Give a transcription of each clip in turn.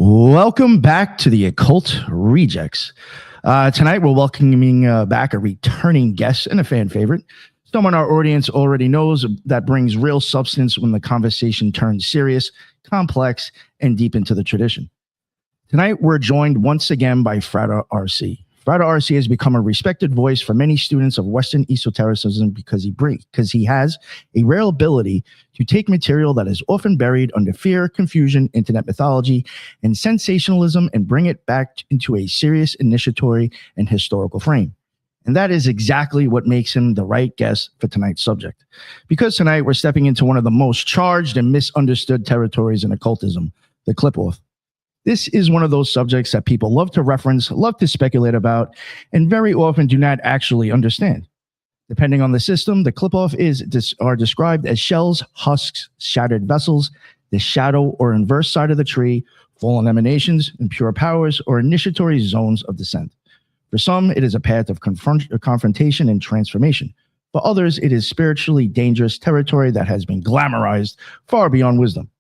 Welcome back to the Occult Rejects. Tonight, we're welcoming back a returning guest and a fan favorite, someone our audience already knows that brings real substance when the conversation turns serious, complex, and deep into the tradition. Tonight, we're joined once again by Frater RC. Frater RC has become a respected voice for many students of Western esotericism because he has a rare ability to take material that is often buried under fear, confusion, internet mythology, and sensationalism and bring it back into a serious initiatory and historical frame. And that is exactly what makes him the right guest for tonight's subject. Because tonight we're stepping into one of the most charged and misunderstood territories in occultism, the Qlippoth. This is one of those subjects that people love to reference, love to speculate about, and very often do not actually understand. Depending on the system, the Qlippoth are described as shells, husks, shattered vessels, the shadow or inverse side of the tree, fallen emanations, impure powers, or initiatory zones of descent. For some, it is a path of confrontation and transformation. For others, it is spiritually dangerous territory that has been glamorized far beyond wisdom.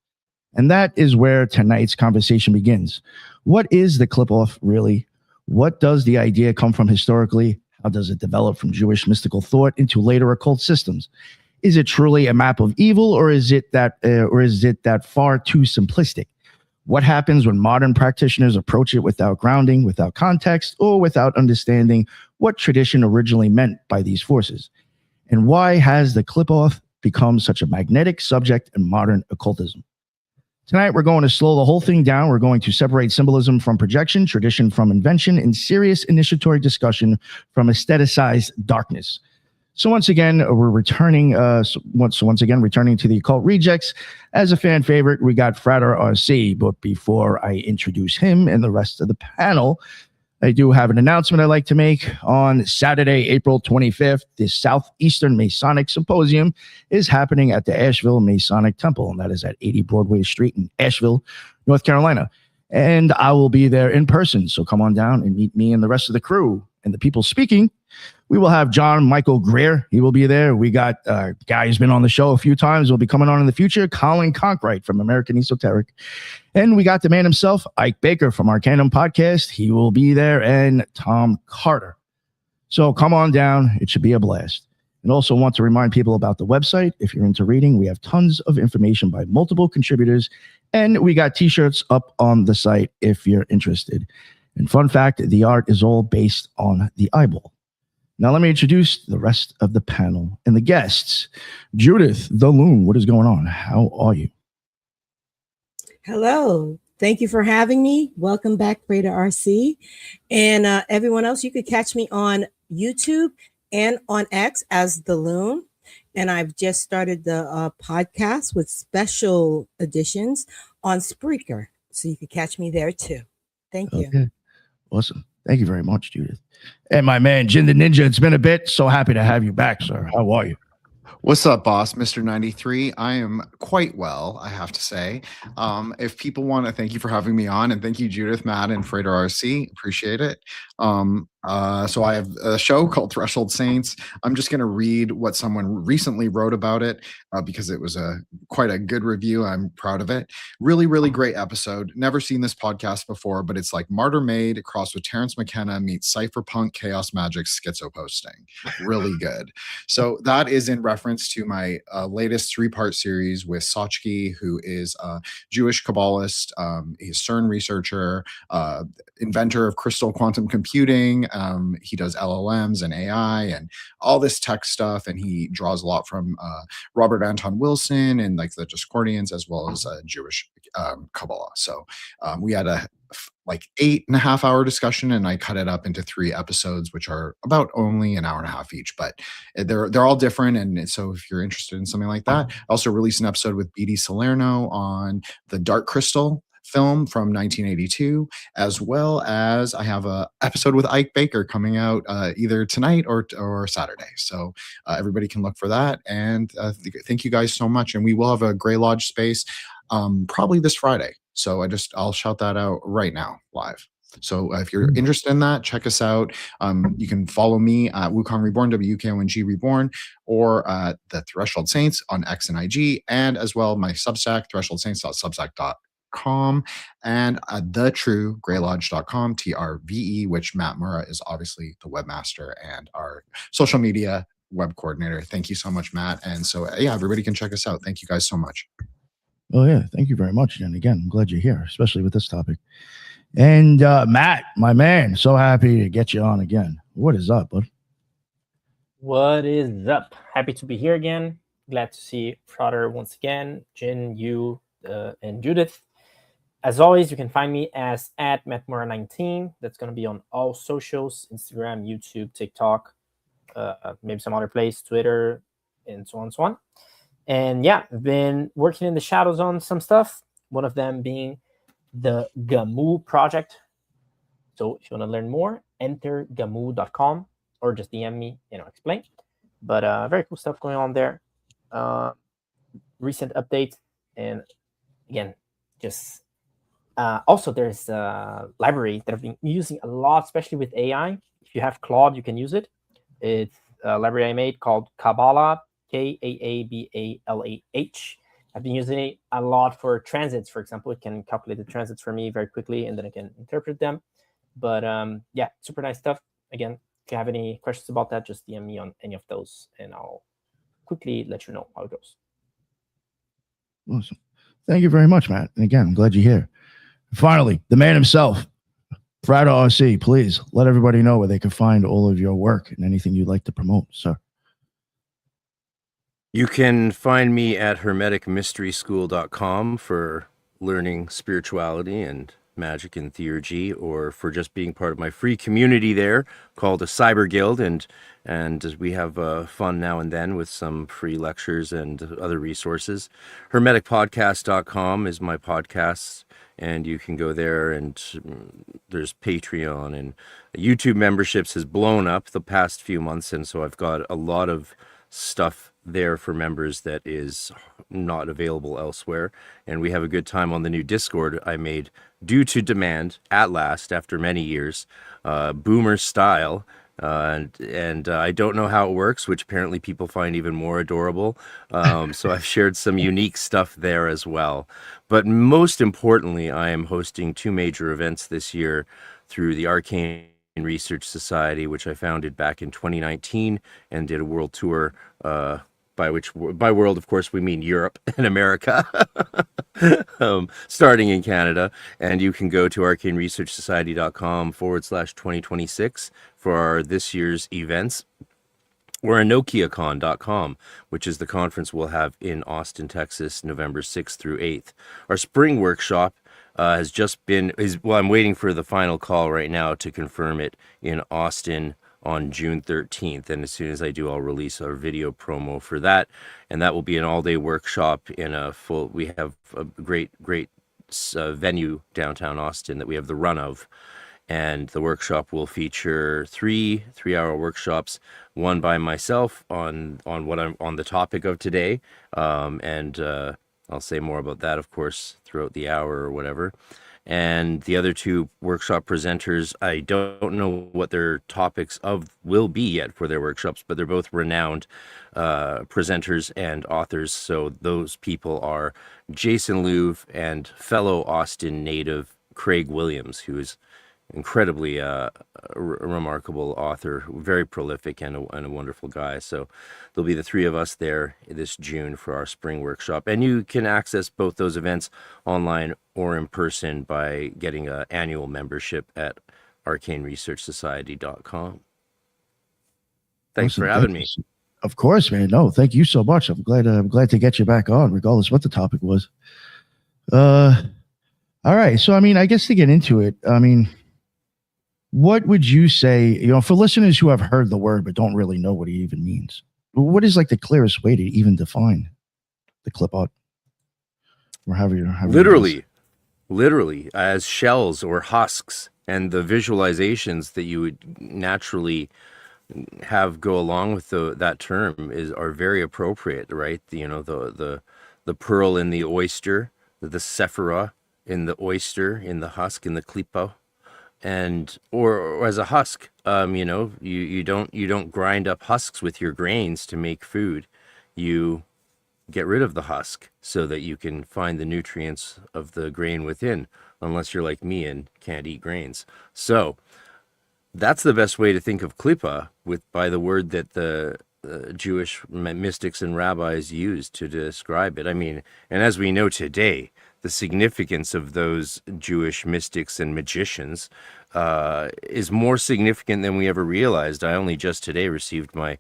And that is where tonight's conversation begins. What is the Qlippoth really? What does the idea come from historically? How does it develop from Jewish mystical thought into later occult systems? Is it truly a map of evil, or is it that far too simplistic? What happens when modern practitioners approach it without grounding, without context, or without understanding what tradition originally meant by these forces? And why has the Qlippoth become such a magnetic subject in modern occultism? Tonight, we're going to slow the whole thing down. We're going to separate symbolism from projection, tradition from invention, and serious initiatory discussion from aestheticized darkness. So once again, we're returning. Returning to the Occult Rejects. As a fan favorite, we got Frater RC. But before I introduce him and the rest of the panel, I do have an announcement I'd like to make. On Saturday, April 25th, the Southeastern Masonic Symposium is happening at the Asheville Masonic Temple, and that is at 80 Broadway Street in Asheville, North Carolina. And I will be there in person, so come on down and meet me and the rest of the crew. And the people speaking, we will have John Michael Greer. He will be there. We got a guy who's been on the show a few times, will be coming on in the future, Colin Conkright from American Esoteric. And we got the man himself, Ike Baker from Arcanum Podcast. He will be there, and Tom Carter. So come on down. It should be a blast. And also want to remind people about the website. If you're into reading, we have tons of information by multiple contributors, and we got t-shirts up on the site if you're interested. And fun fact, the art is all based on the eyeball. Now let me introduce the rest of the panel and the guests. Judith, the Loon, what is going on? How are you? Hello. Thank you for having me. Welcome back, Frater RC. And everyone else, you could catch me on YouTube and on X as The Loon. And I've just started the podcast with special editions on Spreaker. So you could catch me there too. Thank you. Okay. Awesome. Thank you very much, Judith. And my man, Jin the Ninja, it's been a bit. So happy to have you back, sir. How are you? What's up, boss? Mr. 93. I am quite well, I have to say. If people want to, thank you for having me on, and thank you, Judith, Matt, and Frater RC. Appreciate it. So I have a show called Threshold Saints. I'm just going to read what someone recently wrote about it because it was quite a good review. I'm proud of it. Really, really great episode. Never seen this podcast before, but it's like Martyr Maid crossed with Terrence McKenna meets cypherpunk chaos magic schizo posting. Really good. So that is in reference to my latest 3-part series with Sochki, who is a Jewish Kabbalist, he's a CERN researcher, inventor of crystal quantum computing. He does LLMs and AI and all this tech stuff, and he draws a lot from Robert Anton Wilson and like the Discordians, as well as Jewish Kabbalah. So we had a 8.5-hour discussion, and I cut it up into 3 episodes, which are about only an hour and a half each, but they're all different. And so if you're interested in something like that, I also released an episode with B.D. Salerno on the Dark Crystal film from 1982, as well as I have a episode with Ike Baker coming out either tonight or Saturday. So everybody can look for that. And thank you guys so much. And we will have a Grey Lodge space probably this Friday. So I'll shout that out right now live. So if you're interested in that, check us out. You can follow me at Wukong Reborn, WUKONG Reborn, or the Threshold Saints on X and IG, and as well my Substack, thresholdsaints.substack.com. and thetruegraylodge.com, TRVE, which Matt Murrah is obviously the webmaster and our social media web coordinator. Thank you so much, Matt. And so, yeah, everybody can check us out. Thank you guys so much. Oh, yeah. Thank you very much. And again, I'm glad you're here, especially with this topic. And Matt, my man, so happy to get you on again. What is up, bud? What is up? Happy to be here again. Glad to see Frater once again, Jin, you, and Judith. As always, you can find me as at MattMora19. That's going to be on all socials, Instagram, YouTube, TikTok, maybe some other place, Twitter, and so on and so on. And yeah, I've been working in the shadows on some stuff, one of them being the Gamoo project. So if you want to learn more, enter gamoo.com or just DM me, explain. But very cool stuff going on there. Recent update. And again, just also there's a library that I've been using a lot, especially with AI. If you have Claude, you can use it. It's a library I made called Kabbalah, Kaabalah. I've been using it a lot for transits, for example. It can calculate the transits for me very quickly, and then I can interpret them. But yeah, super nice stuff. Again, if you have any questions about that, just DM me on any of those, and I'll quickly let you know how it goes. Awesome. Thank you very much, Matt. And again, I'm glad you're here. Finally, the man himself, Frater RC, please let everybody know where they can find all of your work and anything you'd like to promote, sir. You can find me at hermeticmysteryschool.com for learning spirituality and magic and theurgy, or for just being part of my free community there called a Cyber Guild, and we have fun now and then with some free lectures and other resources. Hermeticpodcast.com is my podcast, and you can go there, and there's Patreon, and YouTube memberships has blown up the past few months, and so I've got a lot of stuff there for members that is not available elsewhere. And we have a good time on the new Discord I made due to demand at last after many years, boomer style. And I don't know how it works, which apparently people find even more adorable. So I've shared some unique stuff there as well. But most importantly, I am hosting 2 major events this year through the Arcane Research Society, which I founded back in 2019 and did a world tour, by world, of course, we mean Europe and America, starting in Canada. And you can go to arcaneresearchsociety.com/2026 for our this year's events, or nokiacon.com, which is the conference we'll have in Austin, Texas, November 6th through 8th. Our spring workshop has just been, I'm waiting for the final call right now to confirm it, in Austin on June 13th. And as soon as I do, I'll release our video promo for that. And that will be an all-day workshop in we have a great venue downtown Austin that we have the run of. And the workshop will feature three-hour workshops, one by myself on what I'm on the topic of today. And I'll say more about that, of course, throughout the hour or whatever. And the other 2 workshop presenters, I don't know what their topics will be yet for their workshops, but they're both renowned presenters and authors. So those people are Jason Louv and fellow Austin native Craig Williams, who is incredibly remarkable author, very prolific, and a wonderful guy. So there'll be the 3 of us there this June for our spring workshop. And you can access both those events online or in person by getting an annual membership at arcaneresearchsociety.com. Thanks for having me. Of course, man. No, thank you so much. I'm glad to get you back on, regardless what the topic was. All right. So, I guess to get into it, what would you say, for listeners who have heard the word but don't really know what it even means? What is like the clearest way to even define the Qlippoth? Or literally as shells or husks, and the visualizations that you would naturally have go along with that term are very appropriate, right? The pearl in the oyster, the sephira in the oyster, in the husk, in the Qlippoth. And or as a husk, you don't grind up husks with your grains to make food. You get rid of the husk so that you can find the nutrients of the grain within, unless you're like me and can't eat grains. So that's the best way to think of Qlippoth, by the word that the Jewish mystics and rabbis used to describe it. I mean, and as we know today, the significance of those Jewish mystics and magicians is more significant than we ever realized. I only just today received my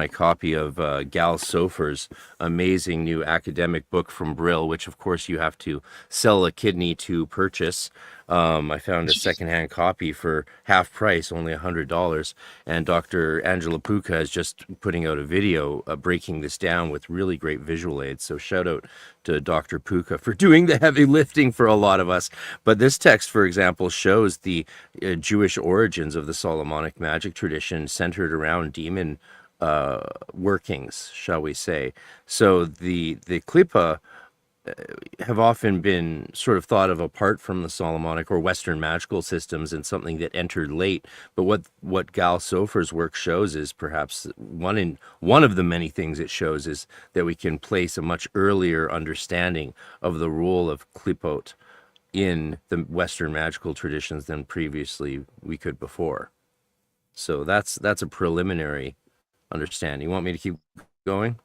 copy of Gal Sofer's amazing new academic book from Brill, which of course you have to sell a kidney to purchase. I found a secondhand copy for half price, only $100. And Dr. Angela Puka is just putting out a video breaking this down with really great visual aids. So shout out to Dr. Puka for doing the heavy lifting for a lot of us. But this text, for example, shows the Jewish origins of the Solomonic magic tradition centered around demon workings, shall we say. So the Qlippoth have often been sort of thought of apart from the Solomonic or Western magical systems and something that entered late. But what Gal Sofer's work shows is perhaps one of the many things it shows is that we can place a much earlier understanding of the role of Qlippoth in the Western magical traditions than previously we could before. So that's a preliminary understanding. You want me to keep going?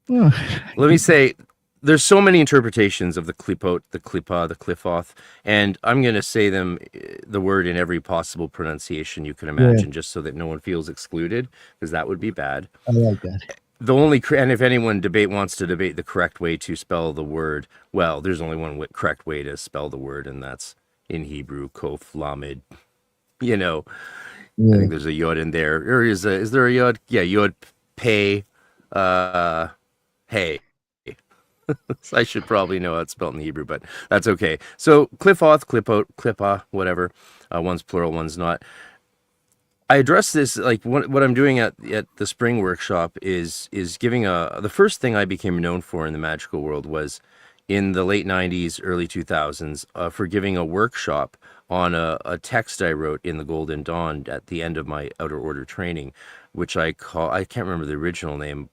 Oh. Let me say, there's so many interpretations of the Qlippoth, the Qlippoth, the Qlippoth, and I'm going to say the word in every possible pronunciation you can imagine, just so that no one feels excluded, because that would be bad. I like that. And if anyone wants to debate the correct way to spell the word, well, there's only one correct way to spell the word, and that's in Hebrew, Kof Lamed. You know, I think there's a yod in there. Or is there a yod? Yeah, yod pei, hey. I should probably know how it's spelled in Hebrew, but that's okay. So Qlippoth, Qlippoth, whatever. One's plural, one's not. I address this, like what I'm doing at the spring workshop is giving the first thing I became known for in the magical world was in the late 90s, early 2000s, for giving a workshop on a text I wrote in the Golden Dawn at the end of my outer order training, which I can't remember the original name,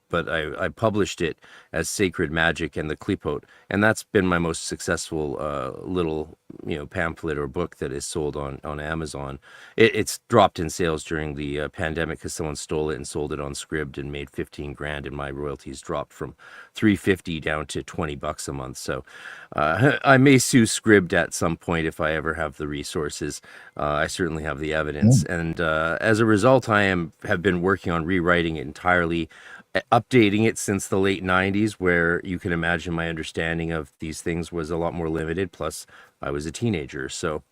but I published it as Sacred Magic and the Qlippoth, and that's been my most successful little pamphlet or book that is sold on Amazon. It's dropped in sales during the pandemic because someone stole it and sold it on Scribd and made $15,000, and my royalties dropped from $350 down to $20 a month. So I may sue Scribd at some point if I ever have the resources. I certainly have the evidence, and as a result, I have been working on rewriting it entirely, updating it since the late 90s, where you can imagine my understanding of these things was a lot more limited. Plus, I was a teenager. So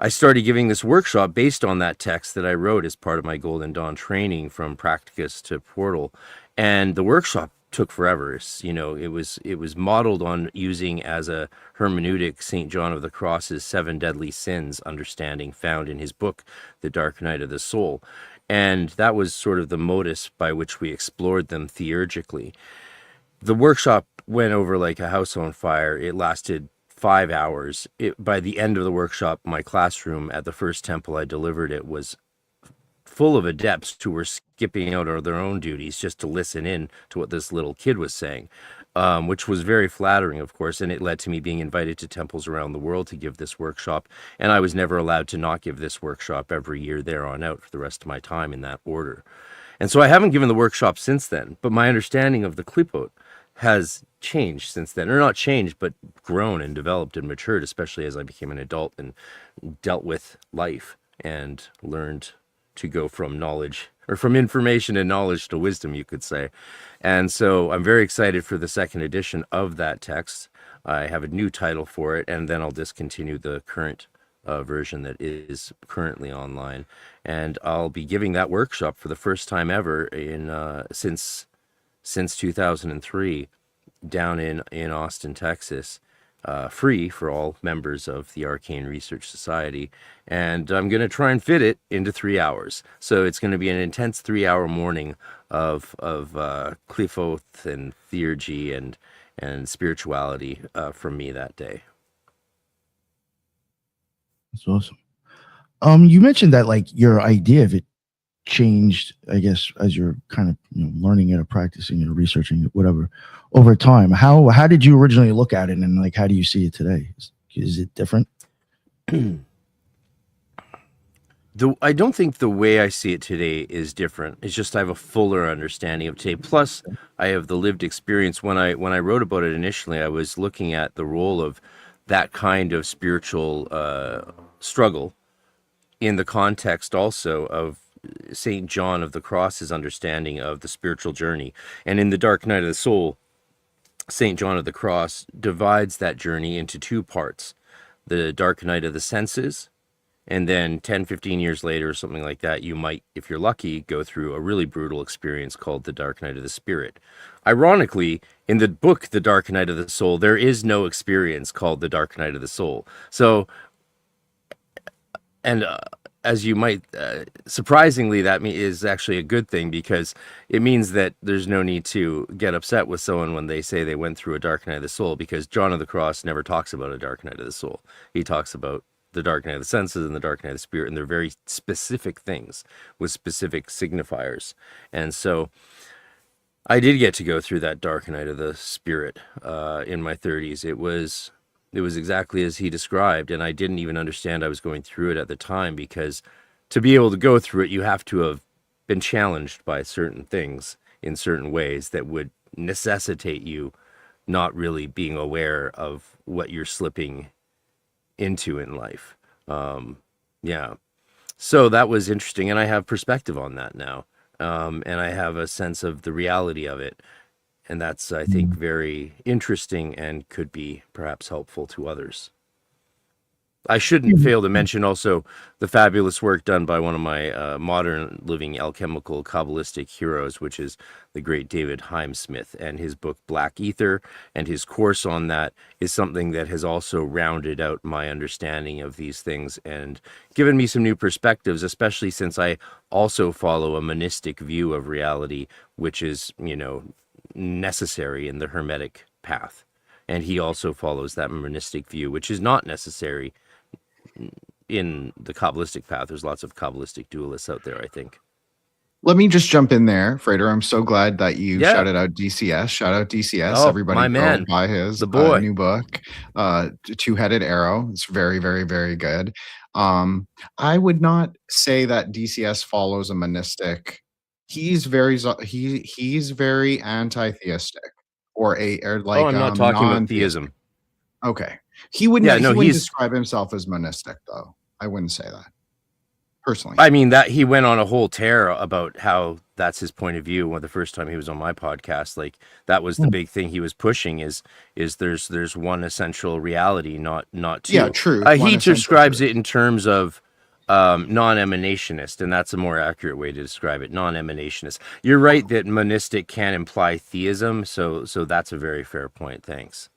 I started giving this workshop based on that text that I wrote as part of my Golden Dawn training from Practicus to Portal. And the workshop took forever. It was modeled on using as a hermeneutic St. John of the Cross's 7 deadly sins understanding found in his book, The Dark Night of the Soul. And that was sort of the modus by which we explored them theurgically. The workshop went over like a house on fire. It lasted 5 hours. By the end of the workshop, my classroom at the first temple I delivered it was full of adepts who were skipping out of their own duties just to listen in to what this little kid was saying, which was very flattering, of course, and it led to me being invited to temples around the world to give this workshop, and I was never allowed to not give this workshop every year there on out for the rest of my time in that order. And so I haven't given the workshop since then, but my understanding of the Qlippoth has changed since then, or not changed, but grown and developed and matured, especially as I became an adult and dealt with life and learned to go from knowledge, or from information and knowledge to wisdom, you could say. And so I'm very excited for the second edition of that text. I have a new title for it, and then I'll discontinue the current version that is currently online. And I'll be giving that workshop for the first time ever since 2003 down in Austin, Texas. Free for all members of the Arcane Research Society, and I'm going to try and fit it into 3 hours. So it's going to be an intense 3-hour morning of Qlippoth and theurgy and spirituality from me that day. That's awesome. You mentioned that like your idea of it changed, I guess, as you're kind of learning it or practicing it or researching it, whatever, over time? How did you originally look at it, and like how do you see it today? Is it different? I don't think the way I see it today is different. It's just I have a fuller understanding of today. Plus, I have the lived experience. When I wrote about it initially, I was looking at the role of that kind of spiritual struggle in the context also of St. John of the Cross's understanding of the spiritual journey. And in the Dark Night of the Soul, St. John of the Cross divides that journey into two parts: the dark night of the senses, and then 10, 15 years later or something like that, you might, if you're lucky, go through a really brutal experience called the Dark Night of the Spirit. Ironically, in the book The Dark Night of the Soul, there is no experience called the Dark Night of the Soul. So, and as you might, surprisingly, that is actually a good thing, because it means that there's no need to get upset with someone when they say they went through a dark night of the soul, because John of the Cross never talks about a dark night of the soul. He talks about the dark night of the senses and the dark night of the spirit, and they're very specific things with specific signifiers. And so I did get to go through that dark night of the spirit in my 30s. It was exactly as he described, and I didn't even understand I was going through it at the time, because to be able to go through it, you have to have been challenged by certain things in certain ways that would necessitate you not really being aware of what you're slipping into in life. Yeah. So that was interesting, and I have perspective on that now, and I have a sense of the reality of it. And that's, I think, very interesting and could be perhaps helpful to others. I shouldn't fail to mention also the fabulous work done by one of my modern living alchemical Kabbalistic heroes, which is the great David Heimsmith, and his book Black Ether, and his course on that is something that has also rounded out my understanding of these things and given me some new perspectives, especially since I also follow a monistic view of reality, which is, necessary in the Hermetic path. And he also follows that monistic view, which is not necessary in the Kabbalistic path. There's lots of Kabbalistic dualists out there, I think. Let me just jump in there, Frater. I'm so glad that you shouted out DCS. Shout out DCS. Oh, everybody my man. Go buy his The boy. New book, Two-Headed Arrow. It's very, very, very good. I would not say that DCS follows a monistic. He's very anti-theistic, or like. Oh, I'm not talking about theism. Okay, he wouldn't. He wouldn't describe himself as monistic, though. I wouldn't say that personally. I mean, that he went on a whole tear about how that's his point of view. When the first time he was on my podcast, like that was the big thing he was pushing is there's one essential reality, not two. Yeah, true. He describes it in terms of non-emanationist, and that's a more accurate way to describe it. Non-emanationist. You're right that monistic can imply theism, so that's a very fair point. Thanks.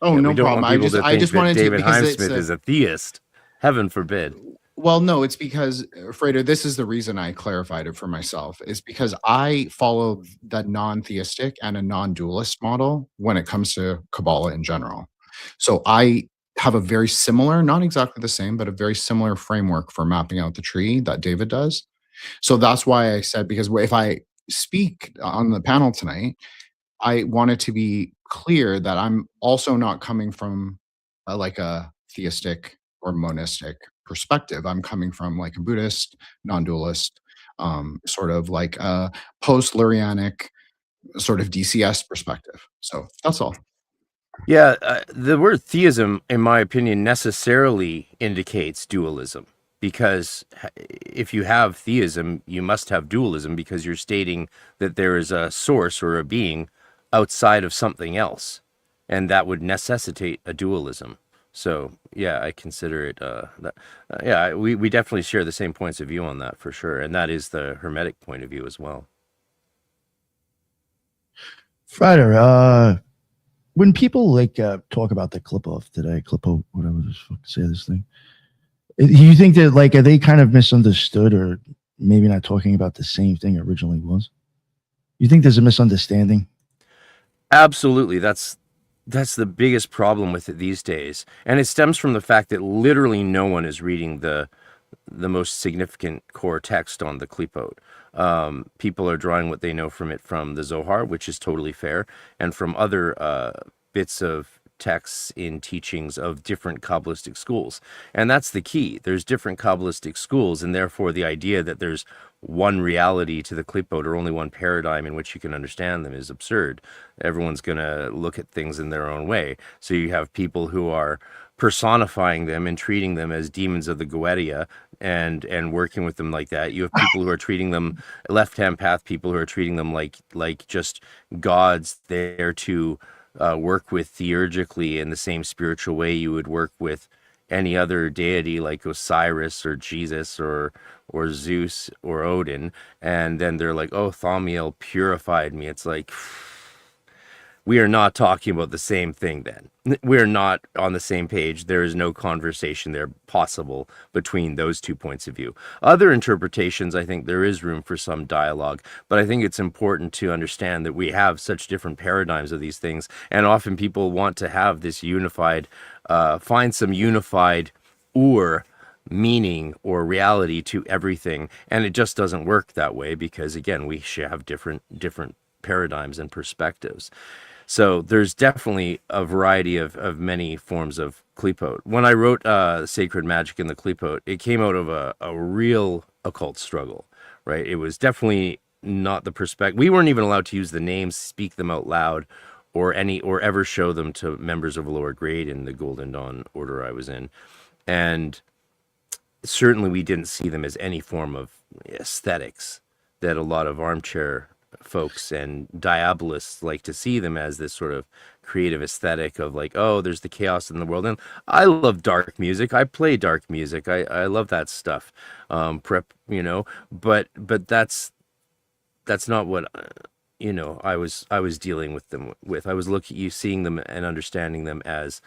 Oh, no problem. I just wanted to, David Heimsmith is a theist. Heaven forbid. Well, no, it's because, Frater, this is the reason I clarified it for myself, is because I follow the non-theistic and a non-dualist model when it comes to Kabbalah in general. So I have a very similar, not exactly the same, but a very similar framework for mapping out the tree that David does. So that's why I said, because if I speak on the panel tonight, I wanted to be clear that I'm also not coming from like a theistic or monistic perspective. I'm coming from like a Buddhist, non-dualist, sort of like a post-Lurianic sort of DCS perspective. So that's all. Yeah, the word theism, in my opinion, necessarily indicates dualism, because if you have theism, you must have dualism, because you're stating that there is a source or a being outside of something else, and that would necessitate a dualism. So yeah, I consider it we definitely share the same points of view on that, for sure, and that is the Hermetic point of view as well. Frater, when people talk about the Qlippoth today, Qlippoth, whatever the fuck say this thing, do you think that are they kind of misunderstood, or maybe not talking about the same thing originally was? You think there's a misunderstanding? Absolutely. That's the biggest problem with it these days. And it stems from the fact that literally no one is reading the the most significant core text on the Qlippoth. People are drawing what they know from it from the Zohar, which is totally fair, and from other bits of texts in teachings of different Kabbalistic schools. And that's the key. There's different Kabbalistic schools, and therefore the idea that there's one reality to the Qlippoth or only one paradigm in which you can understand them is absurd. Everyone's going to look at things in their own way. So you have people who are personifying them and treating them as demons of the Goetia and working with them like that. You have people who are treating them left-hand path, people who are treating them like just gods there to work with theurgically in the same spiritual way you would work with any other deity like Osiris or Jesus or Zeus or Odin. And then they're like, oh, Thaumiel purified me. It's like, we are not talking about the same thing then. We're not on the same page. There is no conversation there possible between those 2 points of view. Other interpretations, I think there is room for some dialogue, but I think it's important to understand that we have such different paradigms of these things, and often people want to have this unified, find some unified meaning or reality to everything, and it just doesn't work that way because, again, we should have different paradigms and perspectives. So there's definitely a variety of many forms of Qlippoth. When I wrote Sacred Magic in the Qlippoth, it came out of a real occult struggle, right? It was definitely not the perspective. We weren't even allowed to use the names, speak them out loud, or ever show them to members of a lower grade in the Golden Dawn order I was in. And certainly we didn't see them as any form of aesthetics that a lot of armchair folks and diabolists like to see them as, this sort of creative aesthetic of like, oh, there's the chaos in the world. And I love dark music. I play dark music. I love that stuff. But that's not what I was dealing with them with. I was seeing them and understanding them as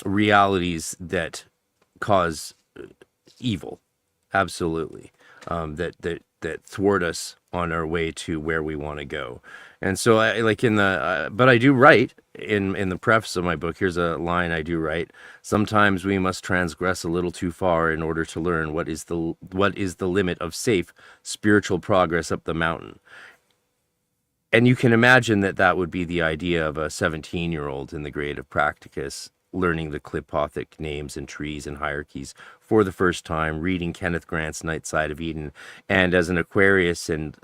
realities that cause evil, absolutely, that thwart us on our way to where we want to go. And so I but I do write in the preface of my book, here's a line I do write: sometimes we must transgress a little too far in order to learn what is the limit of safe spiritual progress up the mountain. And you can imagine that would be the idea of a 17-year-old in the grade of Practicus, learning the Qlippothic names and trees and hierarchies for the first time, reading Kenneth Grant's Night Side of Eden, and as an Aquarius and,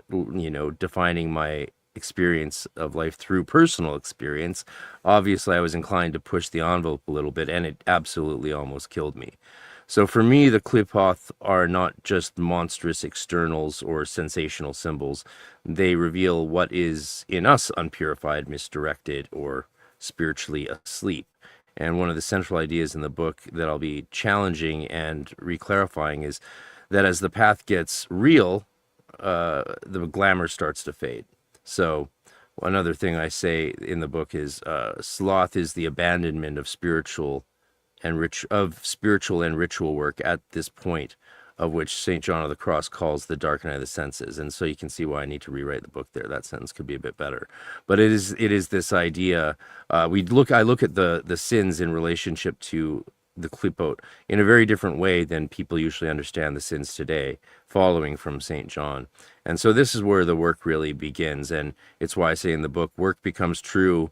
defining my experience of life through personal experience, obviously I was inclined to push the envelope a little bit, and it absolutely almost killed me. So for me, the Qlippoth are not just monstrous externals or sensational symbols. They reveal what is in us unpurified, misdirected, or spiritually asleep. And one of the central ideas in the book that I'll be challenging and reclarifying is that as the path gets real, the glamour starts to fade. So another thing I say in the book is sloth is the abandonment of spiritual and ritual work at this point, of which St. John of the Cross calls the dark night of the senses. And so you can see why I need to rewrite the book there. That sentence could be a bit better. But it is this idea. I look at the sins in relationship to the Qlippoth in a very different way than people usually understand the sins today, following from St. John. And so this is where the work really begins. And it's why I say in the book, work becomes true,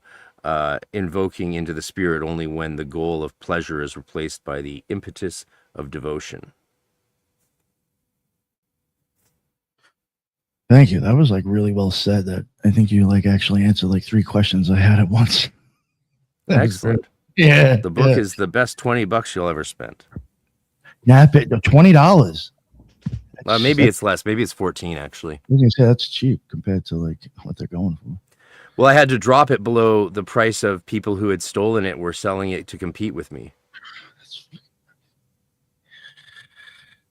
invoking into the spirit only when the goal of pleasure is replaced by the impetus of devotion. Thank you. That was really well said. That I think you actually answered 3 questions I had at once. Excellent. Yeah. The book is the best $20 you'll ever spend. Nap it. $20. Maybe it's less. Maybe it's 14 actually. I was gonna say that's cheap compared to what they're going for. Well, I had to drop it below the price of people who had stolen it were selling it to compete with me.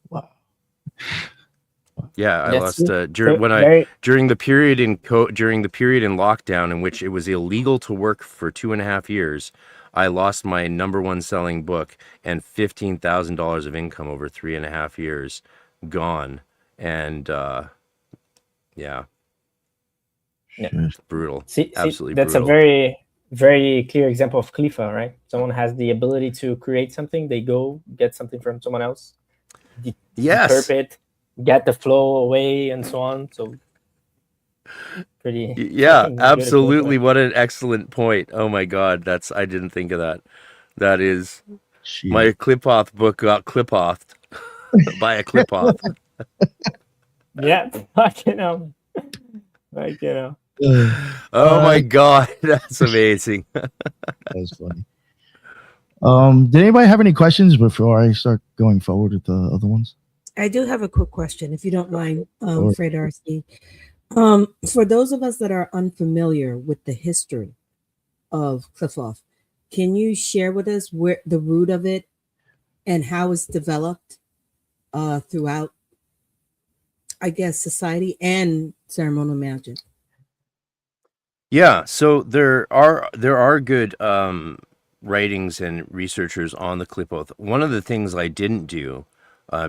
Wow. Yeah, I lost during the period in lockdown in which it was illegal to work for 2.5 years. I lost my #1 selling book and $15,000 of income over 3.5 years gone. And yeah, Yeah. brutal. See, Absolutely that's brutal. a very clear example of Qlippoth, right? Someone has the ability to create something, they go get something from someone else, Yes. interpret, get the flow away, and so on. So pretty Yeah, good absolutely. equivalent. What an excellent point. Oh my God, I didn't think of that. That is Shit. my Qlippoth book got Qlippothed by a Qlippoth. Yeah, fucking hell. Like, you know. Oh my God, that's amazing. That was funny. Did anybody have any questions before I start going forward with the other ones? I do have a quick question, if you don't mind, Sure. Frater RC. For those of us that are unfamiliar with the history of Qlippoth, can you share with us where the root of it and how it's developed throughout, I guess, society and ceremonial magic? Yeah, so there are good writings and researchers on the Qlippoth. One of the things I didn't do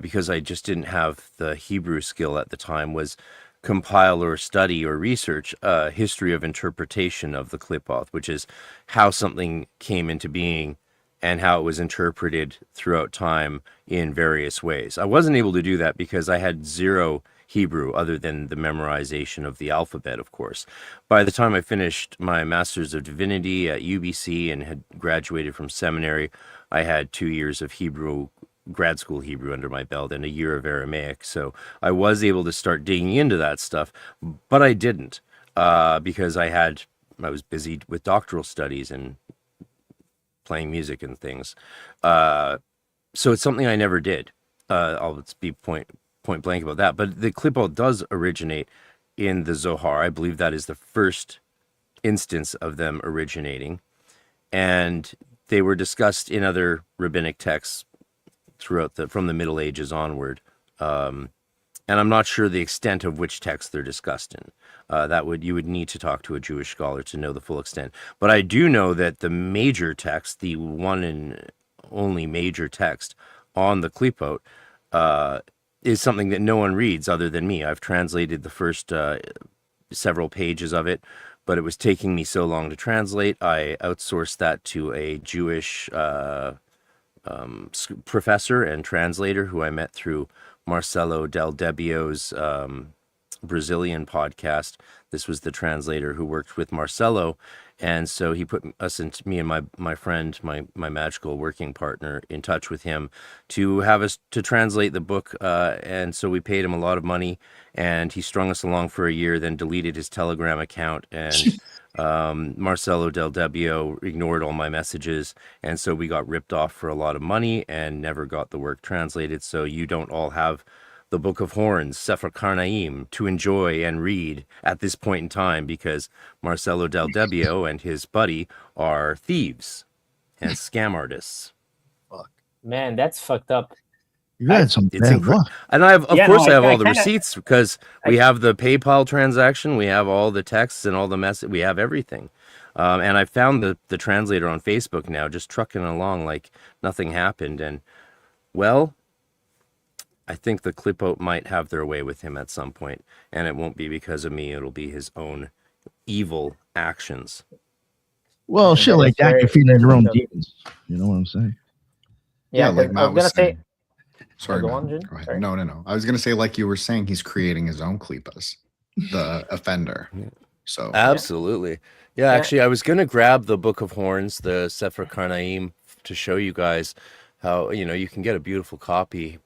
because I just didn't have the Hebrew skill at the time was compile or study or research history of interpretation of the Qlippoth, which is how something came into being and how it was interpreted throughout time in various ways. I wasn't able to do that because I had zero Hebrew other than the memorization of the alphabet, of course. By the time I finished my Master's of Divinity at UBC and had graduated from seminary, I had 2 years of Hebrew, grad school Hebrew under my belt and a year of Aramaic. So I was able to start digging into that stuff, but I didn't because I was busy with doctoral studies and playing music and things. So it's something I never did. I'll be point blank about that. But the Qlippoth does originate in the Zohar. I believe that is the first instance of them originating. And they were discussed in other rabbinic texts throughout from the Middle Ages onward. And I'm not sure the extent of which text they're discussed in. You would need to talk to a Jewish scholar to know the full extent. But I do know that the major text, the one and only major text on the Qlippoth, is something that no one reads other than me. I've translated the first several pages of it, but it was taking me so long to translate. I outsourced that to a Jewish professor and translator who I met through Marcelo Del Debbio's Brazilian podcast. This was the translator who worked with Marcelo, and so he put me and my friend, my magical working partner, in touch with him to have us to translate the book, and so we paid him a lot of money, and he strung us along for a year, then deleted his Telegram account, and Marcelo Del Debbio ignored all my messages, and so we got ripped off for a lot of money and never got the work translated. So you don't all have the Book of Horns, Sefer Karnaim, to enjoy and read at this point in time because Marcelo Del Debbio and his buddy are thieves and scam artists. Man, that's fucked up. You had some It's bad luck. And I have, of course, I have all the kinda- receipts because we have the PayPal transaction, we have all the texts and all the message, we have everything. And I found the translator on Facebook now, just trucking along like nothing happened. And well, I think the Qlippoth might have their way with him at some point, and it won't be because of me. It'll be his own evil actions. Well, And shit that like is that very can feed their own fucked up. demons. You know what I'm saying? Yeah, like I Matt was gonna was say. saying. Sorry, go Matt. on, Jin. Go ahead. Sorry. No. I was going to say, like you were saying, he's creating his own Qlippoths, the offender. So Absolutely. Yeah, actually, I was going to grab the Book of Horns, the Sefer Karnaim, to show you guys how, you can get a beautiful copy.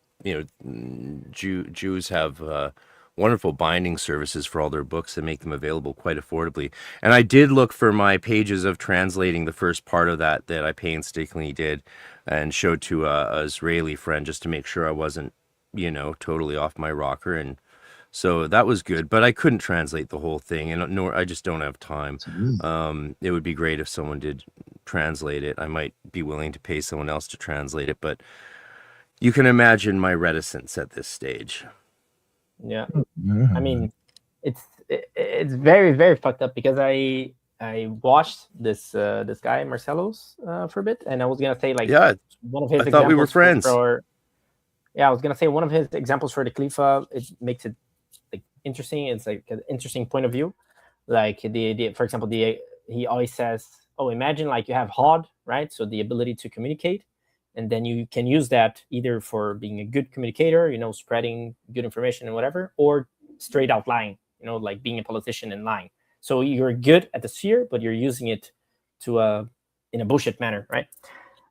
Jews have wonderful binding services for all their books and make them available quite affordably. And I did look for my pages of translating the first part of that I painstakingly did and showed to a Israeli friend just to make sure I wasn't, totally off my rocker. And so that was good, but I couldn't translate the whole thing, and nor I just don't have time. It would be great if someone did translate it. I might be willing to pay someone else to translate it, but you can imagine my reticence at this stage. Yeah. I mean, it's very, very fucked up because I watched this guy Marcelo's for a bit, and I was gonna say one of his I thought we were friends. I was gonna say one of his examples for the Qlippoth. It makes it like interesting. It's like an interesting point of view. Like the for example, he always says, oh, imagine like you have HOD, right? So the ability to communicate, and then you can use that either for being a good communicator, spreading good information and whatever, or straight out lying, like being a politician and lying. So you're good at the sphere, but you're using it to in a bullshit manner, right?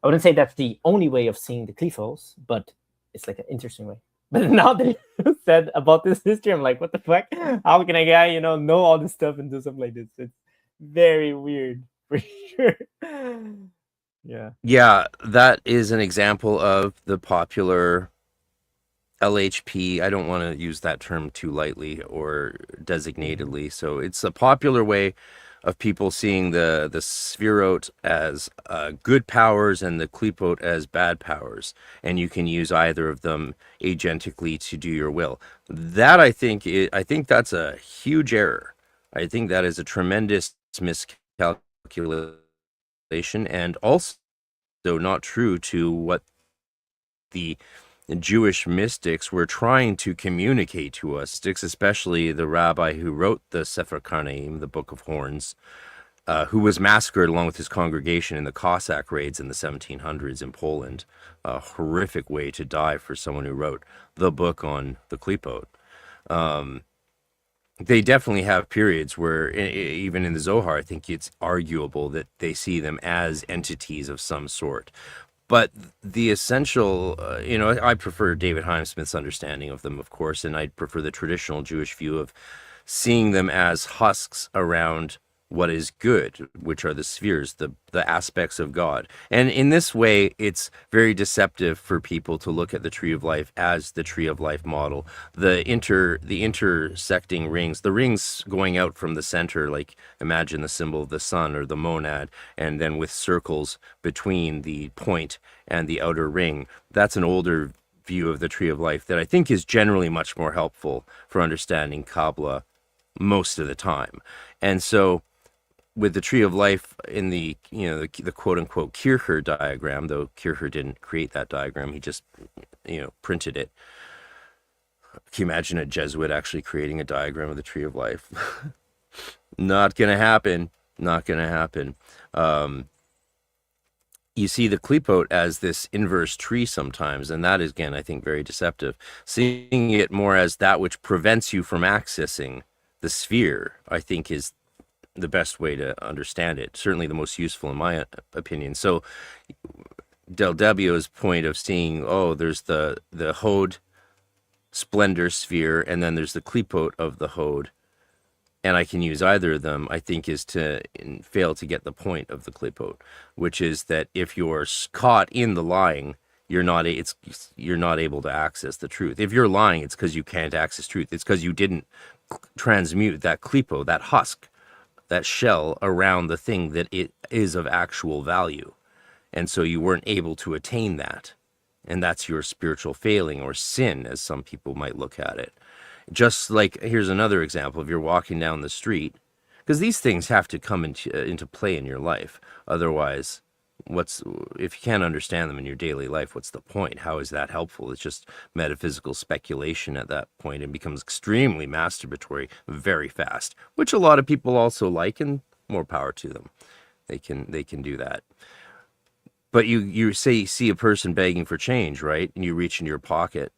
I wouldn't say that's the only way of seeing the Qlippoth, but it's like an interesting way. But now that you said about this history, I'm like, what the fuck? How can a guy, know all this stuff and do something like this? It's very weird, for sure. Yeah. Yeah, that is an example of the popular LHP. I don't want to use that term too lightly or designatedly. So it's a popular way of people seeing the Spherote as good powers and the Qlippoth as bad powers, and you can use either of them agentically to do your will. That I think that's a huge error. I think that is a tremendous miscalculation, and also not true to what the Jewish mystics were trying to communicate to us, especially the rabbi who wrote the Sefer Karnaim, the Book of Horns, who was massacred along with his congregation in the Cossack raids in the 1700s in Poland. A horrific way to die for someone who wrote the book on the Qlippoth. They definitely have periods where, even in the Zohar, I think it's arguable that they see them as entities of some sort. But the essential, I prefer David Heimsmith's understanding of them, of course, and I prefer the traditional Jewish view of seeing them as husks around what is good, which are the spheres, the aspects of God. And in this way, it's very deceptive for people to look at the Tree of Life as the Tree of Life model. The intersecting rings, the rings going out from the center, like imagine the symbol of the sun or the monad, and then with circles between the point and the outer ring. That's an older view of the Tree of Life that I think is generally much more helpful for understanding Kabbalah most of the time. And so with the Tree of Life in the quote-unquote Kircher diagram, though Kircher didn't create that diagram, he just printed it. Can you imagine a Jesuit actually creating a diagram of the Tree of Life? Not gonna happen. You see the Qlippoth as this inverse tree sometimes, and that is, again, I think, very deceptive. Seeing it more as that which prevents you from accessing the sphere, I think, is the best way to understand it. Certainly the most useful in my opinion. So Del Debbio's point of seeing, there's the Hod splendor sphere, and then there's the Qlippoth of the Hod, and I can use either of them, I think, is to fail to get the point of the Qlippoth, which is that if you're caught in the lying, you're not able to access the truth. If you're lying, it's because you can't access truth. It's because you didn't transmute that Qlippoth, that husk, that shell around the thing that it is of actual value. And so you weren't able to attain that. And that's your spiritual failing, or sin, as some people might look at it. Just like, here's another example. If you're walking down the street, because these things have to come into play in your life. Otherwise, if you can't understand them in your daily life, what's the point? How is that helpful? It's just metaphysical speculation at that point, and becomes extremely masturbatory very fast, which a lot of people also like, and more power to them. They can do that. But you see a person begging for change, right? And you reach into your pocket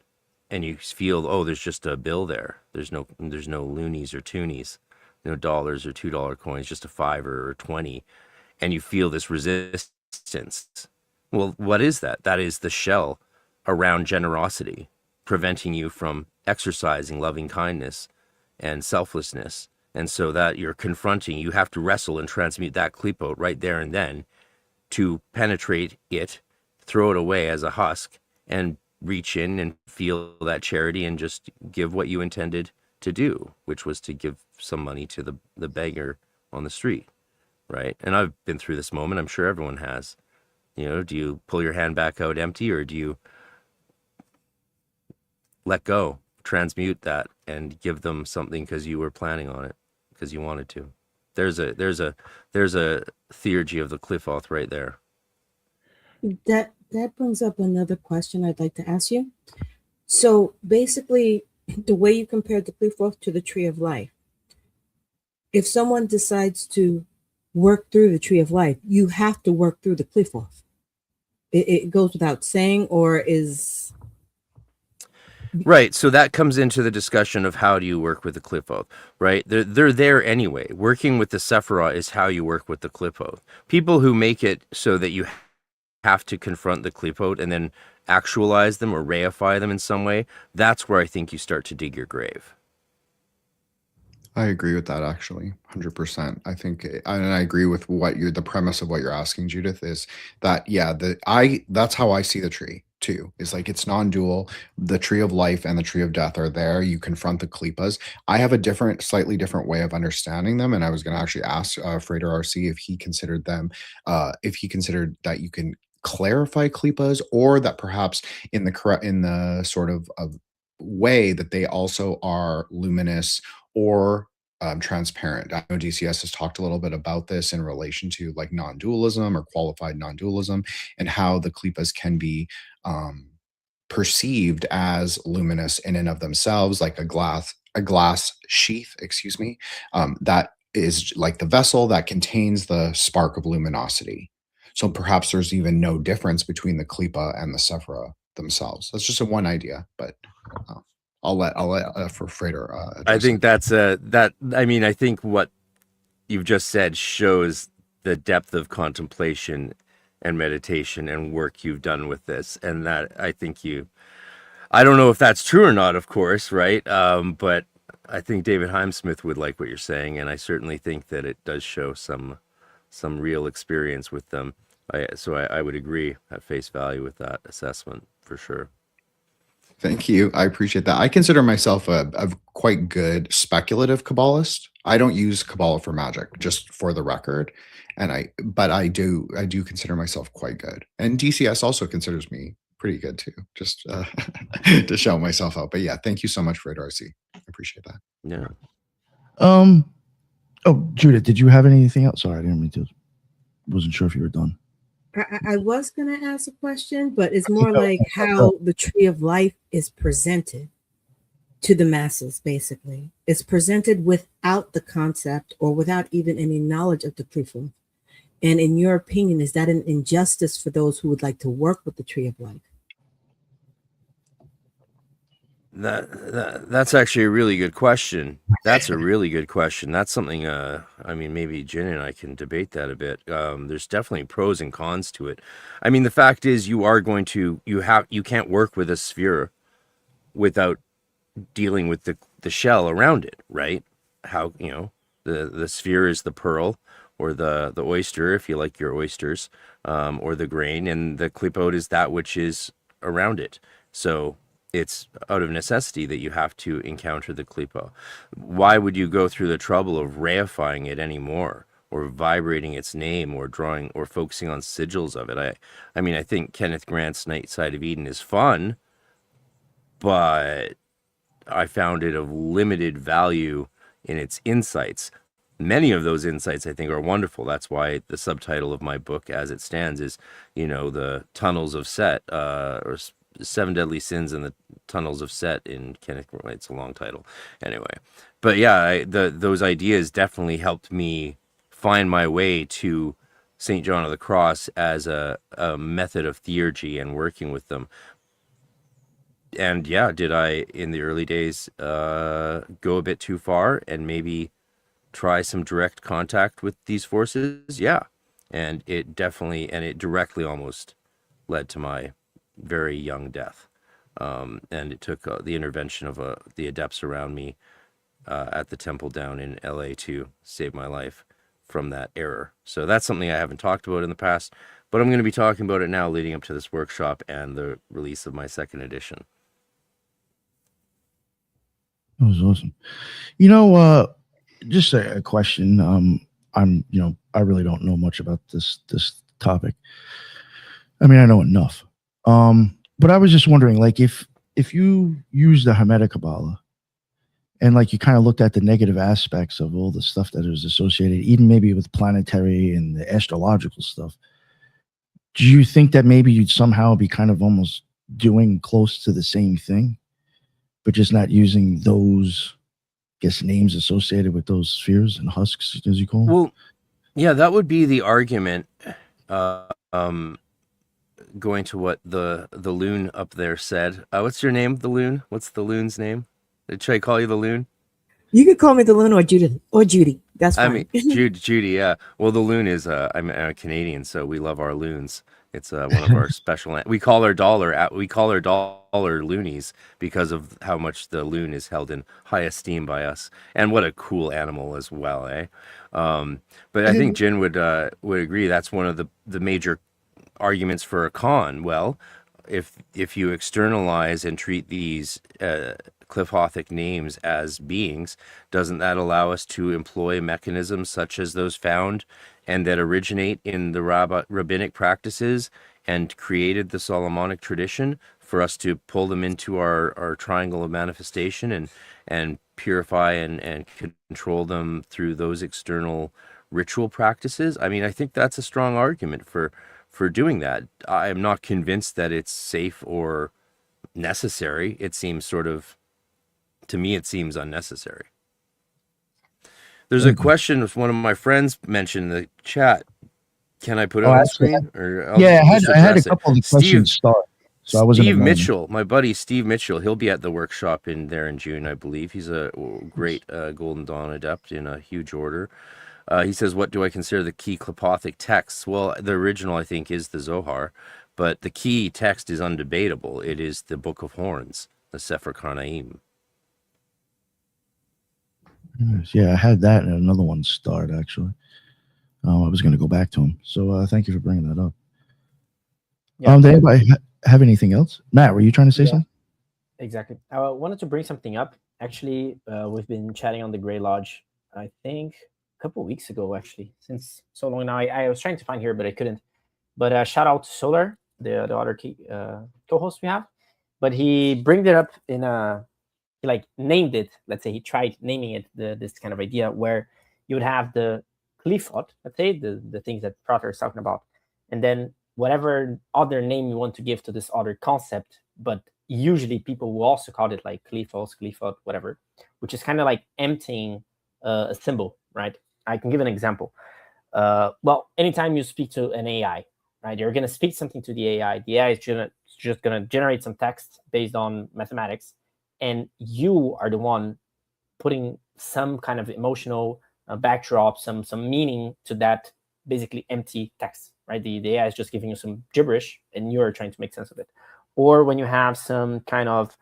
and you feel, there's just a bill there. There's no loonies or toonies, no dollars or $2 coins, just a $5 or 20. And you feel this resistance. Well, what is that? That is the shell around generosity, preventing you from exercising loving kindness and selflessness. And so that you're confronting, you have to wrestle and transmute that Qlippoth right there and then to penetrate it, throw it away as a husk, and reach in and feel that charity and just give what you intended to do, which was to give some money to the beggar on the street. Right. And I've been through this moment. I'm sure everyone has. Do you pull your hand back out empty, or do you let go, transmute that, and give them something because you were planning on it, because you wanted to? There's a theurgy of the Qlippoth right there. That brings up another question I'd like to ask you. So basically, the way you compared the Qlippoth to the Tree of Life, if someone decides to work through the tree of life, you have to work through the Qlippoth. It goes without saying, or is... Right. So that comes into the discussion of how do you work with the Qlippoth, right? They're there anyway. Working with the Sephirah is how you work with the Qlippoth. People who make it so that you have to confront the Qlippoth and then actualize them or reify them in some way, that's where I think you start to dig your grave. I agree with that, actually, 100%. I think, and I agree with the premise of what you're asking, Judith, is that, that's how I see the tree too. Is like, it's non-dual. The tree of life and the tree of death are there. You confront the Qlippoths. I have a slightly different way of understanding them. And I was going to actually ask Frater RC if he considered that you can clarify Qlippoths, or that perhaps in the sort of way that they also are luminous or transparent. I know DCS has talked a little bit about this in relation to like non-dualism or qualified non-dualism, and how the Qlippoths can be perceived as luminous in and of themselves, like a glass sheath, that is like the vessel that contains the spark of luminosity. So perhaps there's even no difference between the Qlippoth and the Sephirah themselves. That's just one idea, but I'll let for Frater. I think that's I think what you've just said shows the depth of contemplation and meditation and work you've done with this, and that I think I don't know if that's true or not, of course, right? But I think David Heimsmith would like what you're saying, and I certainly think that it does show some real experience with them. So I would agree at face value with that assessment for sure. Thank you. I appreciate that. I consider myself a quite good speculative Kabbalist. I don't use Kabbalah for magic, just for the record. But I do consider myself quite good. And DCS also considers me pretty good too, just to shout myself out. But yeah, thank you so much, Frater RC. I appreciate that. Yeah. Oh, Judith, did you have anything else? Sorry, I didn't mean to. Wasn't sure if you were done. I was going to ask a question, but it's more like how the tree of life is presented to the masses, basically. It's presented without the concept or without even any knowledge of the Qlippoth. And in your opinion, is that an injustice for those who would like to work with the tree of life? That's actually a really good question. That's a really good question. That's something, I mean, maybe Jen and I can debate that a bit. There's definitely pros and cons to it. I mean, the fact is you can't work with a sphere without dealing with the shell around it, right? How, the sphere is the pearl, or the oyster, if you like your oysters, or the grain, and the Qlippoth is that which is around it. So it's out of necessity that you have to encounter the Qlippoth. Why would you go through the trouble of reifying it anymore, or vibrating its name, or drawing, or focusing on sigils of it? I mean, I think Kenneth Grant's Night Side of Eden is fun, but I found it of limited value in its insights. Many of those insights I think are wonderful. That's why the subtitle of my book as it stands is, the Tunnels of Set, or Seven Deadly Sins and the Tunnels of Set in Kenneth. It's a long title anyway, but yeah, those ideas definitely helped me find my way to St. John of the Cross as a method of theurgy and working with them. And yeah, did I in the early days go a bit too far and maybe try some direct contact with these forces? Yeah, and it directly almost led to my very young death, and it took the intervention of the adepts around me at the temple down in LA to save my life from that error. So that's something I haven't talked about in the past, but I'm going to be talking about it now leading up to this workshop and the release of my second edition. That was awesome. Just a question. I really don't know much about this topic. I mean, I know enough. But I was just wondering, like, if you use the Hermetic Kabbalah and like you kind of looked at the negative aspects of all the stuff that is associated, even maybe with planetary and the astrological stuff, do you think that maybe you'd somehow be kind of almost doing close to the same thing, but just not using those, names associated with those spheres and husks, as you call them? Well, Yeah, that would be the argument. Uh, um, Going to what the loon up there said. What's your name, the loon? What's the loon's name? Should I call you the loon? You can call me the Loon or Judith or Judy. That's I fine. mean, Judy, yeah. Well, the loon is, I'm a Canadian, so we love our loons. It's one of our special. We call our dollar loonies because of how much the loon is held in high esteem by us, and what a cool animal as well, eh? But I think Jin would agree that's one of the major arguments for a con. Well, if you externalize and treat these Qlippothic names as beings, doesn't that allow us to employ mechanisms such as those found and that originate in the rabbinic practices and created the Solomonic tradition for us to pull them into our triangle of manifestation and purify and control them through those external ritual practices? I mean, I think that's a strong argument for doing that. I am not convinced that it's safe or necessary. It seems to me, it seems unnecessary. There's a question one of my friends mentioned in the chat. Can I put it on the screen? Or I'll just I had a address it. couple of questions start, so I wasn't Steve ignoring them. Mitchell, my buddy Steve Mitchell, he'll be at the workshop in June, I believe. He's a great Golden Dawn adept in a huge order. He says, what do I consider the key Qlippothic texts? Well, the original, I think, is the Zohar, but the key text is undebatable. It is the Book of Horns, the Sefer Karnaim. Yeah, I had that and another one start, actually. I was going to go back to him. So thank you for bringing that up. Yeah. Did anybody have anything else? Matt, were you trying to say something? Exactly. I wanted to bring something up. Actually, we've been chatting on the Grey Lodge, I think, a couple of weeks ago, actually, since so long now. I was trying to find here, but I couldn't. But shout out to Solar, the other co-host we have. But he bring it up in he like named it. Let's say he tried naming it this kind of idea where you would have the Qlippoth, let's say the things that Frater is talking about, and then whatever other name you want to give to this other concept. But usually people will also call it like Qlippoth, whatever, which is kind of like emptying a symbol, right? I can give an example. Well, anytime you speak to an AI, right, you're going to speak something to the AI. The AI is just going to generate some text based on mathematics, and you are the one putting some kind of emotional backdrop, some meaning to that basically empty text, right? The AI is just giving you some gibberish, and you're trying to make sense of it. Or when you have some kind of,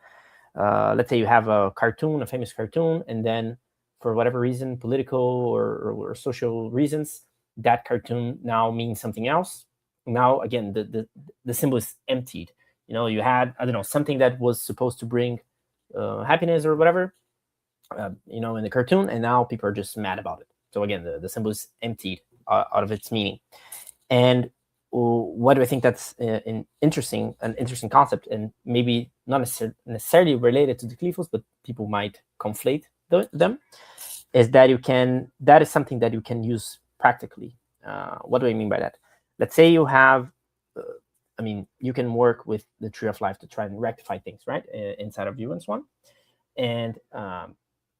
let's say you have a cartoon, a famous cartoon, and then for whatever reason, political or social reasons, that cartoon now means something else. Now, again, the symbol is emptied. You know, you had, I don't know, something that was supposed to bring happiness or whatever, you know, in the cartoon, and now people are just mad about it. So again, the symbol is emptied out of its meaning. And what do I think that's an interesting concept, and maybe not necessarily related to the Qlippoth, but people might conflate them, is that that is something that you can use practically. What do I mean by that? Let's say you have, you can work with the Tree of Life to try and rectify things, right, inside of you and so on. And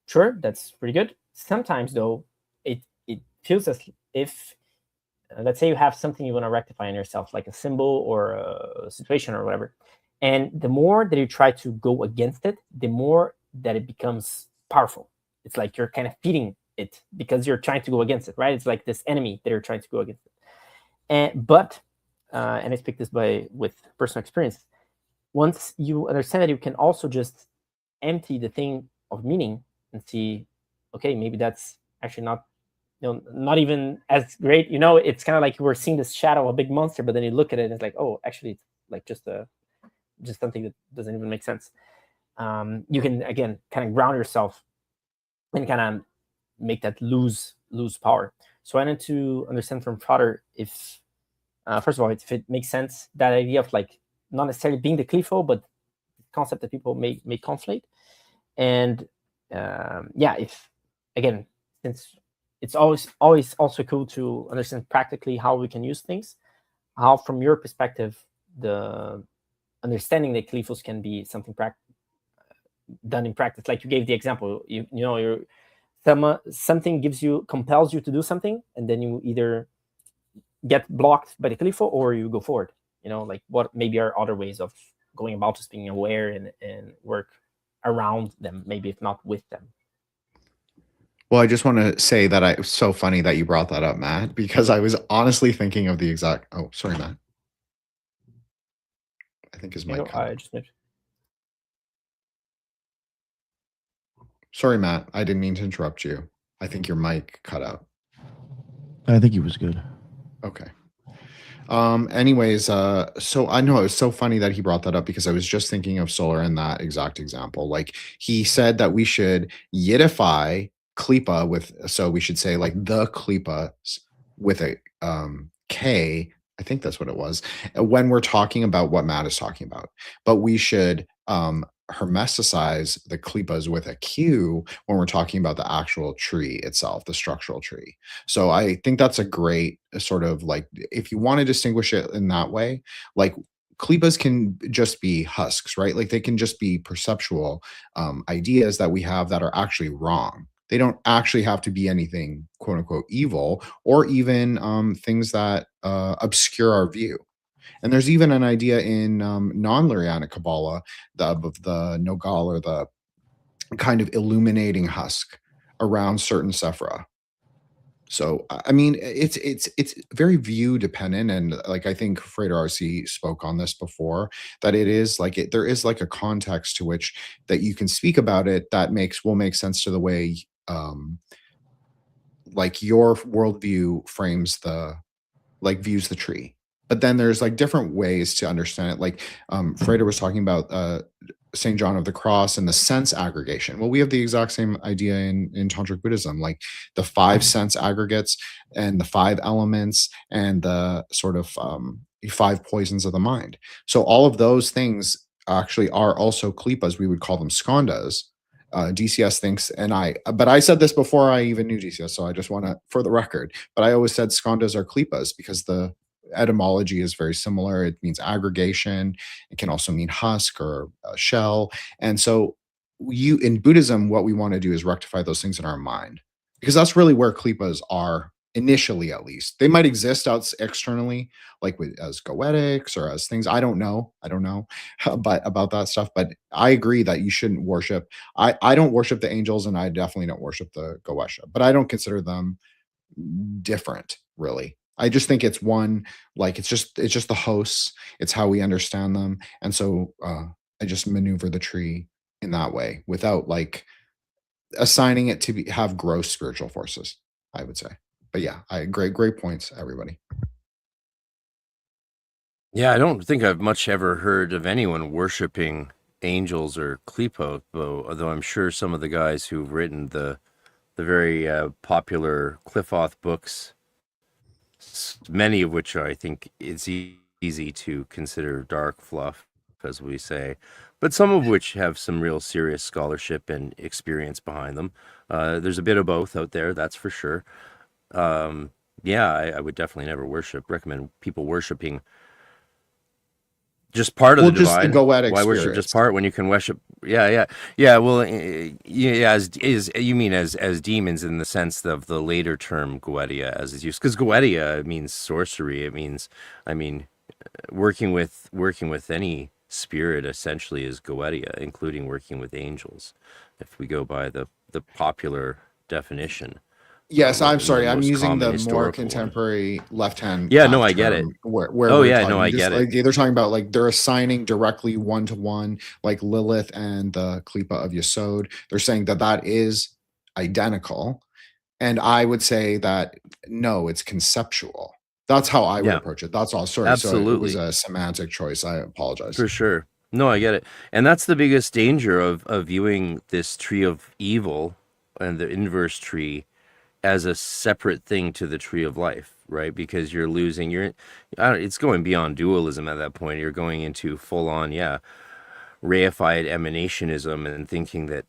sure, that's pretty good. Sometimes, though, it feels as if, let's say you have something you want to rectify in yourself, like a symbol or a situation or whatever. And the more that you try to go against it, the more that it becomes powerful. It's like you're kind of feeding it because you're trying to go against it, right? It's like this enemy that you're trying to go against it. And I speak this with personal experience. Once you understand that you can also just empty the thing of meaning and see, okay, maybe that's actually not even as great. You know, it's kind of like we're seeing this shadow of a big monster, but then you look at it and it's like, oh, actually, it's like just something that doesn't even make sense. You can, again, kind of ground yourself and kind of make that lose power. So I need to understand from Frater if, first of all, if it makes sense, that idea of like not necessarily being the Qlippoth, but the concept that people may conflate. And if, again, since it's always also cool to understand practically how we can use things, how from your perspective, the understanding that Qlippoth can be something done in practice. Like you gave the example, you know, you're something compels you to do something, and then you either get blocked by the Qlippoth or you go forward. Like what maybe are other ways of going about just being aware and work around them, maybe if not with them. Well, I just want to say that it's so funny that you brought that up, Matt, because I was honestly thinking of the exact. Oh, sorry, Matt. I think his mic cut out. Sorry, Matt. I didn't mean to interrupt you. I think your mic cut out. I think he was good. Okay. Anyways, so I know it was so funny that he brought that up because I was just thinking of solar in that exact example. Like he said that we should yiddify Qlippoth so we should say like the Qlippoths with a K. I think that's what it was when we're talking about what Matt is talking about. But we should hermeticize the Qlippoths with a Q when we're talking about the actual tree itself, the structural tree. So I think that's a great sort of like, if you want to distinguish it in that way, like Qlippoths can just be husks, right? Like they can just be perceptual ideas that we have that are actually wrong. They don't actually have to be anything quote unquote evil or even things that obscure our view. And there's even an idea in non-Lurianic Kabbalah of the Nogal, or the kind of illuminating husk around certain Sephra. So, I mean, it's very view dependent. And like, I think Frater RC spoke on this before, that it is like, there is like a context to which that you can speak about it that will make sense to the way like your worldview frames views the tree. But then there's like different ways to understand it. Like Frater was talking about St. John of the Cross and the sense aggregation. Well, we have the exact same idea in Tantric Buddhism, like the 5 sense aggregates and the 5 elements and the sort of 5 poisons of the mind. So all of those things actually are also Qlippoths. We would call them skandhas. DCS thinks, but I said this before I even knew DCS, so I just want to, for the record, but I always said skandhas are Qlippoths because the etymology is very similar. It means aggregation. It can also mean husk or shell. And so in Buddhism, what we want to do is rectify those things in our mind, because that's really where Qlippoths are initially, at least. They might exist externally, like as goetics or as things. I don't know but about that stuff. But I agree that you shouldn't worship. I don't worship the angels, and I definitely don't worship the Goesha, but I don't consider them different, really. I just think it's one, like it's just the hosts. It's how we understand them. And so I just maneuver the tree in that way without like assigning it to have gross spiritual forces, I would say. But yeah, great points, everybody. Yeah, I don't think I've much ever heard of anyone worshiping angels or Qlippoth, although I'm sure some of the guys who've written the very popular Qlippoth books, many of which I think it's easy to consider dark fluff, as we say, but some of which have some real serious scholarship and experience behind them. There's a bit of both out there, that's for sure. I would definitely never recommend people worshiping just part of the divine. Why worship just part when you can worship? Yeah. Well, as you mean as demons in the sense of the later term Goetia as is used, because Goetia means sorcery. It means, working with any spirit essentially is Goetia, including working with angels, if we go by the popular definition. Yes, I'm sorry. I'm using the more contemporary left-hand. Yeah, no, I get it. I get it. They're talking about like they're assigning directly one-to-one, like Lilith and the Qlippoth of Yesod. They're saying that is identical, and I would say that no, it's conceptual. That's how I would approach it. That's all. Sorry, absolutely. So it was a semantic choice. I apologize. For sure. No, I get it, and that's the biggest danger of viewing this tree of evil and the inverse tree as a separate thing to the tree of life, right? Because you're losing it's going beyond dualism at that point. You're going into full on, reified emanationism and thinking that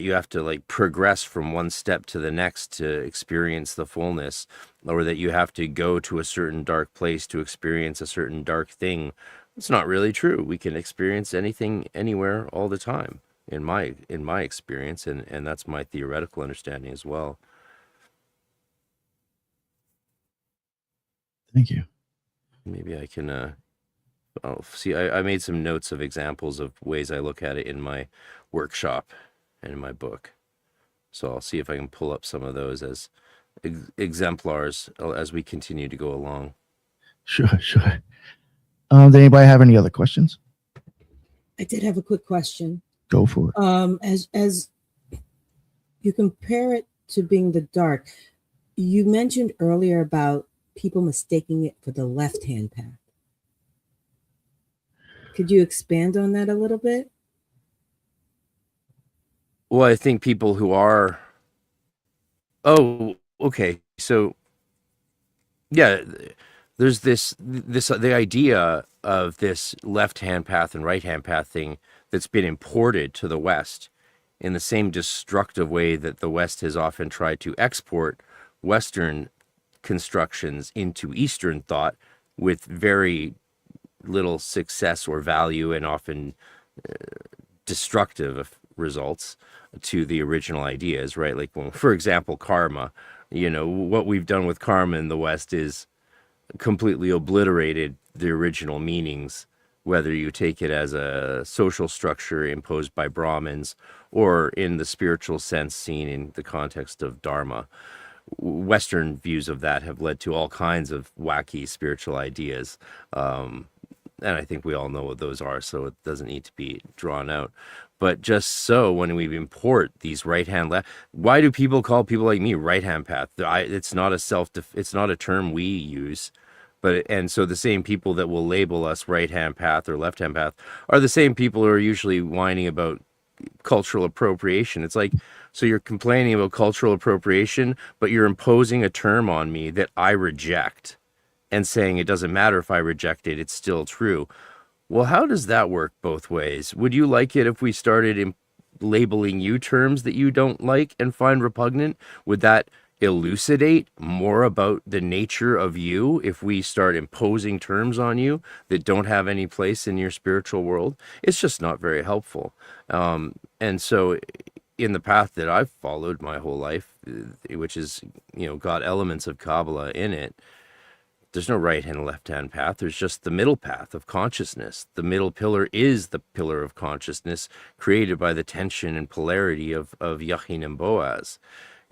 you have to like progress from one step to the next to experience the fullness, or that you have to go to a certain dark place to experience a certain dark thing. It's not really true. We can experience anything, anywhere, all the time. in my experience, and that's my theoretical understanding as well. Thank you. Maybe I can see. I made some notes of examples of ways I look at it in my workshop and in my book, so I'll see if I can pull up some of those as exemplars as we continue to go along. Sure. Did anybody have any other questions? I did have a quick question. Go for it. As you compare it to being the dark, you mentioned earlier about people mistaking it for the left-hand path. Could you expand on that a little bit? Well, I think people who are. Oh, okay. So, yeah, there's the idea of this left-hand path and right-hand path thing that's been imported to the West in the same destructive way that the West has often tried to export Western constructions into Eastern thought with very little success or value, and often destructive results to the original ideas, right? Like, when, for example, karma, what we've done with karma in the West is completely obliterated the original meanings, whether you take it as a social structure imposed by Brahmins or in the spiritual sense seen in the context of Dharma. Western views of that have led to all kinds of wacky spiritual ideas. And I think we all know what those are, so it doesn't need to be drawn out. But just so, when we import these right-hand left, why do people call people like me right-hand path? It's not a term we use, and so the same people that will label us right-hand path or left-hand path are the same people who are usually whining about cultural appropriation. It's like, so you're complaining about cultural appropriation, but you're imposing a term on me that I reject and saying it doesn't matter if I reject it, it's still true. Well, how does that work both ways? Would you like it if we started labeling you terms that you don't like and find repugnant? Would that elucidate more about the nature of you if we start imposing terms on you that don't have any place in your spiritual world? It's just not very helpful. And so in the path that I've followed my whole life, which is, got elements of Kabbalah in it, there's no right-hand and left-hand path. There's just the middle path of consciousness. The middle pillar is the pillar of consciousness created by the tension and polarity of Yachin and Boaz.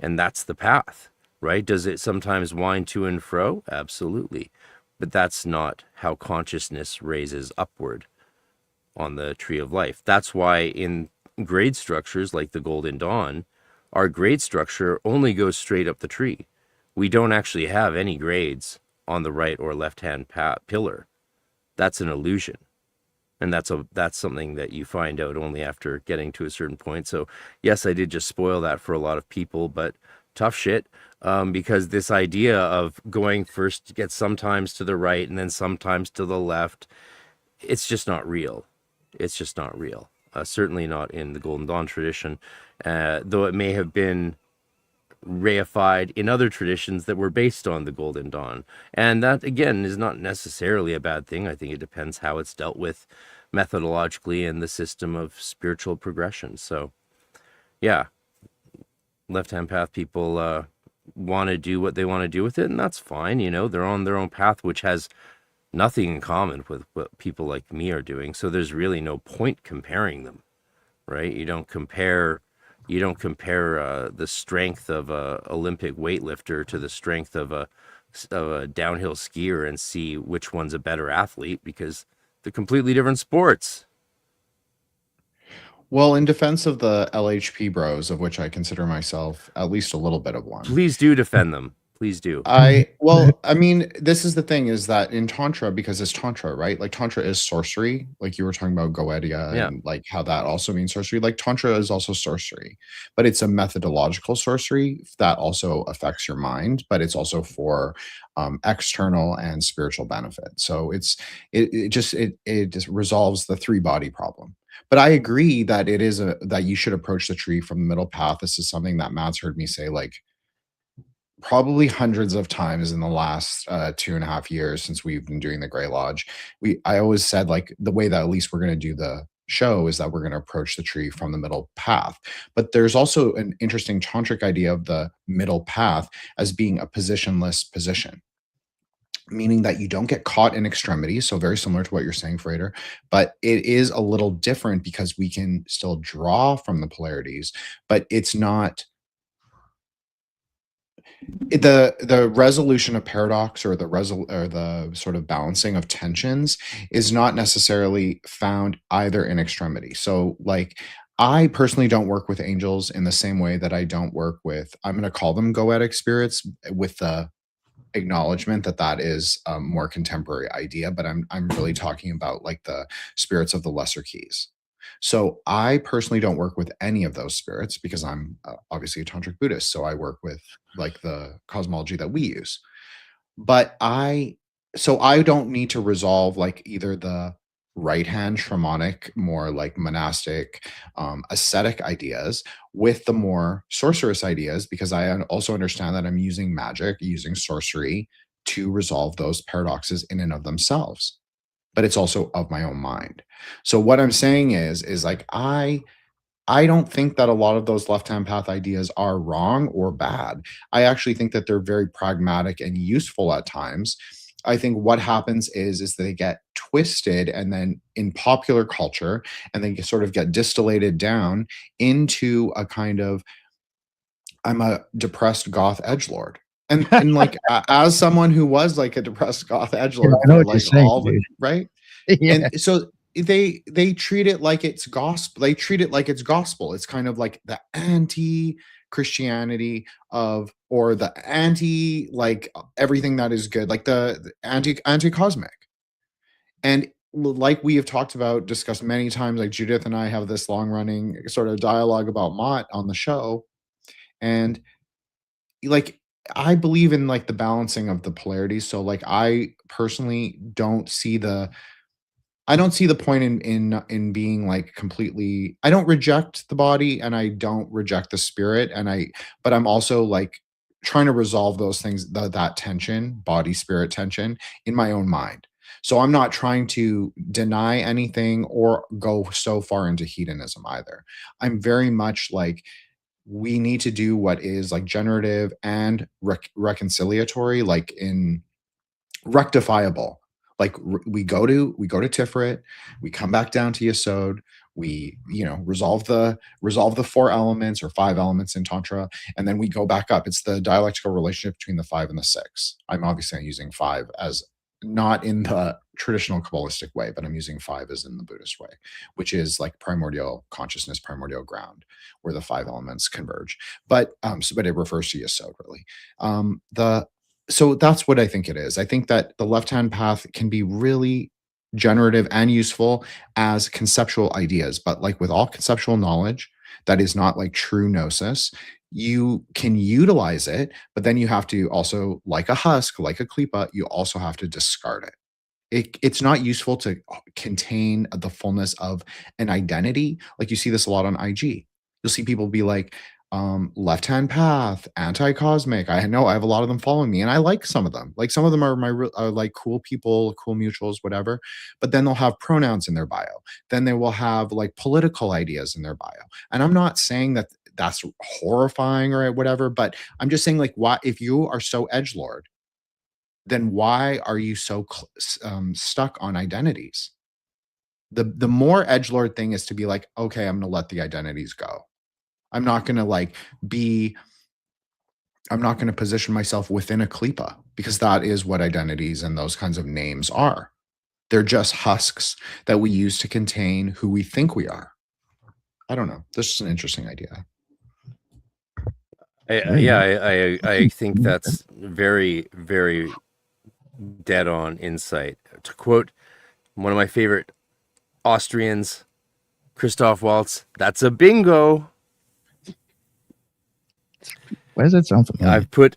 And that's the path, right? Does it sometimes wind to and fro? Absolutely. But that's not how consciousness raises upward on the tree of life. That's why in grade structures like the Golden Dawn, our grade structure only goes straight up the tree. We don't actually have any grades on the right or left-hand pillar. That's an illusion. And that's something that you find out only after getting to a certain point. So yes, I did just spoil that for a lot of people, but tough shit. Because this idea of going first to get sometimes to the right and then sometimes to the left, it's just not real. It's just not real. Certainly not in the Golden Dawn tradition, though it may have been reified in other traditions that were based on the Golden Dawn. And that, again, is not necessarily a bad thing. I think it depends how it's dealt with methodologically in the system of spiritual progression. So, yeah, left-hand path people want to do what they want to do with it, and that's fine. They're on their own path, which has nothing in common with what people like me are doing. So there's really no point comparing them, right? You don't compare the strength of a Olympic weightlifter to the strength of a downhill skier and see which one's a better athlete, because they're completely different sports. Well, in defense of the LHP bros, of which I consider myself at least a little bit of one. Please do defend them. Please do. I mean, this is the thing, is that in Tantra, because it's Tantra, right? Like, Tantra is sorcery. Like, you were talking about Goetia and like how that also means sorcery. Like, Tantra is also sorcery, but it's a methodological sorcery that also affects your mind, but it's also for external and spiritual benefit. So it just resolves the 3-body problem. But I agree that that you should approach the tree from the middle path. This is something that Matt's heard me say, like, probably hundreds of times in the last 2.5 years since we've been doing the Grey Lodge. I always said, like, the way that at least we're going to do the show is that we're going to approach the tree from the middle path. But there's also an interesting tantric idea of the middle path as being a positionless position, meaning that you don't get caught in extremity. So very similar to what you're saying, Frater, but it is a little different because we can still draw from the polarities, but it's not the resolution of paradox or the sort of balancing of tensions is not necessarily found either in extremity. So like I personally don't work with angels in the same way that I don't work with, I'm going to call them goetic spirits, with the acknowledgement that that is a more contemporary idea, but I'm really talking about like the spirits of the lesser keys. So I personally don't work with any of those spirits because I'm obviously a tantric Buddhist, so I work with like the cosmology that we use. But I don't need to resolve like either the right hand shamanic, more like monastic, ascetic ideas with the more sorcerous ideas, because I also understand that I'm using magic, using sorcery to resolve those paradoxes in and of themselves. But it's also of my own mind. So what I'm saying is like I don't think that a lot of those left hand path ideas are wrong or bad. I actually think that they're very pragmatic and useful at times. I think what happens is they get twisted and then in popular culture, and they sort of get distillated down into a kind of, I'm a depressed goth edgelord. And like as someone who was like a depressed goth edgelord I know for what you're like saying, all the dude. right. Yeah. And so they treat it like it's gospel. They treat it like it's gospel. It's kind of like the anti Christianity of, or the anti like everything that is good, like the anti cosmic. And like we have talked about, discussed many times, like Judith and I have this long running sort of dialogue about Mott on the show. And like I believe in like the balancing of the polarities. So like I personally I don't see the point in being like completely, I don't reject the body and I don't reject the spirit, but I'm also like trying to resolve those things, that tension, body spirit tension in my own mind. So I'm not trying to deny anything or go so far into hedonism either. I'm very much like, we need to do what is like generative and reconciliatory, like in rectifiable. Like we go to Tiferet, we come back down to Yesod, we resolve the four elements or five elements in Tantra, and then we go back up. It's the dialectical relationship between the five and the six. I'm obviously using five as not in the traditional Kabbalistic way, but I'm using five as in the Buddhist way, which is like primordial consciousness, primordial ground, where the five elements converge. But but it refers to Yesod really. So that's what I think it is. I think that the left-hand path can be really generative and useful as conceptual ideas, but like with all conceptual knowledge that is not like true gnosis, you can utilize it, but then you have to also, like a husk, like a Qlippoth, you also have to discard it. It's not useful to contain the fullness of an identity. Like you see this a lot on IG. You'll see people be like, left-hand path, anti-cosmic. I know I have a lot of them following me, and I like some of them. Like some of them are are like cool people, cool mutuals, whatever. But then they'll have pronouns in their bio. Then they will have like political ideas in their bio. And I'm not saying that that's horrifying or whatever, but I'm just saying like, why, if you are so edgelord, then why are you so stuck on identities? The more edgelord thing is to be like, okay, I'm going to let the identities go. I'm not going to position myself within a Qlippoth, because that is what identities and those kinds of names are. They're just husks that we use to contain who we think we are. I don't know. This is an interesting idea. I think that's very, very dead on insight. To quote one of my favorite Austrians, Christoph Waltz, that's a bingo. Why does that sound familiar? I've put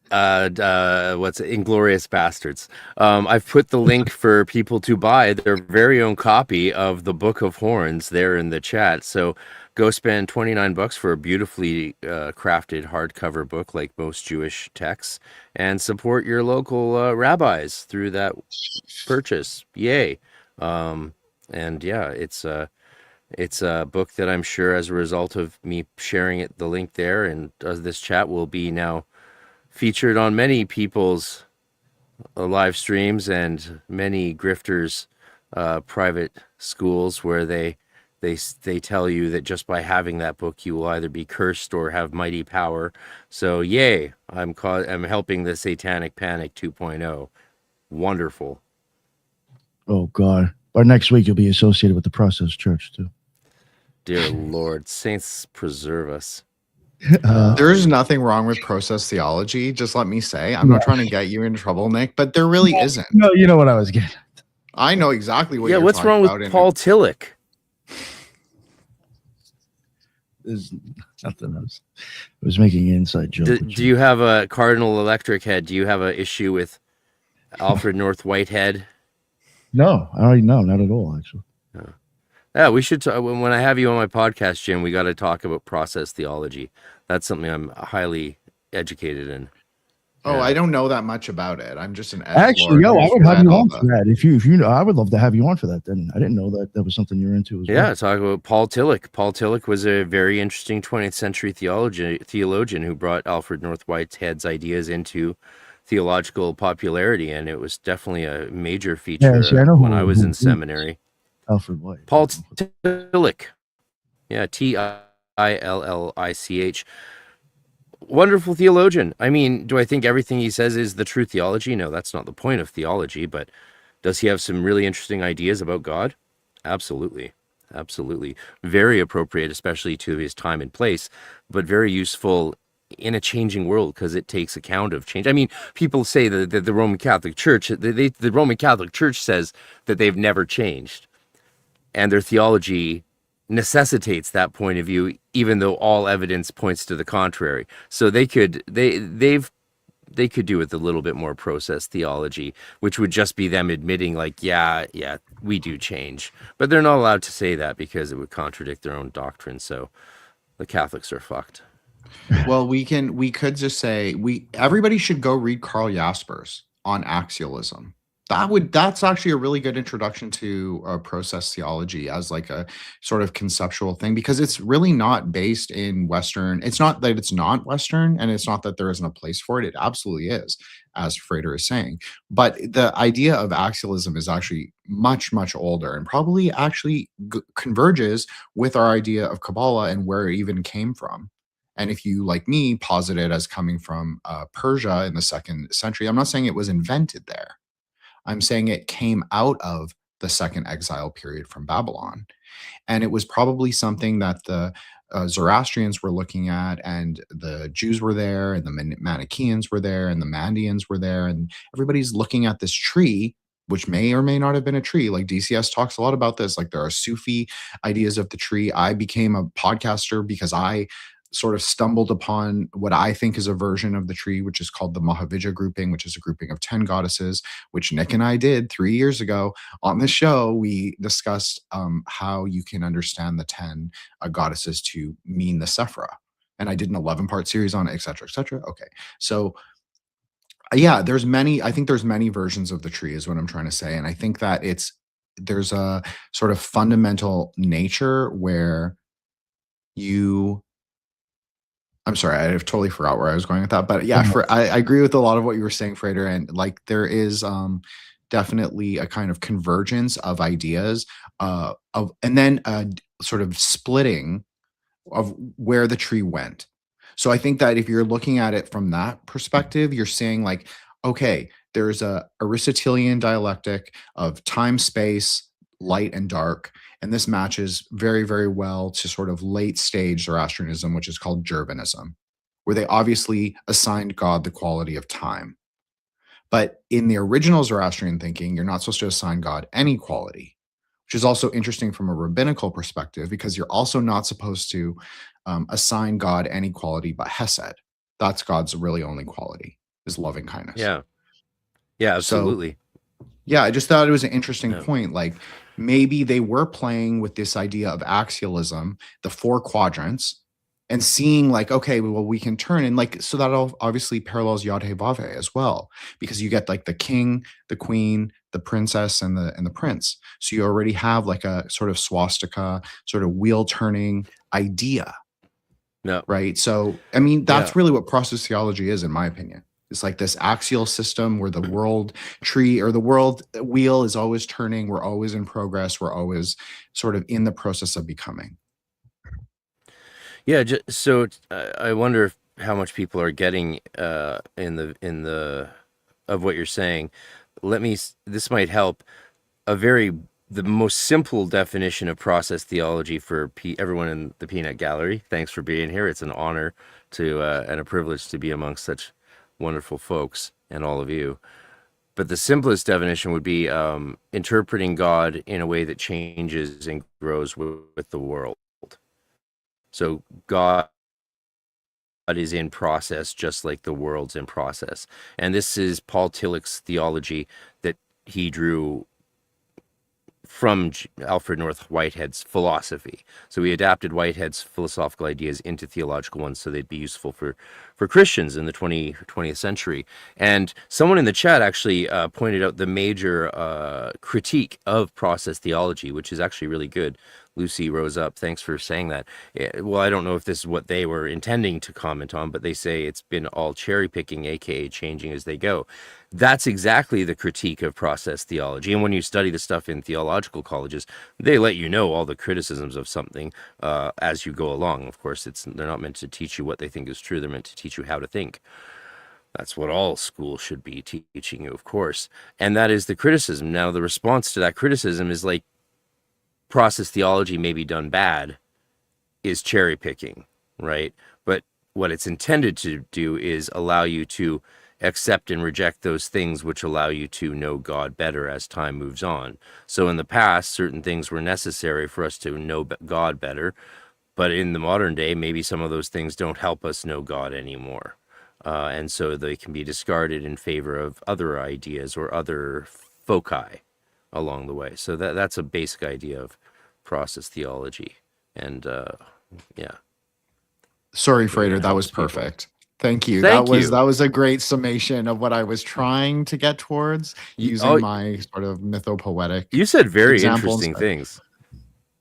what's it? Inglorious Bastards. I've put the link for people to buy their very own copy of the Book of Horns there in the chat. So go spend $29 for a beautifully crafted hardcover book, like most Jewish texts, and support your local rabbis through that purchase. Yay! And yeah, it's a book that I'm sure, as a result of me sharing it, the link there, and this chat will be now featured on many people's live streams and many grifters' private schools, where they tell you that just by having that book you will either be cursed or have mighty power. So yay, I'm helping the Satanic Panic 2.0. Wonderful. Oh God! By next week you'll be associated with the Process Church too. Dear Lord, saints preserve us. There's nothing wrong with process theology. Just let me say, I'm not trying to get you in trouble, Nick, but there really isn't. No, you know what I was getting. I know exactly what. Yeah, you're what's talking wrong about with Paul Tillich? There's nothing else. I was making an inside joke. Do you have a Cardinal Electric head? Do you have an issue with Alfred North Whitehead? No, not at all, actually. Yeah, we should. When I have you on my podcast, Jim, we got to talk about process theology. That's something I'm highly educated in. Oh, Yeah. I don't know that much about it. I'm just an Actually, I would have you on for that. If you know, I would love to have you on for that. Then I didn't know that was something you're into as well. Yeah, talk about Paul Tillich. Paul Tillich was a very interesting 20th century theologian who brought Alfred North Whitehead's ideas into theological popularity, and it was definitely a major feature when I was in seminary. Alfred White. Paul Tillich. Yeah, Tillich. Wonderful theologian. I mean, do I think everything he says is the true theology? No, that's not the point of theology, but does he have some really interesting ideas about God? Absolutely. Absolutely. Very appropriate, especially to his time and place, but very useful in a changing world because it takes account of change. I mean, people say that the Roman Catholic Church, the Roman Catholic Church says that they've never changed, and their theology necessitates that point of view, even though all evidence points to the contrary. So they could do with a little bit more process theology, which would just be them admitting, like, yeah, we do change, but they're not allowed to say that because it would contradict their own doctrine. So the Catholics are fucked. Well, we could just say everybody should go read Karl Jaspers on axialism. That's actually a really good introduction to process theology as like a sort of conceptual thing, because it's really not based in Western. It's not that it's not Western, and it's not that there isn't a place for it. It absolutely is, as Frater is saying. But the idea of axialism is actually much, much older, and probably actually converges with our idea of Kabbalah and where it even came from. And if you, like me, posit it as coming from Persia in the 2nd century, I'm not saying it was invented there. I'm saying it came out of the second exile period from Babylon. And it was probably something that the Zoroastrians were looking at, and the Jews were there, and the Manichaeans were there, and the Mandeans were there, and everybody's looking at this tree, which may or may not have been a tree. Like DCS talks a lot about this. Like, there are Sufi ideas of the tree. I became a podcaster because I sort of stumbled upon what I think is a version of the tree, which is called the Mahavija grouping, which is a grouping of 10 goddesses, which Nick and I did 3 years ago on the show. We discussed how you can understand the 10 goddesses to mean the Sephira. And I did an 11-part series on it, et cetera, et cetera. Okay. So yeah, I think there's many versions of the tree is what I'm trying to say. And I think that there's a sort of fundamental nature where I'm sorry, I totally forgot where I was going with that. But yeah, I agree with a lot of what you were saying, Frater. And like, there is definitely a kind of convergence of ideas and then a sort of splitting of where the tree went. So I think that if you're looking at it from that perspective, you're saying like, okay, there's a Aristotelian dialectic of time, space, light, and dark. And this matches very, very well to sort of late stage Zoroastrianism, which is called Jurvanism, where they obviously assigned God the quality of time. But in the original Zoroastrian thinking, you're not supposed to assign God any quality, which is also interesting from a rabbinical perspective, because you're also not supposed to assign God any quality but Hesed. That's God's really only quality, is loving kindness. Yeah, absolutely. So, yeah, I just thought it was an interesting point. Like, maybe they were playing with this idea of axialism, the 4 quadrants, and seeing like, okay, well, we can turn, and like, so that obviously parallels Yod He Vav He as well, because you get like the king, the queen, the princess and the prince. So you already have like a sort of swastika, sort of wheel turning idea, Yeah. right? So I mean, that's Yeah. really what process theology is, in my opinion. It's like this axial system where the world tree or the world wheel is always turning. We're always in progress. We're always sort of in the process of becoming. Yeah. So I wonder how much people are getting in the of what you're saying. This might help. The most simple definition of process theology for everyone in the Peanut Gallery. Thanks for being here. It's an honor and a privilege to be amongst such wonderful folks and all of you. But the simplest definition would be interpreting God in a way that changes and grows with the world. So God is in process just like the world's in process. And this is Paul Tillich's theology that he drew from Alfred North Whitehead's philosophy. So he adapted Whitehead's philosophical ideas into theological ones so they'd be useful for Christians in the 20th century. And someone in the chat actually pointed out the major critique of process theology, which is actually really good. Lucy rose up. Thanks for saying that. Well, I don't know if this is what they were intending to comment on, but they say it's been all cherry picking, aka changing as they go. That's exactly the critique of process theology. And when you study the stuff in theological colleges, they let you know all the criticisms of something as you go along. Of course, they're not meant to teach you what they think is true. They're meant to teach you how to think. That's what all schools should be teaching you, of course. And that is the criticism. Now, the response to that criticism is like, process theology may be done bad is cherry picking, right? But what it's intended to do is allow you to accept and reject those things which allow you to know God better as time moves on. So in the past, certain things were necessary for us to know God better, but in the modern day, maybe some of those things don't help us know God anymore. And so they can be discarded in favor of other ideas or other foci along the way. So that's a basic idea of process theology. And yeah. Sorry, Frater, that was people. perfect. Thank you. Thank you. That was a great summation of what I was trying to get towards using my sort of mythopoetic. You said very examples. interesting things.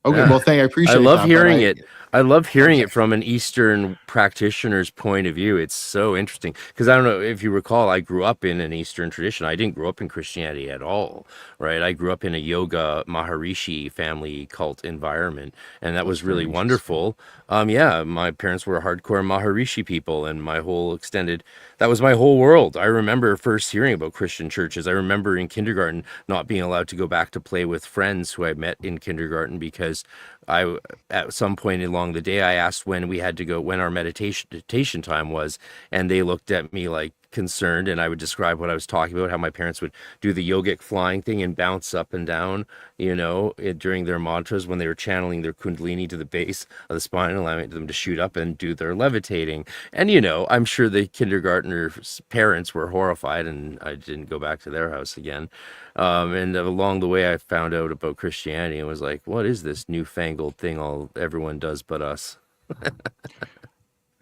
Okay, Yeah. well, I appreciate I love that, hearing it. I love hearing it from an Eastern practitioner's point of view. It's so interesting because I don't know if you recall, I grew up in an Eastern tradition. I didn't grow up in Christianity at all, right? I grew up in a yoga Maharishi family cult environment, and that was really wonderful. Yeah, my parents were hardcore Maharishi people, and that was my whole world. I remember first hearing about Christian churches. I remember in kindergarten not being allowed to go back to play with friends who I met in kindergarten because at some point along the day, I asked when our meditation time was, and they looked at me like concerned, and I would describe what I was talking about, how my parents would do the yogic flying thing and bounce up and down, during their mantras when they were channeling their kundalini to the base of the spine, allowing them to shoot up and do their levitating. And, I'm sure the kindergartner's parents were horrified, and I didn't go back to their house again. And along the way, I found out about Christianity and was like, what is this newfangled thing everyone does but us?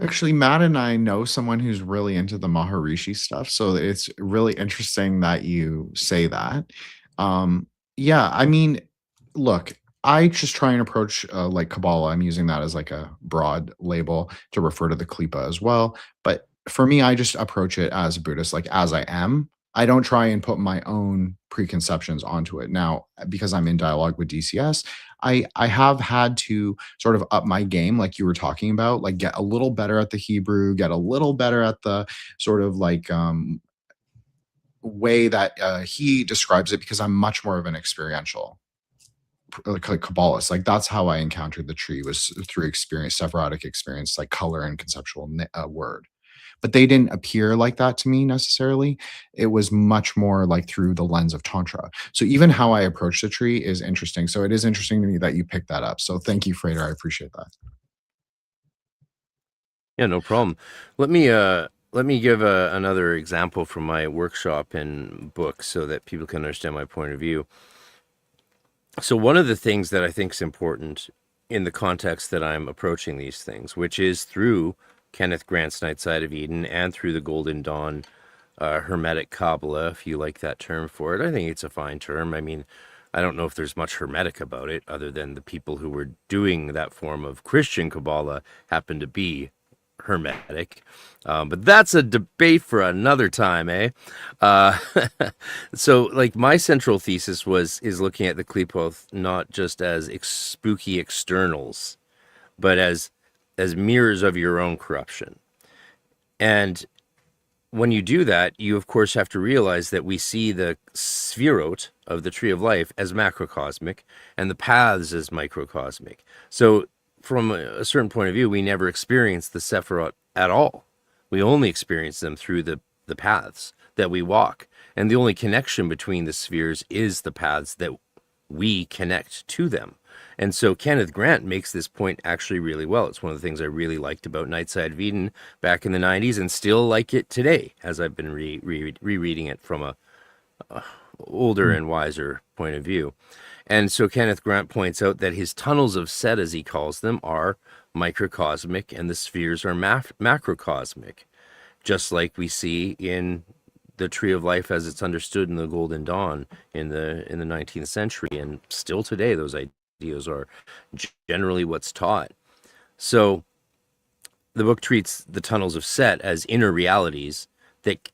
Actually, Matt and I know someone who's really into the Maharishi stuff. So it's really interesting that you say that. Yeah, I mean, look, I just try and approach like Kabbalah. I'm using that as like a broad label to refer to the Qlippoth as well. But for me, I just approach it as a Buddhist, like as I am. I don't try and put my own preconceptions onto it. Now, because I'm in dialogue with DCS, I have had to sort of up my game, like you were talking about, like get a little better at the Hebrew, get a little better at the sort of like way that he describes it, because I'm much more of an experiential like Kabbalist. Like that's how I encountered the tree, was through experience, Sephirotic experience, like color and conceptual word. But they didn't appear like that to me necessarily. It was much more like through the lens of Tantra. So even how I approach the tree is interesting. So it is interesting to me that you picked that up. So thank you, Frater. I appreciate that. Yeah, no problem. Let me give another example from my workshop and book so that people can understand my point of view. So one of the things that I think is important in the context that I'm approaching these things, which is through Kenneth Grant's Night Side of Eden and through the Golden Dawn Hermetic Kabbalah, if you like that term for it. I think it's a fine term. I mean, I don't know if there's much Hermetic about it, other than the people who were doing that form of Christian Kabbalah happen to be Hermetic. But that's a debate for another time, eh? So, like, my central thesis is looking at the Qlippoth not just as spooky externals, but as mirrors of your own corruption. And when you do that, you of course have to realize that we see the spherot of the tree of life as macrocosmic and the paths as microcosmic. So from a certain point of view, we never experience the sephirot at all. We only experience them through the paths that we walk. And the only connection between the spheres is the paths that we connect to them. And so Kenneth Grant makes this point actually really well. It's one of the things I really liked about Nightside of Eden back in the 90s, and still like it today, as I've been rereading it from a older and wiser point of view. And so Kenneth Grant points out that his tunnels of Set, as he calls them, are microcosmic and the spheres are macrocosmic, just like we see in the Tree of Life as it's understood in the Golden Dawn in the 19th century, and still today those ideas are generally what's taught. So the book treats the tunnels of Set as inner realities that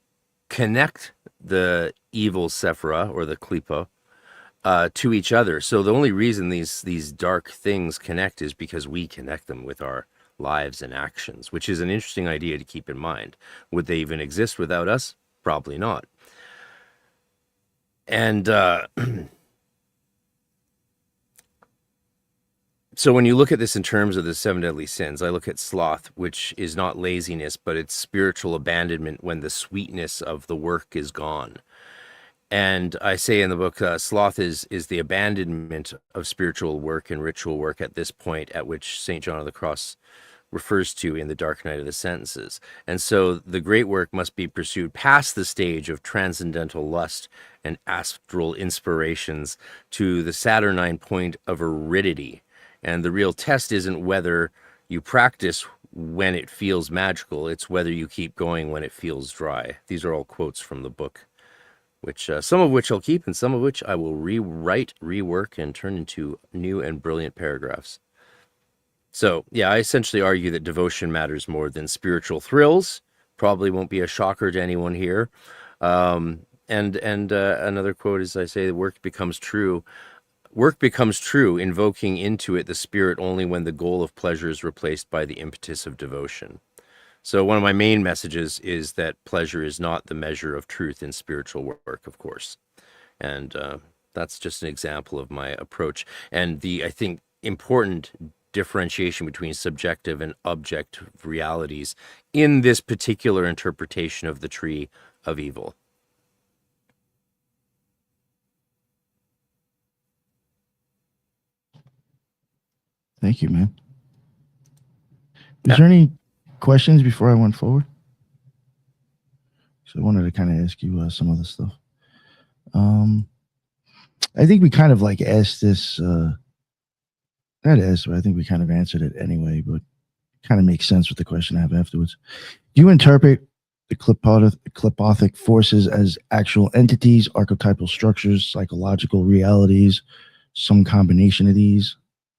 connect the evil Sephira or the Qlippoth to each other. So the only reason these dark things connect is because we connect them with our lives and actions, which is an interesting idea to keep in mind. Would they even exist without us? Probably not. And so when you look at this in terms of the 7 deadly sins, I look at sloth, which is not laziness, but it's spiritual abandonment when the sweetness of the work is gone. And I say in the book, sloth is the abandonment of spiritual work and ritual work at this point at which St. John of the Cross refers to in the Dark Night of the Sentences. And so the great work must be pursued past the stage of transcendental lust and astral inspirations to the saturnine point of aridity. And the real test isn't whether you practice when it feels magical, it's whether you keep going when it feels dry. These are all quotes from the book, which some of which I'll keep and some of which I will rewrite, rework, and turn into new and brilliant paragraphs. So, yeah, I essentially argue that devotion matters more than spiritual thrills. Probably won't be a shocker to anyone here. And another quote is, I say, work becomes true. Work becomes true, invoking into it the spirit only when the goal of pleasure is replaced by the impetus of devotion. So one of my main messages is that pleasure is not the measure of truth in spiritual work, of course. And that's just an example of my approach. And the, I think, important differentiation between subjective and objective realities in this particular interpretation of the tree of evil. Thank you, man. Is there any questions before I went forward? So I wanted to kind of ask you some of the stuff. I think we kind of like asked this, not asked, but I think we kind of answered it anyway, but it kind of makes sense with the question I have afterwards. Do you interpret the Qlippothic forces as actual entities, archetypal structures, psychological realities, some combination of these,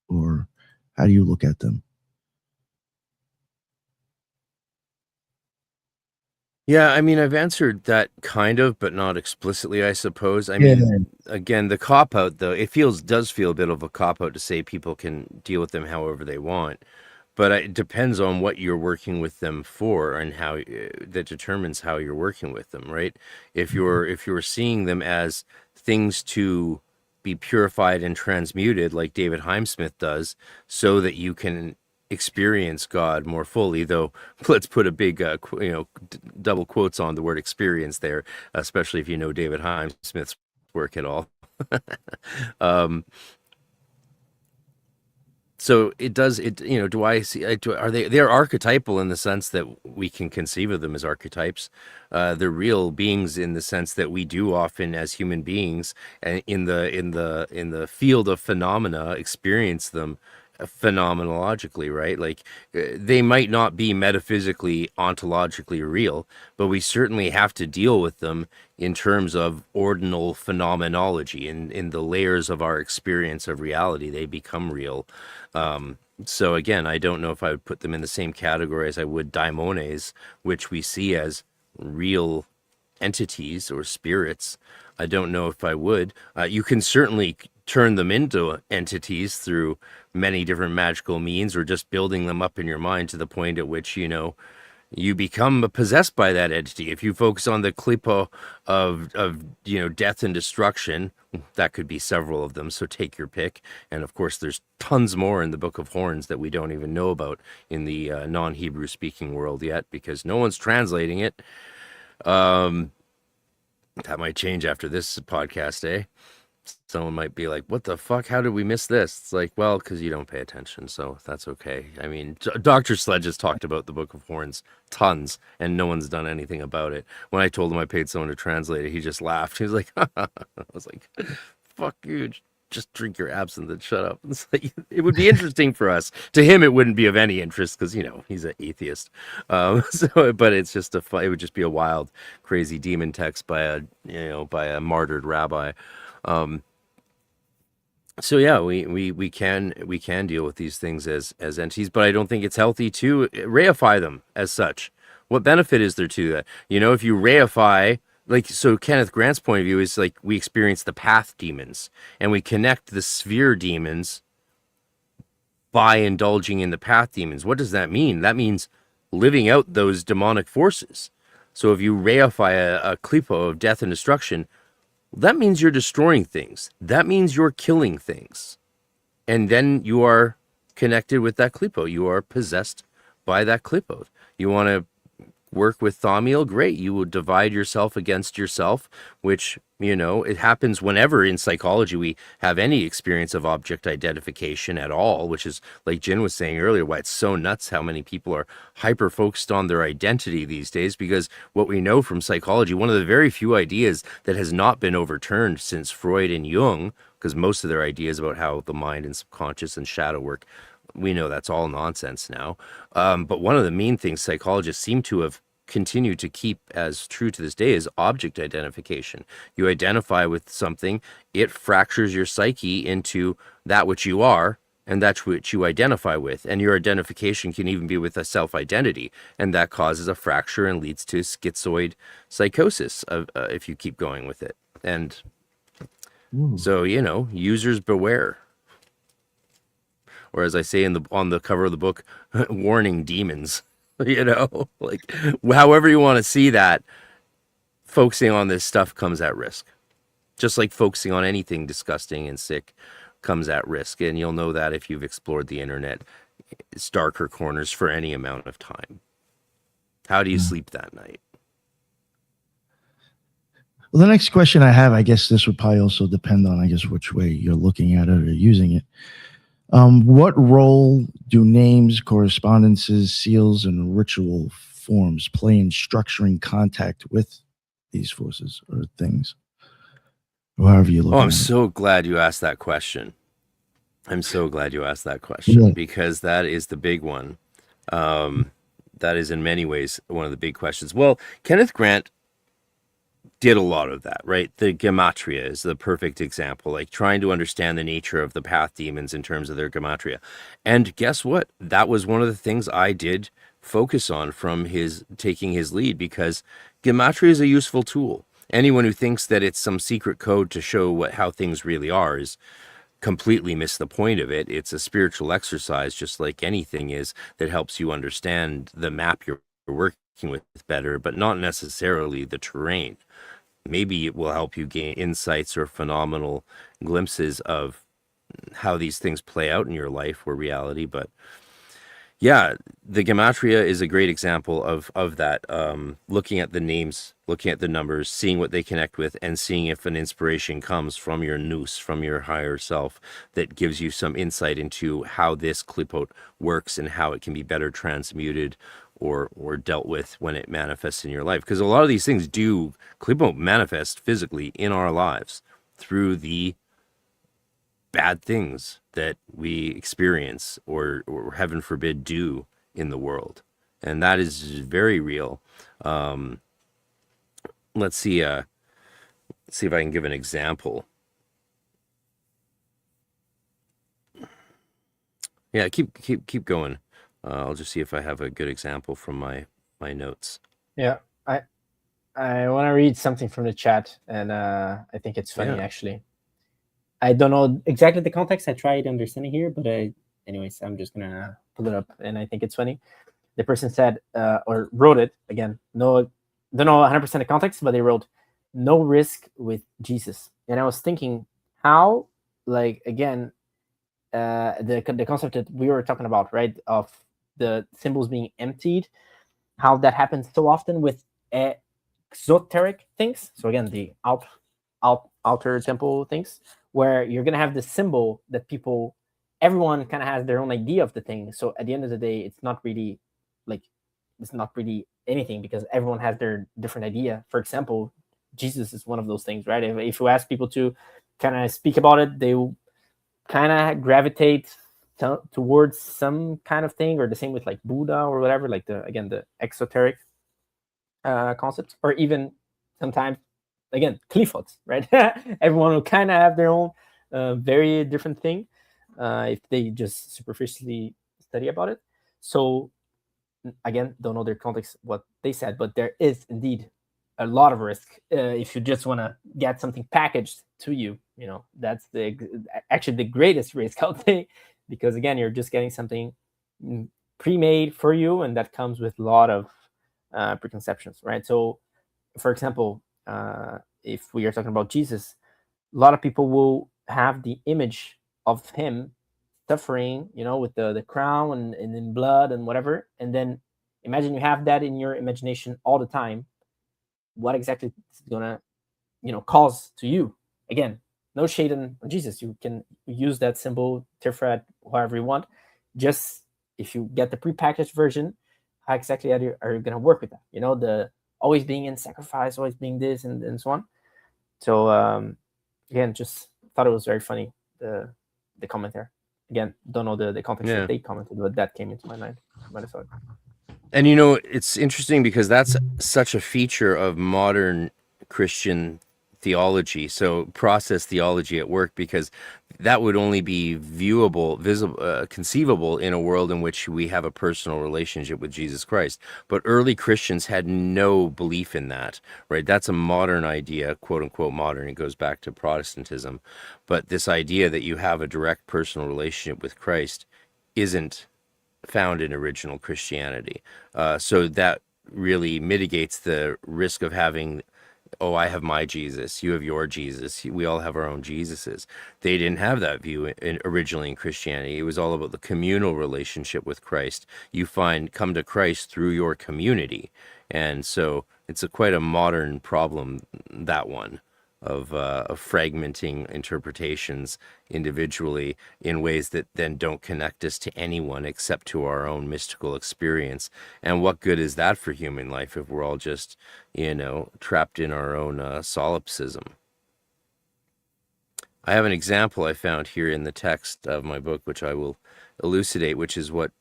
or how do you look at them? Yeah, I mean, I've answered that kind of, but not explicitly, I suppose. I mean, again, the cop-out, though, it does feel a bit of a cop-out to say people can deal with them however they want. But it depends on what you're working with them for and how that determines how you're working with them, right? If you're seeing them as things to be purified and transmuted, like David Heimsmith does, so that you can experience God more fully, though let's put a big double quotes on the word experience there, especially if you know David Heimsmith's work at all. So do I see, they're archetypal in the sense that we can conceive of them as archetypes. They're real beings in the sense that we do often as human beings in the field of phenomena experience them phenomenologically, right? Like they might not be metaphysically, ontologically real, but we certainly have to deal with them in terms of ordinal phenomenology. In the layers of our experience of reality, they become real. So again, I don't know if I would put them in the same category as I would daimones, which we see as real entities or spirits. I don't know if I would. You can certainly turn them into entities through many different magical means, or just building them up in your mind to the point at which, you know, you become possessed by that entity. If you focus on the Qlippoth of you know, death and destruction, that could be several of them, so take your pick. And of course there's tons more in the Book of Horns that we don't even know about in the non-Hebrew speaking world yet, because no one's translating it. That might change after this podcast, eh? Someone might be like, what the fuck? How did we miss this? It's like, well, because you don't pay attention, so that's okay. I mean, Dr. Sledge has talked about the Book of Horns tons, and no one's done anything about it. When I told him I paid someone to translate it, he just laughed. He was like, I was like, fuck you, just drink your absinthe and shut up. It's like, it would be interesting for us. To him, it wouldn't be of any interest because, you know, he's an atheist. But it's just it would just be a wild, crazy demon text by a martyred rabbi. So yeah, we can deal with these things as entities, but I don't think it's healthy to reify them as such. What benefit is there to that? You know, if you reify, like, so Kenneth Grant's point of view is like we experience the path demons and we connect the sphere demons by indulging in the path demons. What does that mean? That means living out those demonic forces. So if you reify a Qlippoth of death and destruction, that means you're destroying things. That means you're killing things. And then you are connected with that Qlippoth. You are possessed by that Qlippoth. You want to work with Thaumiel? Great. You will divide yourself against yourself, which, you know, it happens whenever in psychology we have any experience of object identification at all, which is, like Jin was saying earlier, why it's so nuts how many people are hyper-focused on their identity these days, because what we know from psychology, one of the very few ideas that has not been overturned since Freud and Jung, because most of their ideas about how the mind and subconscious and shadow work, we know that's all nonsense now. But one of the main things psychologists seem to have continued to keep as true to this day is object identification. You identify with something, it fractures your psyche into that which you are and that's which you identify with. And your identification can even be with a self-identity, and that causes a fracture and leads to schizoid psychosis if you keep going with it. And so, you know, users beware. Or as I say on the cover of the book, warning demons, you know, like however you want to see that, focusing on this stuff comes at risk. Just like focusing on anything disgusting and sick comes at risk. And you'll know that if you've explored the internet, its darker corners for any amount of time. How do you sleep that night? Well, the next question I have, I guess this would probably also depend on, I guess, which way you're looking at it or using it. What role do names, correspondences, seals, and ritual forms play in structuring contact with these forces or things? Or however you look at it. I'm so glad you asked that question. Because that is the big one. That is in many ways one of the big questions. Well, Kenneth Grant did a lot of that, right? The gematria is the perfect example, like trying to understand the nature of the path demons in terms of their gematria. And guess what? That was one of the things I did focus on from taking his lead, because gematria is a useful tool. Anyone who thinks that it's some secret code to show how things really are is completely missed the point of it. It's a spiritual exercise, just like anything is, that helps you understand the map you're working with better, but not necessarily the terrain. Maybe it will help you gain insights or phenomenal glimpses of how these things play out in your life or reality. But yeah, the gematria is a great example of that. Looking at the names, looking at the numbers, seeing what they connect with, and seeing if an inspiration comes from your nous, from your higher self, that gives you some insight into how this Qlippoth works and how it can be better transmuted or dealt with when it manifests in your life. Because a lot of these things Qlippoth manifest physically in our lives through the bad things that we experience or heaven forbid do in the world, and that is very real. Let's see if I can give an example. Yeah, keep going. I'll just see if I have a good example from my notes. Yeah, I want to read something from the chat, and I think it's funny, Yeah. actually. I don't know exactly the context. I tried understanding here, but anyways, I'm just gonna pull it up, and I think it's funny. The person said, or wrote it again. No, don't know 100% the context, but they wrote, "No risk with Jesus." And I was thinking, how, like, again, the concept that we were talking about, right, of the symbols being emptied, how that happens so often with exoteric things. So again, the outer temple things, where you're gonna have the symbol that everyone kind of has their own idea of the thing. So at the end of the day, it's not really anything, because everyone has their different idea. For example, Jesus is one of those things, right? If you ask people to kind of speak about it, they will kind of gravitate towards some kind of thing, or the same with like Buddha or whatever, like the exoteric concepts, or even sometimes, again, Qlippoth, right? Everyone will kind of have their own very different thing if they just superficially study about it. So again, don't know their context, what they said, but there is indeed a lot of risk if you just want to get something packaged to you. That's actually the greatest risk, I would say, because again, you're just getting something pre-made for you, and that comes with a lot of preconceptions, right? So, for example, if we are talking about Jesus, a lot of people will have the image of him suffering, with the crown and in blood and whatever, and then imagine you have that in your imagination all the time. What exactly is gonna, cause to you? Again, no shade on Jesus. You can use that symbol, Tiferet, however you want. Just if you get the prepackaged version, how exactly are you gonna work with that? The always being in sacrifice, always being this and so on. So again, just thought it was very funny, the comment there. Again, don't know the context that they commented, but that came into my mind when I saw it. And it's interesting because that's such a feature of modern Christian theology. So process theology at work, because that would only be visible, conceivable in a world in which we have a personal relationship with Jesus Christ. But early Christians had no belief in that, right? That's a modern idea, quote unquote modern. It goes back to Protestantism. But this idea that you have a direct personal relationship with Christ isn't found in original Christianity. So that really mitigates the risk of having, I have my Jesus, you have your Jesus, we all have our own Jesuses. They didn't have that view originally in Christianity. It was all about the communal relationship with Christ. You come to Christ through your community. And so it's quite a modern problem, that one, of fragmenting interpretations individually in ways that then don't connect us to anyone except to our own mystical experience. And what good is that for human life if we're all just, trapped in our own solipsism? I have an example I found here in the text of my book, which I will elucidate, which is what,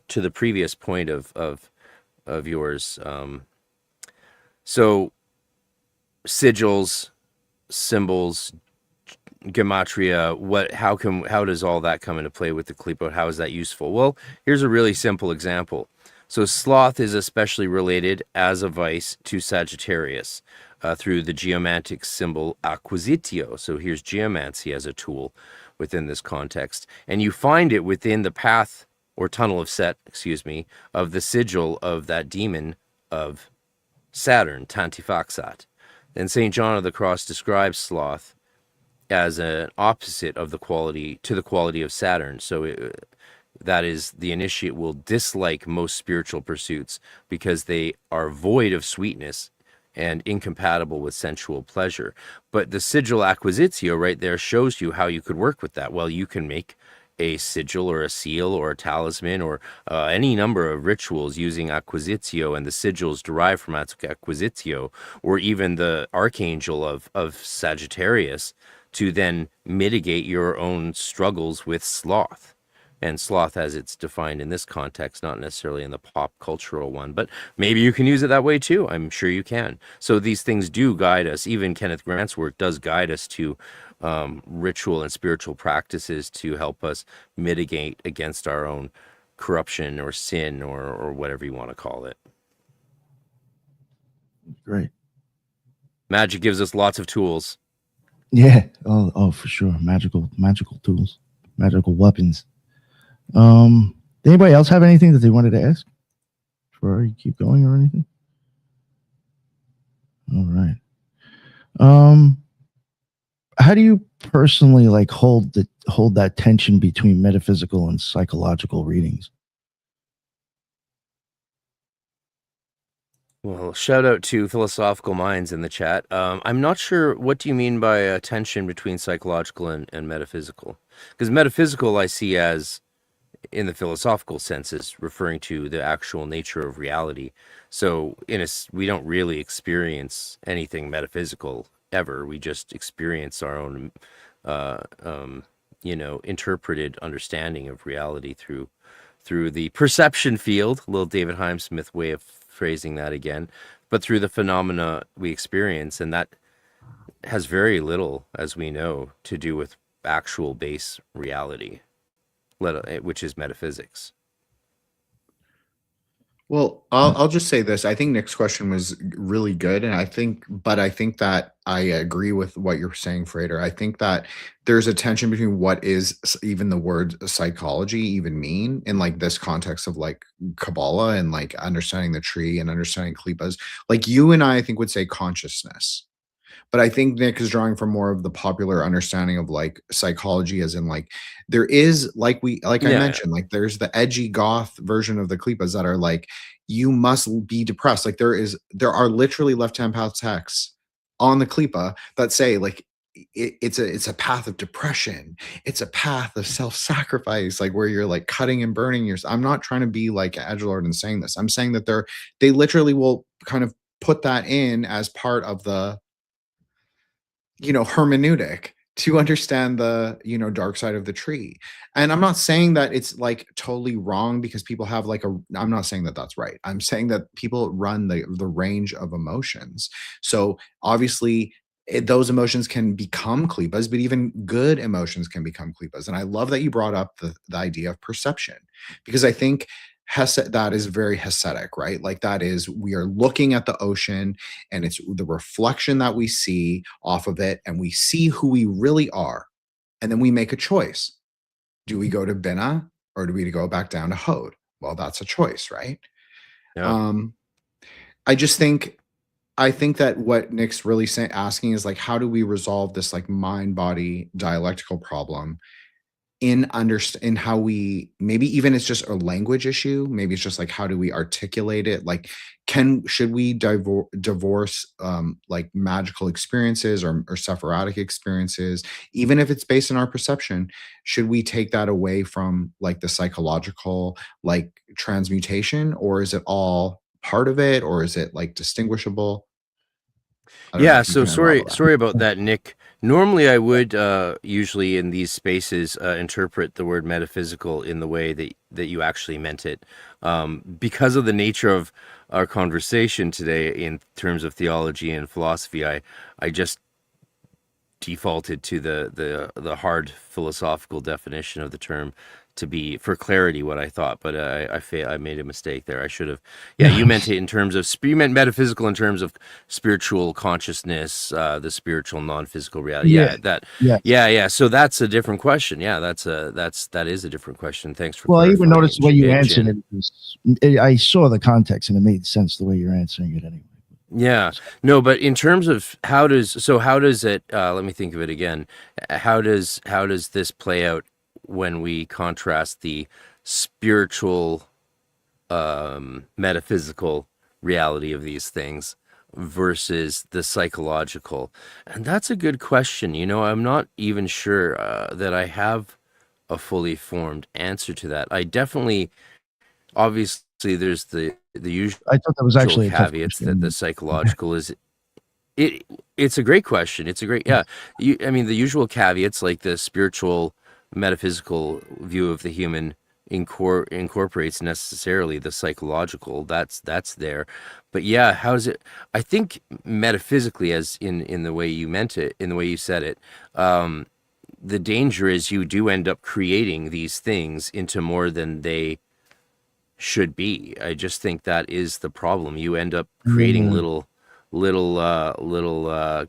to the previous point of yours. So sigils, symbols, gematria, how does all that come into play with the Qlippoth? How is that useful? Well, here's a really simple example. So sloth is especially related as a vice to Sagittarius through the geomantic symbol acquisitio. So here's geomancy as a tool within this context. And you find it within the path or tunnel of Set, of the sigil of that demon of Saturn, Tantifaxat. And St. John of the Cross describes sloth as an opposite of the quality of Saturn. So that is, the initiate will dislike most spiritual pursuits because they are void of sweetness and incompatible with sensual pleasure. But the sigil acquisitio right there shows you how you could work with that. Well, you can make a sigil or a seal or a talisman or any number of rituals using acquisitio, and the sigils derived from acquisitio, or even the archangel of Sagittarius, to then mitigate your own struggles with sloth. And sloth as it's defined in this context, not necessarily in the pop cultural one, but maybe you can use it that way too. I'm sure you can. So these things do guide us. Even Kenneth Grant's work does guide us to ritual and spiritual practices to help us mitigate against our own corruption or sin or whatever you want to call it. Great. Magic gives us lots of tools. Yeah. Oh, for sure. Magical tools, magical weapons. Anybody else have anything that they wanted to ask before you keep going or anything? All right. How do you personally like hold that tension between metaphysical and psychological readings? Well, shout out to Philosophical Minds in the chat. I'm not sure, what do you mean by a tension between psychological and metaphysical? Because metaphysical I see as, in the philosophical sense, is referring to the actual nature of reality. So we don't really experience anything metaphysical ever. We just experience our own, interpreted understanding of reality through the perception field, a little David Heimsmith way of phrasing that again, but through the phenomena we experience. And that has very little, as we know, to do with actual base reality, which is metaphysics. Well, I'll just say this. I think Nick's question was really good, and I think that I agree with what you're saying, Frater. I think that there's a tension between what is even the word psychology even mean in like this context of like Kabbalah and like understanding the tree and understanding Qlippoth. Like you and I think would say consciousness. But I think Nick is drawing from more of the popular understanding of like psychology, as in like there is I mentioned, like there's the edgy goth version of the Qlippoths that are like, you must be depressed. Like there are literally left-hand path texts on the Qlippoth that say like it's a path of depression. It's a path of self-sacrifice, like where you're like cutting and burning yourself. I'm not trying to be like Edgelord and saying this. I'm saying that they literally will kind of put that in as part of the hermeneutic to understand the dark side of the tree. And I'm not saying that it's like totally wrong because people have like I'm not saying that that's right. I'm saying that people run the range of emotions. So obviously those emotions can become Qlippoths, but even good emotions can become Qlippoths. And I love that you brought up the idea of perception, because I think that is very Hasidic, right? Like that is, we are looking at the ocean and it's the reflection that we see off of it, and we see who we really are. And then we make a choice. Do we go to Bina or do we go back down to Hod? Well, that's a choice, right? Yeah. I think that what Nick's really asking is like, how do we resolve this like mind-body dialectical problem in how we, maybe even it's just a language issue. Maybe it's just like, how do we articulate it? Like, should we divorce like magical experiences or Sephardic experiences, even if it's based on our perception? Should we take that away from like the psychological like transmutation, or is it all part of it, or is it like distinguishable? Yeah, so sorry about that, Nick. Normally I would usually in these spaces interpret the word metaphysical in the way that you actually meant it. Because of the nature of our conversation today in terms of theology and philosophy, I just defaulted to the hard philosophical definition of the term to be, for clarity, what I thought, but I made a mistake there. I should have. Yeah, you meant it in terms of you meant metaphysical in terms of spiritual consciousness, the spiritual non-physical reality. Yeah. So that's a different question. Yeah, that is a different question. Thanks for. Well, I even noticed the way you answered it. I saw the context and it made sense the way you're answering it anyway. Yeah, no, but in terms of how does it? Let me think of it again. How does this play out when we contrast the spiritual, metaphysical reality of these things versus the psychological? And that's a good question. I'm not even sure that I have a fully formed answer to that. I definitely, obviously, there's the usual. I thought that was actually caveats that the psychological is. It's a great question. It's a great, yeah. I mean, the usual caveats like the spiritual, metaphysical view of the human incorporates necessarily the psychological. That's there, but yeah, how's it? I think metaphysically, as in the way you meant it, in the way you said it, the danger is you do end up creating these things into more than they should be. I just think that is the problem. You end up creating Yeah. little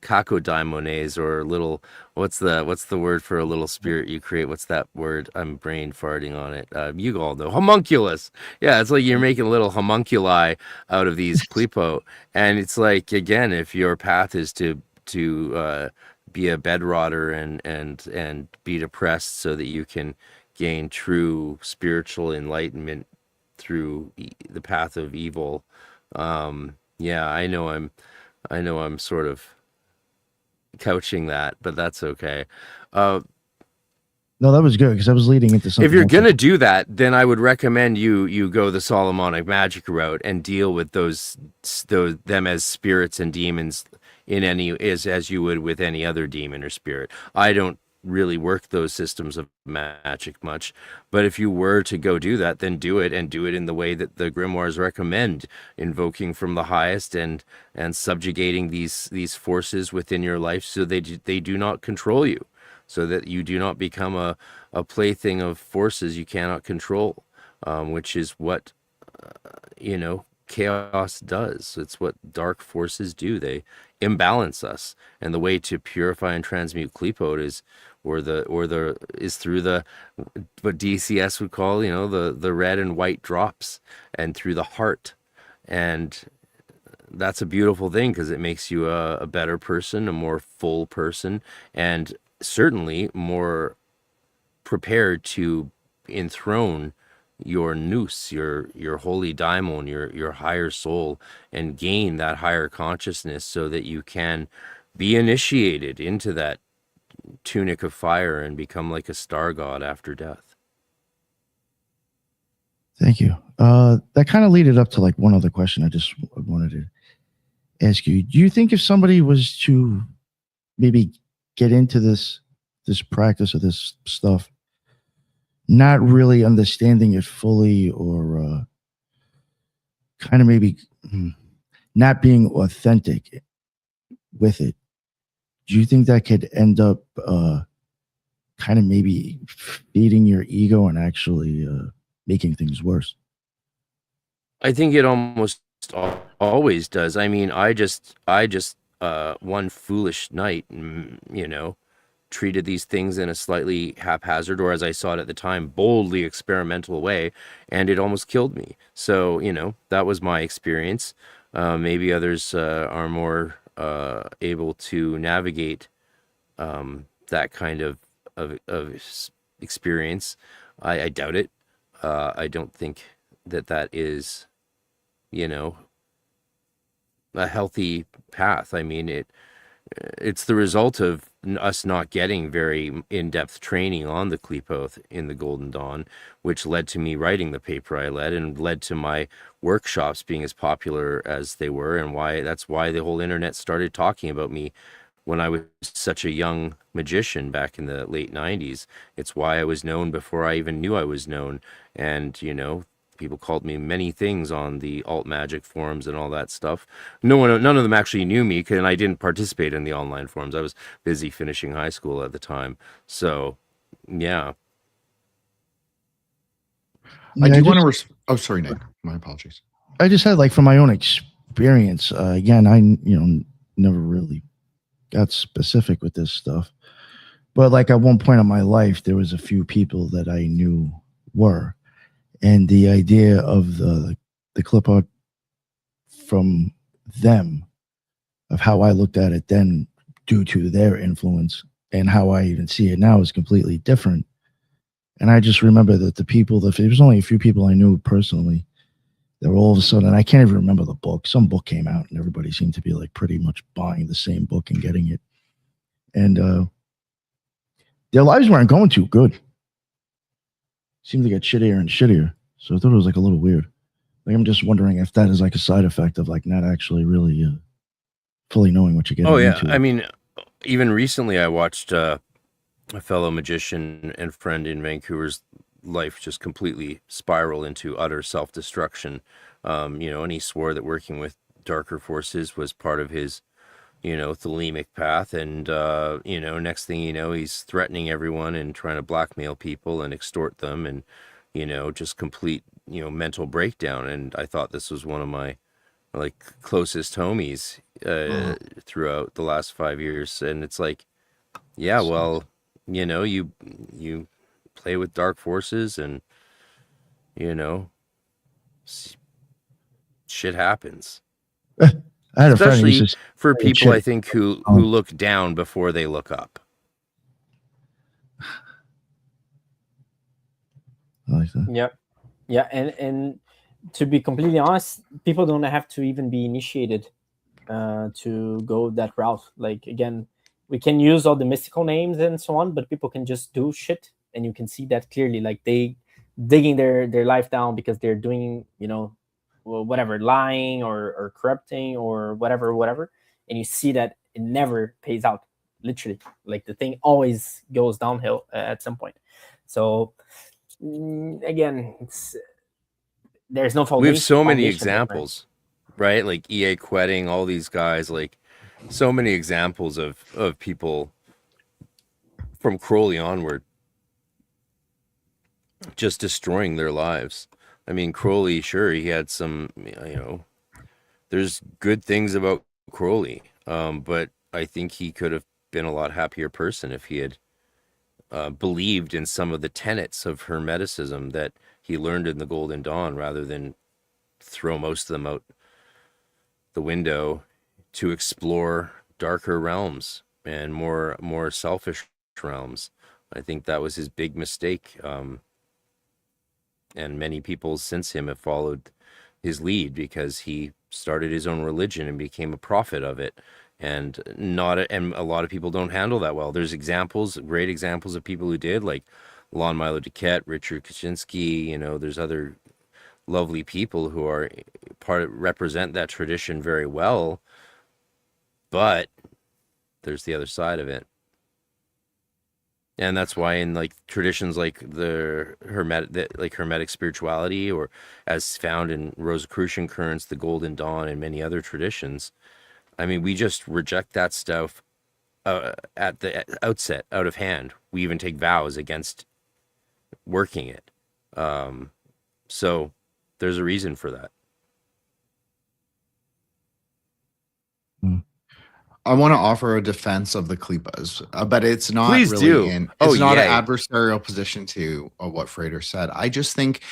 kakodaimones, or little, what's the word for a little spirit you create? What's that word? I'm brain farting on it. You all know, homunculus. Yeah, it's like you're making little homunculi out of these Qlippoth, and it's like, again, if your path is to be a bedrotter and be depressed so that you can gain true spiritual enlightenment through the path of evil. Yeah, I know I'm sort of couching that, but that's okay. No, that was good because I was leading into something. If you're else. gonna do that, then I would recommend you go the Solomonic magic route and deal with those them as spirits and demons in as you would with any other demon or spirit. I don't really work those systems of magic much, but if you were to go do that, then do it, and do it in the way that the grimoires recommend, invoking from the highest and subjugating these forces within your life so they do not control you, so that you do not become a plaything of forces you cannot control, which is what chaos does. It's what dark forces do. They imbalance us, and the way to purify and transmute Qlippoth is through the what DCS would call the red and white drops, and through the heart. And that's a beautiful thing because it makes you a better person, a more full person, and certainly more prepared to enthrone your nous, your holy daimon, your higher soul, and gain that higher consciousness so that you can be initiated into that tunic of fire and become like a star god after death. Thank you. That kind of leaded up to like one other question I just wanted to ask you. Do you think if somebody was to maybe get into this practice or this stuff, not really understanding it fully, or kind of maybe not being authentic with it, do you think that could end up kind of maybe feeding your ego and actually making things worse? I think it almost always does. I mean, I just one foolish night, treated these things in a slightly haphazard, or as I saw it at the time, boldly experimental way, and it almost killed me. So, that was my experience. Maybe others are more able to navigate that kind of experience. I doubt it. I don't think that is, a healthy path. I mean, it's the result of us not getting very in-depth training on the Qlippoth in the Golden Dawn, which led to me writing the paper I led, and led to my workshops being as popular as they were, and that's why the whole internet started talking about me when I was such a young magician back in the late 90s. It's why I was known before I even knew I was known. And, people called me many things on the alt magic forums and all that stuff. None of them actually knew me, and I didn't participate in the online forums. I was busy finishing high school at the time. So, yeah. I do want to. Oh, sorry, Nick. My apologies. I just had, like, from my own experience, again, I never really got specific with this stuff, but like at one point in my life, there was a few people that I knew were. And the idea of the Qlippoth from them, of how I looked at it then due to their influence, and how I even see it now, is completely different. And I just remember that there was only a few people I knew personally that were all of a sudden, I can't even remember the book. Some book came out and everybody seemed to be like pretty much buying the same book and getting it. And their lives weren't going too good. Seemed to get shittier and shittier. So I thought it was like a little weird. Like, I'm just wondering if that is like a side effect of like not actually really fully knowing what you're getting Oh yeah, into. I mean, even recently I watched a fellow magician and friend in Vancouver's life just completely spiral into utter self-destruction. And he swore that working with darker forces was part of his, thelemic path. And, next thing you know, he's threatening everyone and trying to blackmail people and extort them and, just complete, mental breakdown. And I thought this was one of my closest homies throughout the last 5 years. And it's like, yeah, well, you play with dark forces and, shit happens. I had a friend who Especially used to for say people, shit. I think, who look down before they look up. I like that. Yeah, yeah, and to be completely honest, people don't have to even be initiated to go that route. Like, again, we can use all the mystical names and so on, but people can just do shit, and you can see that clearly. Like, they digging their life down because they're doing, whatever, lying or corrupting or whatever, and you see that it never pays out. Literally, like, the thing always goes downhill at some point. So again, there's no We have so many foundation there, right? examples, right? Like EA Quetting, all these guys, like so many examples of people from Crowley onward just destroying their lives. I mean, Crowley, sure, he had some, there's good things about Crowley, but I think he could have been a lot happier person if he had believed in some of the tenets of Hermeticism that he learned in the Golden Dawn, rather than throw most of them out the window to explore darker realms and more selfish realms. I think that was his big mistake. And many people since him have followed his lead because he started his own religion and became a prophet of it. And a lot of people don't handle that well. There's great examples of people who did, like Lon Milo DuQuette, Richard Kaczynski. There's other lovely people who are represent that tradition very well. But there's the other side of it. And that's why in traditions like the Hermetic spirituality, or as found in Rosicrucian currents, the Golden Dawn, and many other traditions, I mean, we just reject that stuff at the outset, out of hand. We even take vows against working it. So there's a reason for that. I want to offer a defense of the Qlippoths, but it's not Please really do. it's not yay. an adversarial position to what Frater said. I just think,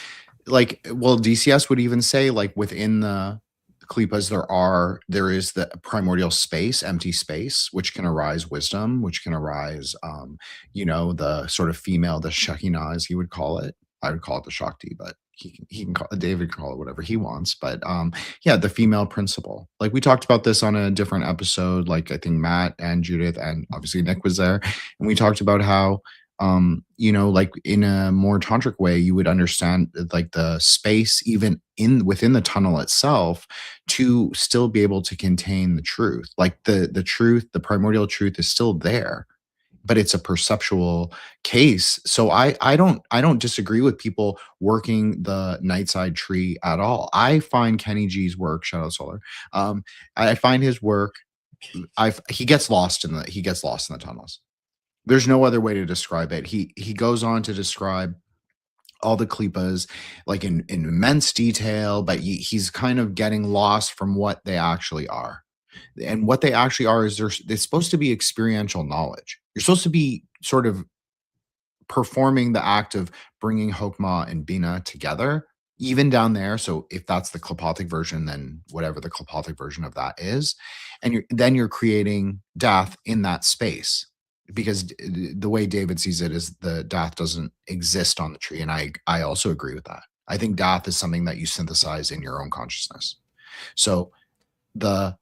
DCS would even say, within the Qlippoths, there is the primordial space, empty space, which can arise wisdom, which can arise, the sort of female, the Shekinah, as he would call it. I would call it the Shakti, but he can call David can call it whatever he wants. But the female principle. Like, we talked about this on a different episode. Like, I think Matt and Judith and obviously Nick was there, and we talked about how in a more tantric way, you would understand the space even within the tunnel itself to still be able to contain the truth. Like, the truth, the primordial truth is still there, but it's a perceptual case. So I don't disagree with people working the Nightside tree at all. I find Kenny G's work, shout out Solar. I find his work, he gets lost in the tunnels. There's no other way to describe it. He goes on to describe all the Qlippoths in immense detail, but he's kind of getting lost from what they actually are. And what they actually are is they're supposed to be experiential knowledge. You're supposed to be sort of performing the act of bringing Hokmah and Bina together, even down there. So if that's the Qlippothic version, then whatever the Qlippothic version of that is. And then you're creating death in that space. Because the way David sees it is the death doesn't exist on the tree. And I also agree with that. I think death is something that you synthesize in your own consciousness. So there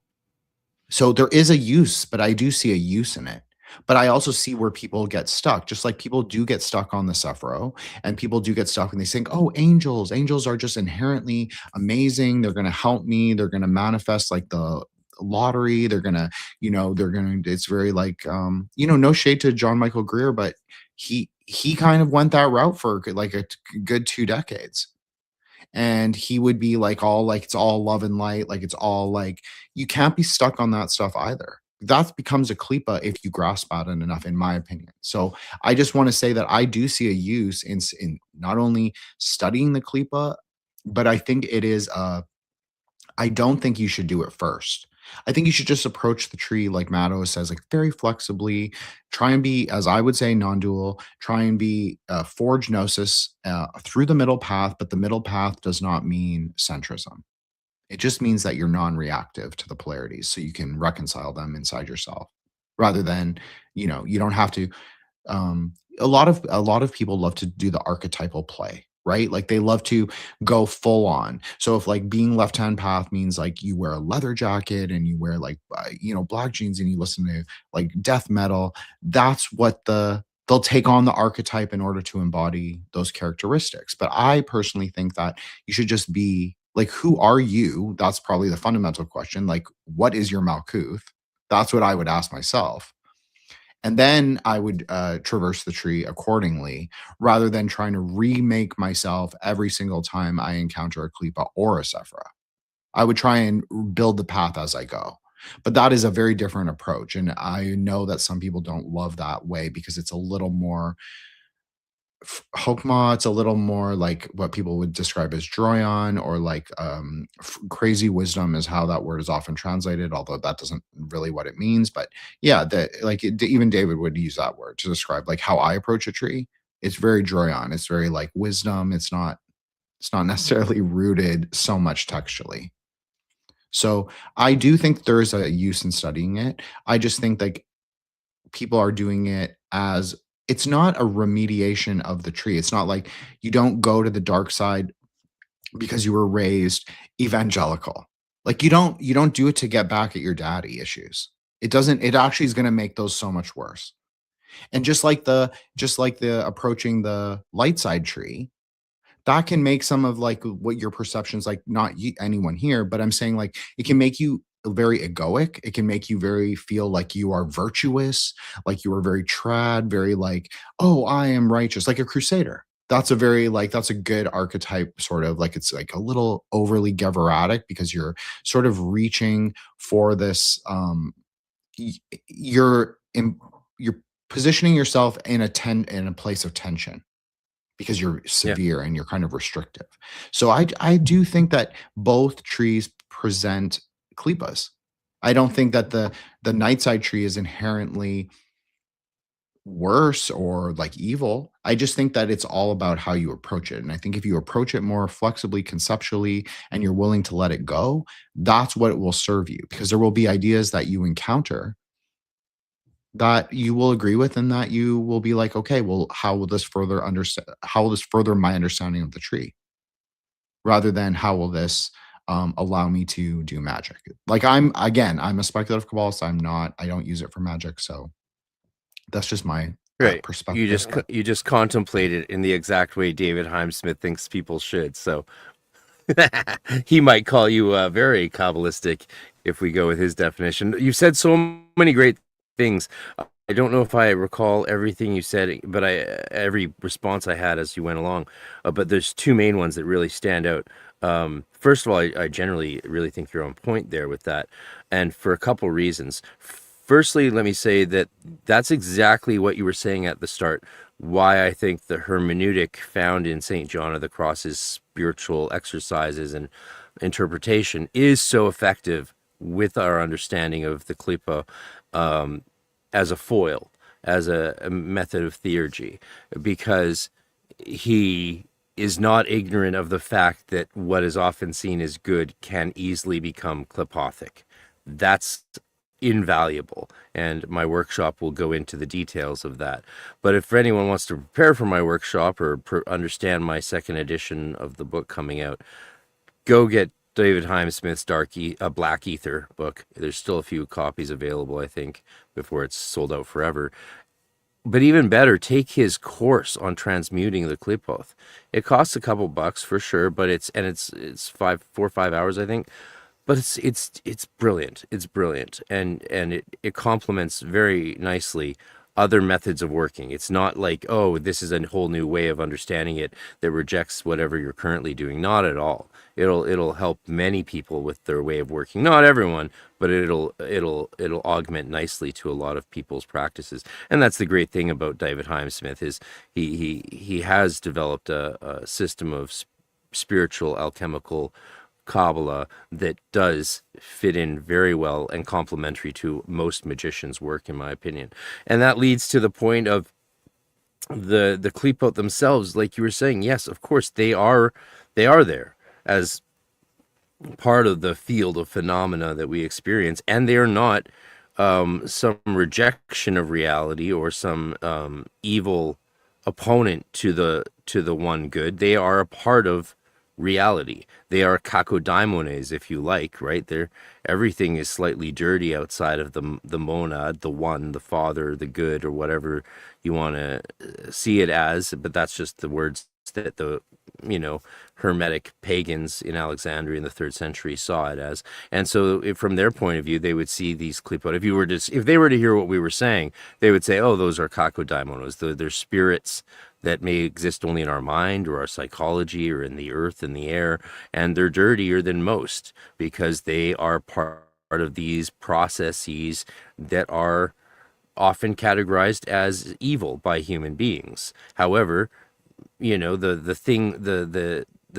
is a use, but I do see a use in it. But I also see where people get stuck, just like people do get stuck on the Sephiro, and people do get stuck and they think, oh, angels are just inherently amazing. They're going to help me. They're going to manifest lottery. They're gonna, it's very like, no shade to John Michael Greer, but he kind of went that route for like a good 2 decades. And he would be like all like it's all love and light, like it's all like you can't be stuck on that stuff either. That becomes a klipa if you grasp at it enough, in my opinion. So I just want to say that I do see a use in not only studying the klipa, but I think it is I don't think you should do it first. I think you should just approach the tree, like Matto says, like very flexibly. Try and be, as I would say, non-dual. Try and be forge gnosis through the middle path, but the middle path does not mean centrism. It just means that you're non-reactive to the polarities, so you can reconcile them inside yourself, rather than, you don't have to. A lot of people love to do the archetypal play, right? Like they love to go full on. So if like being left hand path means like you wear a leather jacket and you wear like black jeans and you listen to like death metal, that's what they'll take on the archetype in order to embody those characteristics. But I personally think that you should just be like, who are you? That's probably the fundamental question. Like, what is your Malkuth? That's what I would ask myself. And then I would traverse the tree accordingly, rather than trying to remake myself every single time I encounter a Qlippoth or a Sephira. I would try and build the path as I go. But that is a very different approach. And I know that some people don't love that way because it's a little more Hokmah, it's a little more like what people would describe as Droyon, or like crazy wisdom is how that word is often translated, although that doesn't really what it means. But yeah, even David would use that word to describe like how I approach a tree. It's very Droyon. It's very like wisdom. It's not necessarily rooted so much textually. So I do think there's a use in studying it. I just think like people are doing it as, it's not a remediation of the tree. It's not like you don't go to the dark side because you were raised evangelical. Like you don't do it to get back at your daddy issues. It actually is going to make those so much worse. And just like the approaching the light side tree, that can make some of like what your perceptions, like not anyone here, but I'm saying like it can make you very egoic. It can make you very feel like you are virtuous, like you are very trad, very like, oh, I am righteous, like a crusader. That's a good archetype, sort of like, it's like a little overly Geveratic because you're sort of reaching for this. You're positioning yourself in a place of tension, because you're severe and you're kind of restrictive. So I do think that both trees present Qlippoths. I don't think that the night side tree is inherently worse or like evil. I just think that it's all about how you approach it. And I think if you approach it more flexibly, conceptually, and you're willing to let it go, that's what it will serve you, because there will be ideas that you encounter that you will agree with, and that you will be like, okay, well, how will this further my understanding of the tree, rather than how will this allow me to do magic? Like I'm a speculative Kabbalist. I don't use it for magic. So that's just my perspective. You just contemplate it in the exact way David Heimsmith thinks people should. So he might call you very Kabbalistic if we go with his definition. You said so many great things. I don't know if I recall everything you said, but every response I had as you went along. But there's two main ones that really stand out. First of all, I generally really think you're on point there with that, and for a couple reasons. Firstly, let me say that that's exactly what you were saying at the start. Why I think the hermeneutic found in St. John of the Cross's spiritual exercises and interpretation is so effective with our understanding of the Qlippoth as a foil, as a method of theurgy, because he is not ignorant of the fact that what is often seen as good can easily become Qlippothic. That's invaluable, and my workshop will go into the details of that. But if anyone wants to prepare for my workshop or understand my second edition of the book coming out, go get David Heimsmith's Black Ether book. There's still a few copies available, I think, before it's sold out forever. But even better, take his course on transmuting the Qlippoth. It costs a couple bucks for sure, but it's 4 or 5 hours, I think. but it's brilliant. It's brilliant, and it complements very nicely other methods of working. It's not like, oh, this is a whole new way of understanding it that rejects whatever you're currently doing. Not at all. It'll help many people with their way of working. Not everyone, but it'll augment nicely to a lot of people's practices. And that's the great thing about David Heimsmith is he has developed a system of spiritual alchemical Kabbalah that does fit in very well and complementary to most magicians' work, in my opinion. And that leads to the point of the Qlippoth themselves, like you were saying. Yes, of course, they are there as part of the field of phenomena that we experience, and they are not some rejection of reality or some evil opponent to the one good. They are a part of reality. They are kakodaimones, if you like, right? Everything is slightly dirty outside of the monad, the one, the father, the good, or whatever you want to see it as. But that's just the words that the Hermetic pagans in Alexandria in the 3rd century saw it as. And so from their point of view, they would see these Qlippoth. If they were to hear what we were saying, they would say, oh, those are kakodaimonos. They're spirits that may exist only in our mind or our psychology or in the earth and the air, and they're dirtier than most because they are part of these processes that are often categorized as evil by human beings. However, the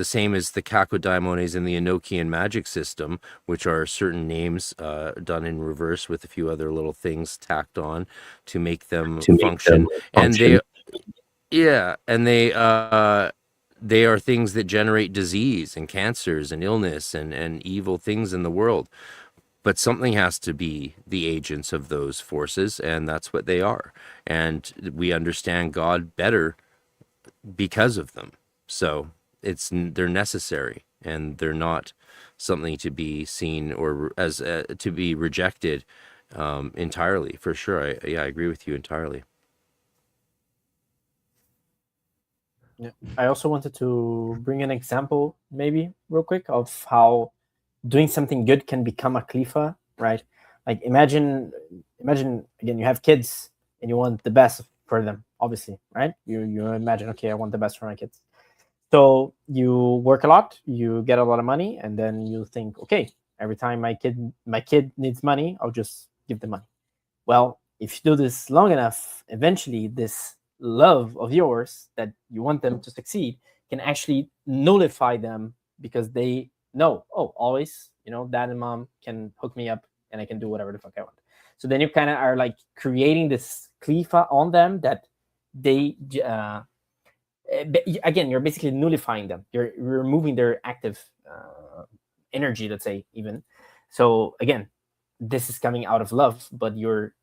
same as the kakodaimones in the Enochian magic system, which are certain names done in reverse with a few other little things tacked on to make them function. And they are things that generate disease and cancers and illness and evil things in the world. But something has to be the agents of those forces, and that's what they are. And we understand God better because of them. So they're necessary, and they're not something to be seen or as to be rejected entirely, for sure. I agree with you entirely. Yeah. I also wanted to bring an example, maybe real quick, of how doing something good can become a klifa, right? Like imagine again, you have kids and you want the best for them, obviously, right? You imagine, okay, I want the best for my kids. So you work a lot, you get a lot of money, and then you think, okay, every time my kid needs money, I'll just give them money. Well, if you do this long enough, eventually this love of yours that you want them to succeed can actually nullify them because they know, oh, always, dad and mom can hook me up and I can do whatever the fuck I want. So then you kind of are like creating this klifa on them that they again, you're basically nullifying them. You're removing their active energy, let's say, even. So again, this is coming out of love, but you're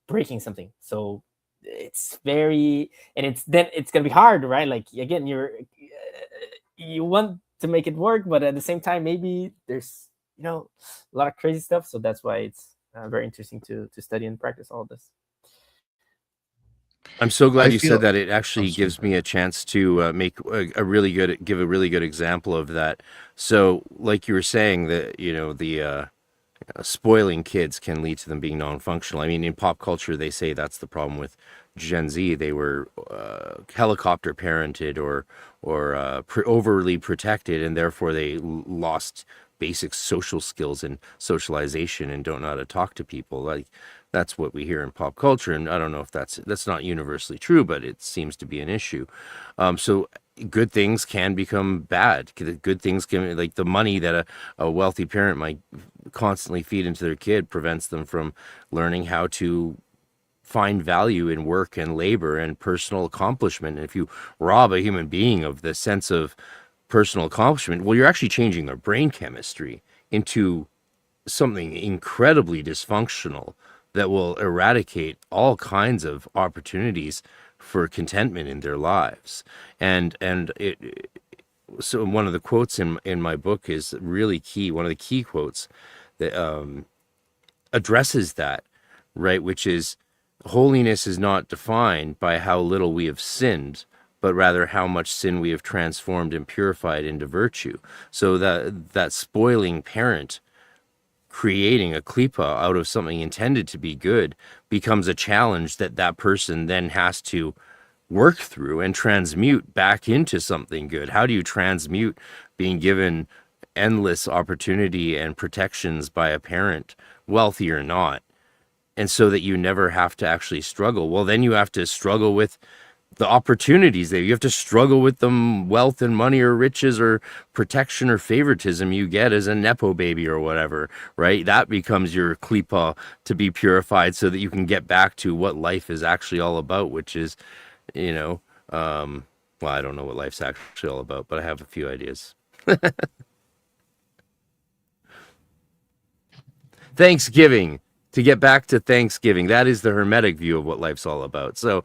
breaking something. So it's very, and it's gonna be hard, right? Like again, you want to make it work, but at the same time, maybe there's a lot of crazy stuff. So that's why it's very interesting to study and practice all of this. I'm so glad you said that. It actually gives me a chance to give a really good example of that. So, like you were saying, that the spoiling kids can lead to them being non-functional. I mean, in pop culture, they say that's the problem with Gen Z. They were helicopter parented or overly protected, and therefore they lost basic social skills and socialization and don't know how to talk to people. Like that's what we hear in pop culture, and I don't know if that's not universally true, but it seems to be an issue. So good things can become bad. Good things can, like the money that a wealthy parent might constantly feed into their kid, prevents them from learning how to find value in work and labor and personal accomplishment. And if you rob a human being of the sense of personal accomplishment, well, you're actually changing their brain chemistry into something incredibly dysfunctional that will eradicate all kinds of opportunities for contentment in their lives. So one of the quotes in my book is really key. One of the key quotes that addresses that, right? Which is, holiness is not defined by how little we have sinned, but rather how much sin we have transformed and purified into virtue. So that spoiling parent creating a Qlippoth out of something intended to be good becomes a challenge that that person then has to work through and transmute back into something good. How do you transmute being given endless opportunity and protections by a parent, wealthy or not, and so that you never have to actually struggle? Well, then you have to struggle with the opportunities there. You have to struggle with the wealth and money or riches or protection or favoritism you get as a Nepo baby or whatever, right? That becomes your Qlippoth to be purified so that you can get back to what life is actually all about, which is, well, I don't know what life's actually all about, but I have a few ideas. Thanksgiving. To get back to Thanksgiving, that is the Hermetic view of what life's all about. So,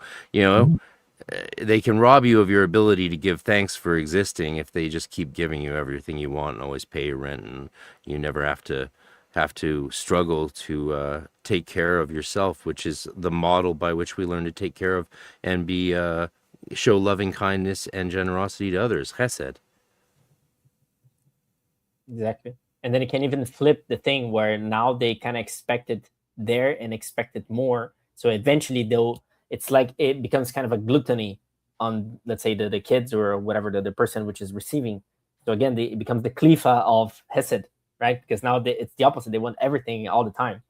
they can rob you of your ability to give thanks for existing if they just keep giving you everything you want and always pay your rent, and you never have to struggle to take care of yourself, which is the model by which we learn to take care of and be show loving kindness and generosity to others. Chesed. Exactly. And then it can even flip the thing where now they kind of expected there and expected more. So eventually it's like it becomes kind of a gluttony on, let's say, the kids or whatever, the person which is receiving. So again, it becomes the Qlippoth of Hesed, right? Because now it's the opposite. They want everything all the time.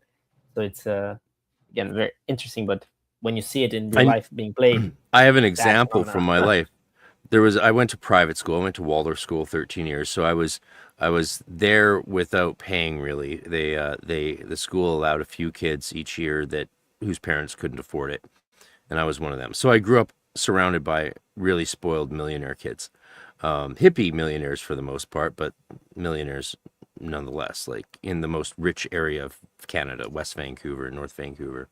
So it's, again, very interesting. But when you see it in real life being played. I have an example from my life. I went to private school. I went to Waldorf school 13 years. So I was there without paying, really. The school allowed a few kids each year whose parents couldn't afford it. And I was one of them. So I grew up surrounded by really spoiled millionaire kids. Hippie millionaires for the most part, but millionaires nonetheless, like in the most rich area of Canada, West Vancouver, North Vancouver,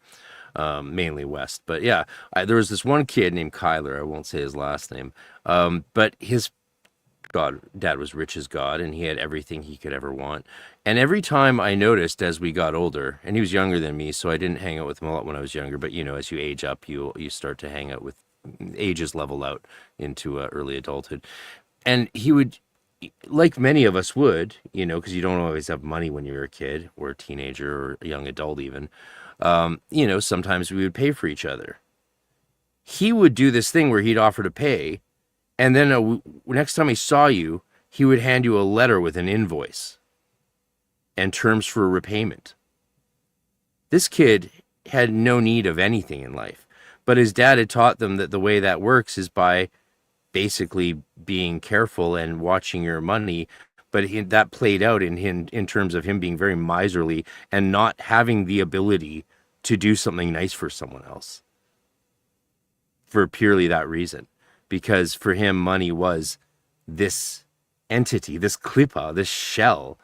mainly West. But yeah, there was this one kid named Kyler. I won't say his last name. But his dad was rich as God, and he had everything he could ever want. And every time I noticed as we got older, and he was younger than me, so I didn't hang out with him a lot when I was younger, but as you age up, you start to hang out with, ages level out into early adulthood. And he would, like many of us would, because you don't always have money when you're a kid or a teenager or a young adult even, sometimes we would pay for each other. He would do this thing where he'd offer to pay, and then next time he saw you, he would hand you a letter with an invoice and terms for repayment. This kid had no need of anything in life, but his dad had taught them that the way that works is by basically being careful and watching your money. But that played out in terms of him being very miserly and not having the ability to do something nice for someone else for purely that reason. Because for him, money was this entity, this Qlippoth, this shell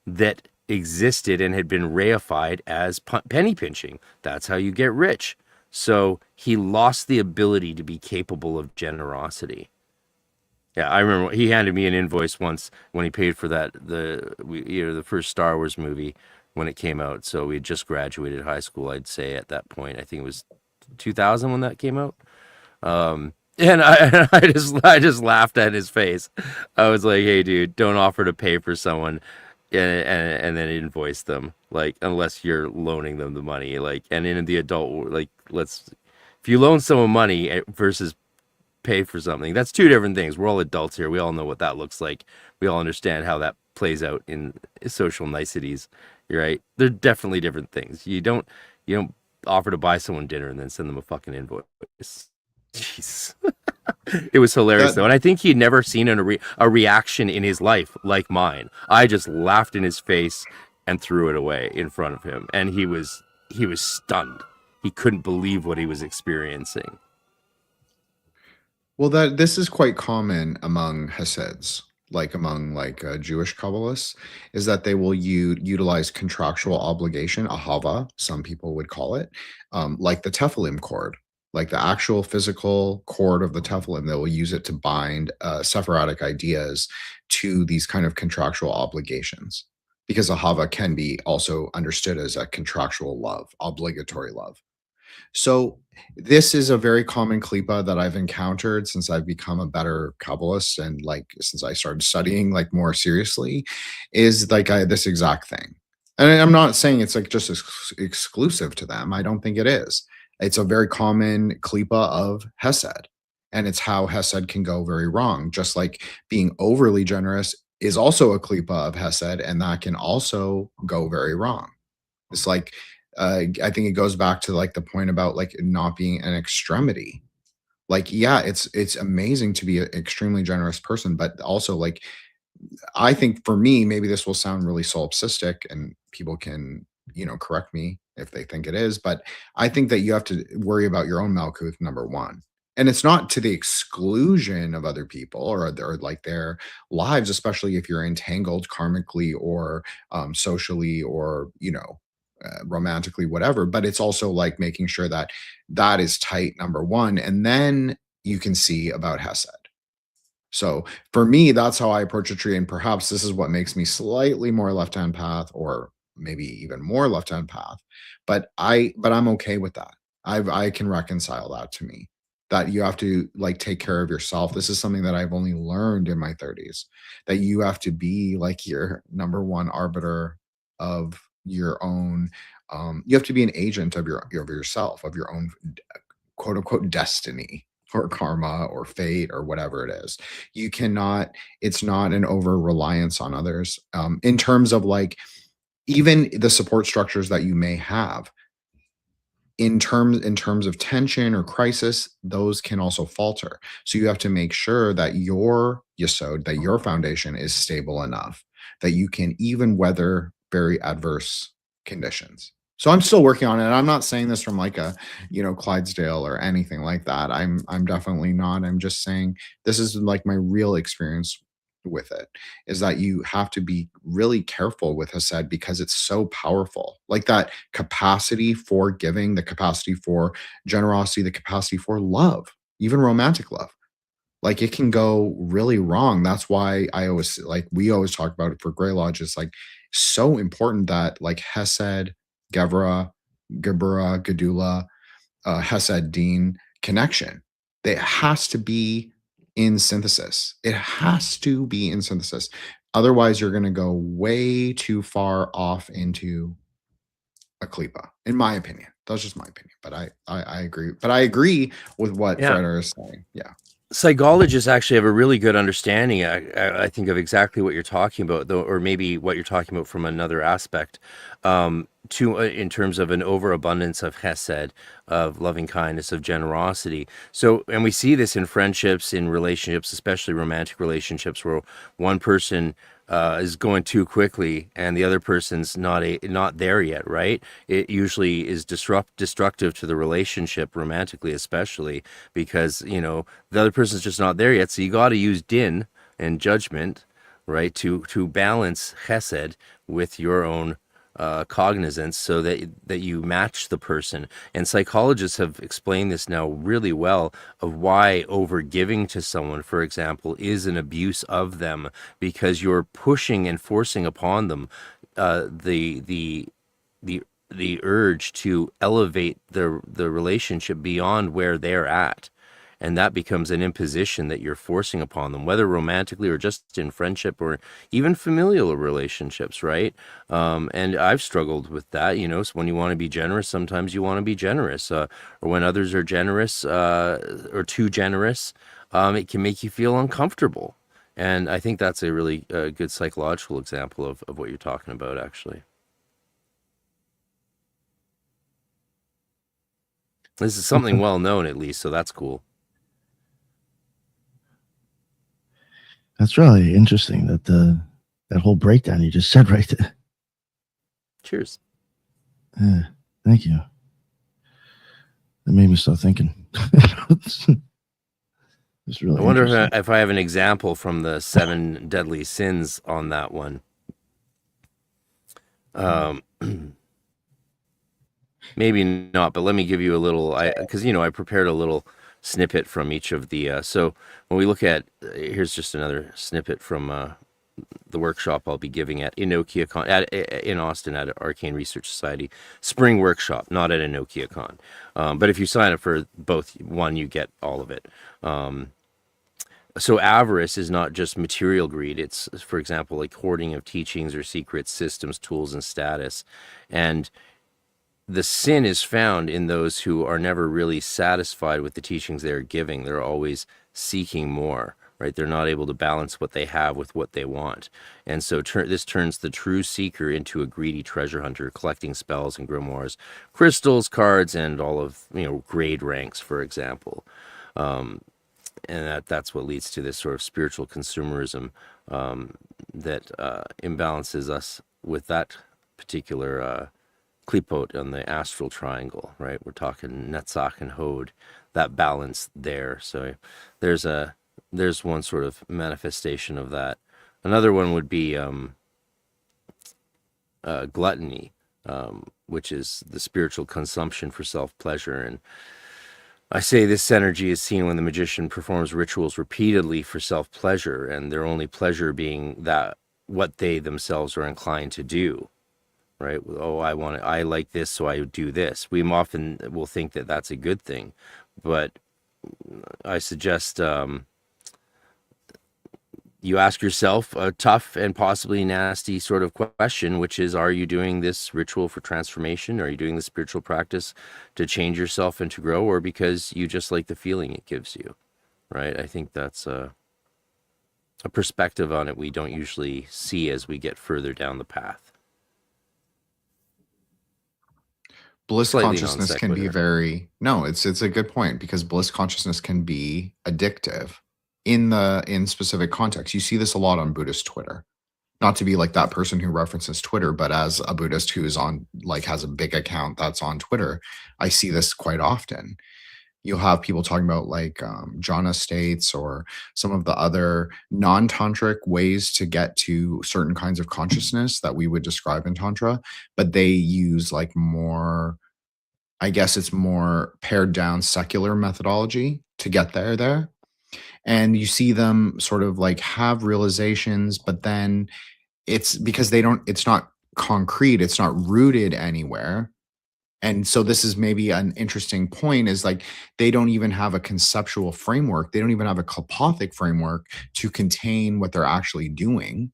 that existed and had been reified as penny pinching. That's how you get rich. So he lost the ability to be capable of generosity. Yeah, I remember he handed me an invoice once when he paid for the first Star Wars movie when it came out. So we had just graduated high school, I'd say, at that point. I think it was 2000 when that came out. And I just laughed at his face. I was like, "Hey, dude, don't offer to pay for someone and then invoice them, like, unless you're loaning them the money, like." And in the adult, like, if you loan someone money versus pay for something, that's two different things. We're all adults here. We all know what that looks like. We all understand how that plays out in social niceties. You're right. They're definitely different things. You don't offer to buy someone dinner and then send them a fucking invoice. Jeez. It was hilarious though, and I think he'd never seen a reaction in his life like mine. I just laughed in his face and threw it away in front of him, and he was stunned. He couldn't believe what he was experiencing. Well, this is quite common among Hasids, among Jewish Kabbalists, is that they will utilize contractual obligation, ahava, some people would call it, like the Tefillim cord. Like the actual physical cord of the Tefillim, they will use it to bind Sephardic ideas to these kind of contractual obligations, because ahava can be also understood as a contractual love, obligatory love. So this is a very common Qlippoth that I've encountered since I've become a better Kabbalist, and since I started studying more seriously, is this exact thing. And I'm not saying it's like just exclusive to them. I don't think it is. It's a very common klipa of Hesed, and it's how Hesed can go very wrong. Just like being overly generous is also a klipa of Hesed, and that can also go very wrong. It's like I think it goes back to like the point about like not being an extremity. Like, yeah, it's amazing to be an extremely generous person, but also like I think for me, maybe this will sound really solipsistic and people can, correct me if they think it is, but I think that you have to worry about your own Malkuth, number one. And it's not to the exclusion of other people or like their lives, especially if you're entangled karmically or socially or, romantically, whatever. But it's also like making sure that that is tight, number one. And then you can see about Hesed. So for me, that's how I approach a tree. And perhaps this is what makes me slightly more left-hand path or maybe even more left-hand path. But I'm okay with that. I can reconcile that to me that you have to like take care of yourself. This is something that I've only learned in my 30s, that you have to be like your number one arbiter of your own. You have to be an agent of yourself, of your own quote unquote destiny or karma or fate or whatever it is. You cannot, it's not an over reliance on others. In terms of like even the support structures that you may have, in terms of tension or crisis, those can also falter. So you have to make sure that your yesod, that your foundation is stable enough that you can even weather very adverse conditions. So I'm still working on it. I'm not saying this from like a, Clydesdale or anything like that. I'm definitely not. I'm just saying this is like my real experience with it, is that you have to be really careful with Hesed because it's so powerful. Like that capacity for giving, the capacity for generosity, the capacity for love, even romantic love. Like it can go really wrong. That's why we always talk about it for Grey Lodge. It's like so important that like Hesed, Gevra, Gebura, Gedula, Hesed, Dean connection. It has to be in synthesis. It has to be in synthesis. Otherwise, you're going to go way too far off into a klipa, in my opinion. That's just my opinion. But I agree. But I agree with what Frater is saying. Yeah. Psychologists actually have a really good understanding, I think, of exactly what you're talking about, though, or maybe what you're talking about from another aspect, in terms of an overabundance of Hesed, of loving kindness, of generosity. So, and we see this in friendships, in relationships, especially romantic relationships, where one person is going too quickly and the other person's not there yet, right? It usually is destructive to the relationship, romantically especially, because the other person's just not there yet. So you got to use din and judgment, right, to balance Chesed with your own cognizance, so that you match the person. And psychologists have explained this now really well, of why overgiving to someone, for example, is an abuse of them, because you're pushing and forcing upon them the urge to elevate the relationship beyond where they're at. And that becomes an imposition that you're forcing upon them, whether romantically or just in friendship or even familial relationships, right? And I've struggled with that, so when you want to be generous, sometimes you want to be generous. Or when others are generous or too generous, it can make you feel uncomfortable. And I think that's a really good psychological example of what you're talking about, actually. This is something well known, at least, so that's cool. That's really interesting, that whole breakdown you just said right there. Cheers. Thank you. That made me start thinking. Really, I wonder if I have an example from the 7 deadly sins on that one. Maybe not, but let me give you a little, because I prepared a little snippet from each of the, so when we look at, here's just another snippet from the workshop I'll be giving at InokiaCon, in Austin at Arcane Research Society, spring workshop, not at InokiaCon. But if you sign up for both, one, you get all of it. so avarice is not just material greed. It's, for example, like hoarding of teachings or secrets, systems, tools, and status. And the sin is found in those who are never really satisfied with the teachings they're giving. They're always seeking more, right? They're not able to balance what they have with what they want. And so this turns the true seeker into a greedy treasure hunter, collecting spells and grimoires, crystals, cards, and all of, grade ranks, for example. And that's what leads to this sort of spiritual consumerism that imbalances us with that particular Qlippoth on the astral triangle, right? We're talking Netzach and Hod, that balance there. So there's one sort of manifestation of that. Another one would be gluttony, which is the spiritual consumption for self-pleasure. And I say this energy is seen when the magician performs rituals repeatedly for self-pleasure, and their only pleasure being that what they themselves are inclined to do. Right? Oh, I like this, so I do this. We often will think that that's a good thing, but I suggest you ask yourself a tough and possibly nasty sort of question, which is, are you doing this ritual for transformation? Are you doing the spiritual practice to change yourself and to grow, or because you just like the feeling it gives you? Right? I think that's a perspective on it we don't usually see as we get further down the path. Bliss Slightly consciousness can be it's a good point, because bliss consciousness can be addictive in specific contexts. You see this a lot on Buddhist Twitter. Not to be like that person who references Twitter, but as a Buddhist who is on, like, has a big account that's on Twitter, I see this quite often. You'll have people talking about like jhana states or some of the other non-tantric ways to get to certain kinds of consciousness that we would describe in Tantra, but they use like more, I guess it's more pared down secular methodology to get there. And you see them sort of like have realizations, but then it's because it's not concrete, it's not rooted anywhere. And so this is maybe an interesting point, is like they don't even have a conceptual framework. They don't even have a Qlippothic framework to contain what they're actually doing.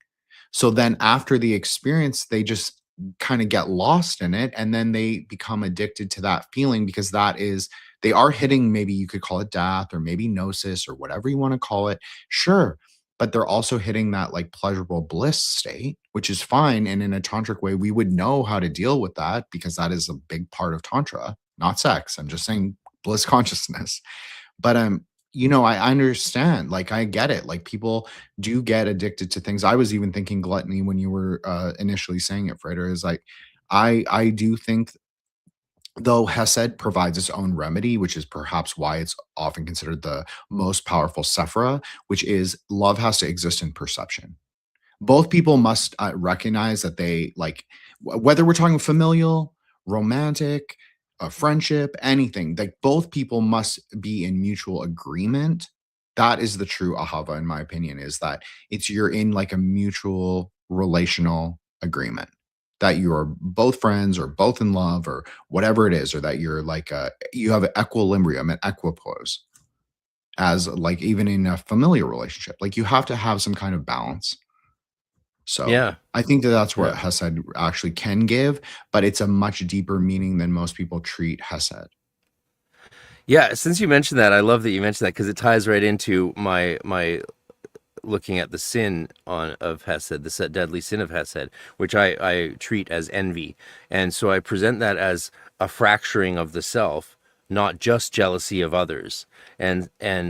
So then after the experience, they just kind of get lost in it. And then they become addicted to that feeling, because they are hitting, maybe you could call it death or maybe gnosis or whatever you want to call it. Sure. But they're also hitting that like pleasurable bliss state, which is fine. And in a tantric way, we would know how to deal with that, because that is a big part of Tantra, not sex. I'm just saying bliss consciousness. But I understand, like, I get it. Like, people do get addicted to things. I was even thinking gluttony when you were initially saying it, Frater, is like, I do think, though Hesed provides its own remedy, which is perhaps why it's often considered the most powerful Sephira, which is love has to exist in perception. Both people must recognize that they, like, whether we're talking familial, romantic, friendship, anything, like, both people must be in mutual agreement. That is the true ahava, in my opinion, is that you're in like a mutual relational agreement, that you are both friends or both in love or whatever it is, or that you're like you have an equilibrium, an equipoise, as like even in a familiar relationship. Like, you have to have some kind of balance. So Yeah. I think that's what Hesed actually can give, but it's a much deeper meaning than most people treat Hesed. Yeah, since you mentioned that, I love that you mentioned that, because it ties right into my looking at the sin of Hesed, the deadly sin of Hesed, which I treat as envy. And so I present that as a fracturing of the self, not just jealousy of others. And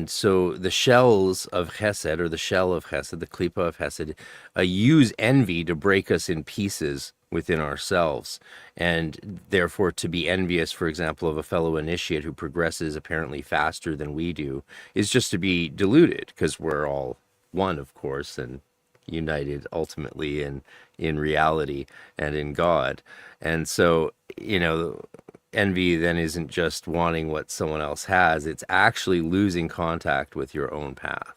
so the shells of Hesed, or the shell of Hesed, the Qlippa of Hesed, use envy to break us in pieces within ourselves. And therefore, to be envious, for example, of a fellow initiate who progresses apparently faster than we do, is just to be deluded, because we're all one, of course, and united ultimately in reality and in God. And so, envy then isn't just wanting what someone else has, it's actually losing contact with your own path.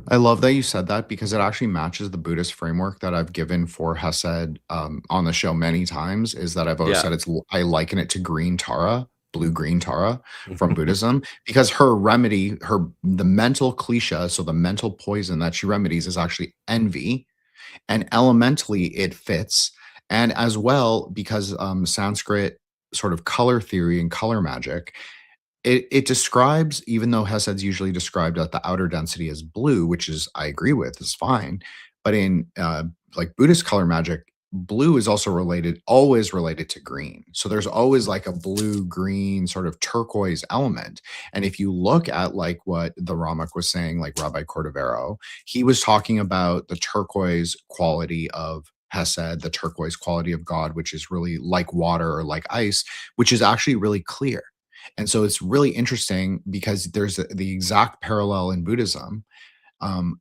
I love that you said that, because it actually matches the Buddhist framework that I've given for Hesed on the show many times, is that I've always said I liken it to green Tara. blue-green Tara from Buddhism, because her remedy, the mental klesha, so the mental poison that she remedies is actually envy, and elementally it fits. And as well, because Sanskrit sort of color theory and color magic, it describes, even though Hesed's usually described at the outer density as blue, which is, I agree with, is fine. But in like Buddhist color magic, blue is also always related to green. So there's always like a blue, green, sort of turquoise element. And if you look at like what the Ramak was saying, like Rabbi Cordovero, he was talking about the turquoise quality of Hesed, the turquoise quality of God, which is really like water or like ice, which is actually really clear. And so it's really interesting because there's the exact parallel in Buddhism,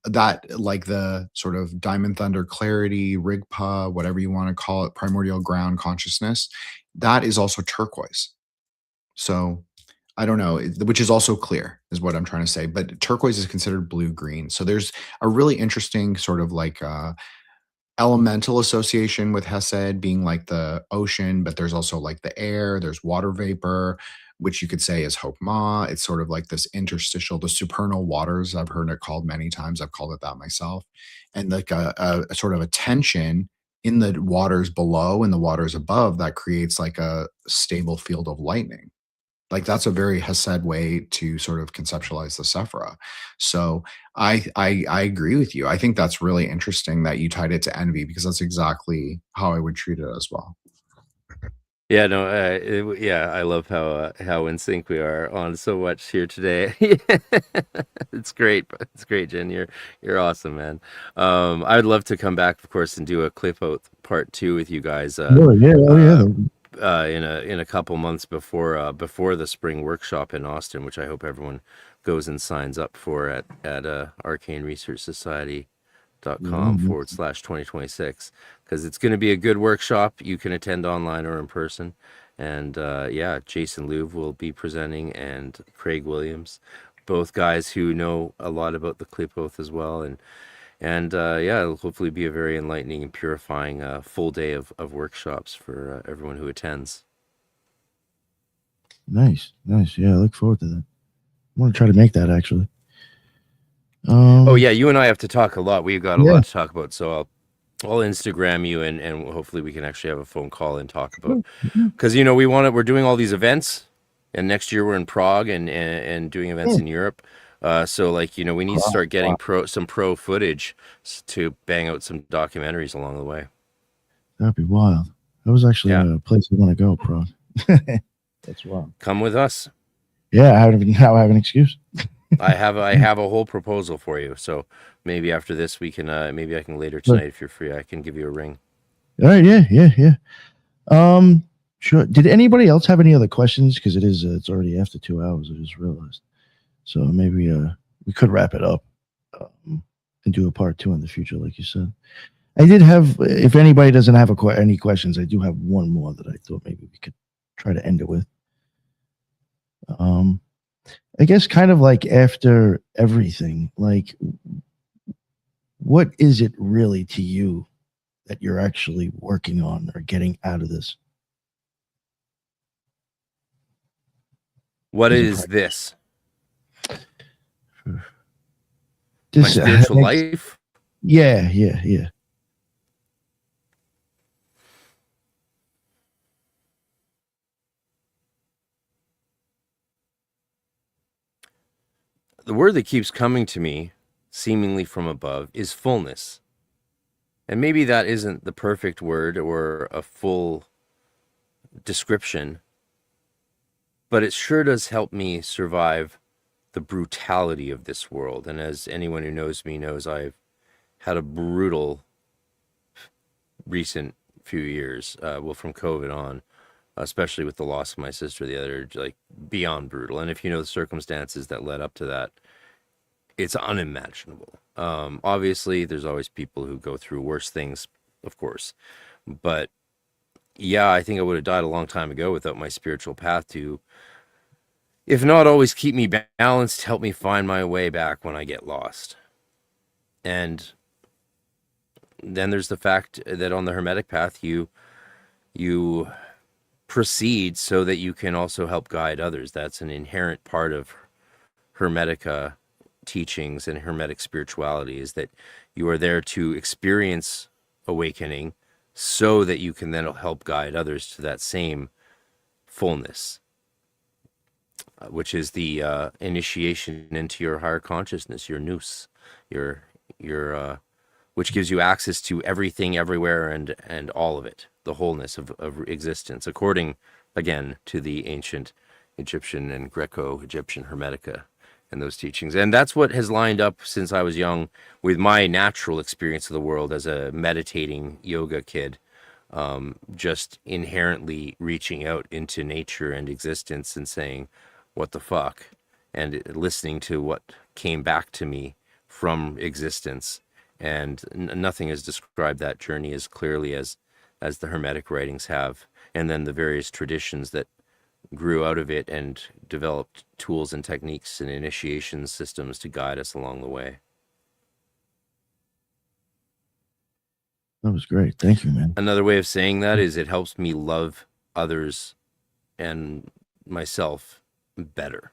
that like the sort of diamond thunder clarity, Rigpa, whatever you want to call it, primordial ground consciousness, that is also turquoise. So I don't know, which is also clear, is what I'm trying to say. But turquoise is considered blue green. So there's a really interesting sort of like elemental association with Hesed being like the ocean, but there's also like the air, there's water vapor, which you could say is Hokmah. It's sort of like this interstitial, the supernal waters. I've heard it called many times. I've called it that myself. And like a sort of a tension in the waters below and the waters above that creates like a stable field of lightning. Like that's a very Hesed way to sort of conceptualize the Sephira. So I agree with you. I think that's really interesting that you tied it to envy, because that's exactly how I would treat it as well. Yeah, no, yeah, I love how in sync we are on so much here today. It's great. It's great, Jen. You're awesome, man. I'd love to come back, of course, and do a Qlippoth part 2 with you guys. In a couple months before the spring workshop in Austin, which I hope everyone goes and signs up for at arcaneresearchsociety.com/2026, because it's going to be a good workshop. You can attend online or in person. And yeah, Jason Louv will be presenting, and Craig Williams, both guys who know a lot about the Qlippoth as well. And yeah, it'll hopefully be a very enlightening and purifying full day of workshops for everyone who attends. Nice. Yeah, I look forward to that. I want to try to make that, actually. Oh yeah, you and I have to talk a lot. We've got a lot to talk about, so I'll Instagram you, and hopefully we can actually have a phone call and talk about, because we're doing all these events, and next year we're in Prague and doing events in Europe. So like, we need to start getting some pro footage to bang out some documentaries along the way. That'd be wild. That was actually a place I want to go, Prague. That's wild. Come with us. Yeah, now I have an excuse. I have a whole proposal for you. So maybe after this we can maybe I can later tonight, if you're free, I can give you a ring. All right, yeah. Sure. Did anybody else have any other questions? Because it's already after 2 hours, I just realized. So maybe we could wrap it up and do a part 2 in the future, like you said. I did have, if anybody doesn't have any questions, I do have one more that I thought maybe we could try to end it with. I guess kind of like after everything, like what is it really to you that you're actually working on or getting out of this? What is this? My spiritual life? Yeah. The word that keeps coming to me, seemingly from above, is fullness. And maybe that isn't the perfect word or a full description, but it sure does help me survive the brutality of this world. And as anyone who knows me knows, I've had a brutal recent few years, from COVID on, especially with the loss of my sister the other, like beyond brutal. And if you know the circumstances that led up to that, it's unimaginable. Obviously, there's always people who go through worse things, of course. But yeah, I think I would have died a long time ago without my spiritual path to, if not always keep me balanced, help me find my way back when I get lost. And then there's the fact that on the Hermetic path, you proceed so that you can also help guide others. That's an inherent part of Hermetica teachings and Hermetic spirituality, is that you are there to experience awakening so that you can then help guide others to that same fullness, which is the initiation into your higher consciousness, your nous, your which gives you access to everything, everywhere, and all of it, the wholeness of existence, according, again, to the ancient Egyptian and Greco-Egyptian Hermetica and those teachings. And that's what has lined up since I was young with my natural experience of the world as a meditating yoga kid, just inherently reaching out into nature and existence and saying, what the fuck? And listening to what came back to me from existence. And nothing has described that journey as clearly as the Hermetic writings have. And then the various traditions that grew out of it and developed tools and techniques and initiation systems to guide us along the way. That was great. Thank you, man. Another way of saying that is it helps me love others and myself better.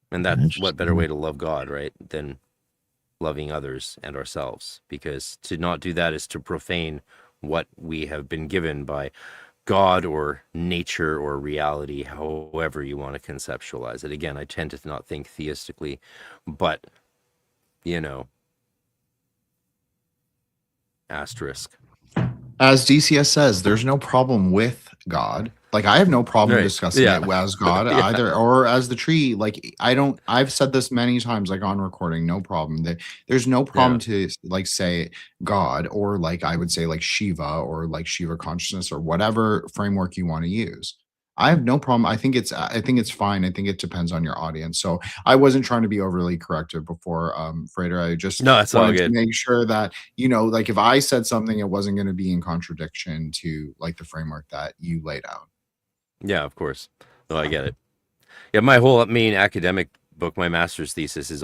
And that's what better way to love God, right, than loving others and ourselves? Because to not do that is to profane what we have been given by God or nature or reality, however you want to conceptualize it. Again, I tend to not think theistically, but, you know, asterisk. As DCS says, there's no problem with God. Like, I have no problem discussing it as God either, or as the tree. Like, I've said this many times, like on recording, no problem. There's no problem to like say God, or like I would say like Shiva, or like Shiva consciousness, or whatever framework you want to use. I have no problem. I think it's fine. I think it depends on your audience. So I wasn't trying to be overly corrective before, Frater. I just wanted to make sure that, you know, like if I said something, it wasn't going to be in contradiction to like the framework that you laid out. Yeah, of course. No, I get it. Yeah, my whole main academic book, my master's thesis, is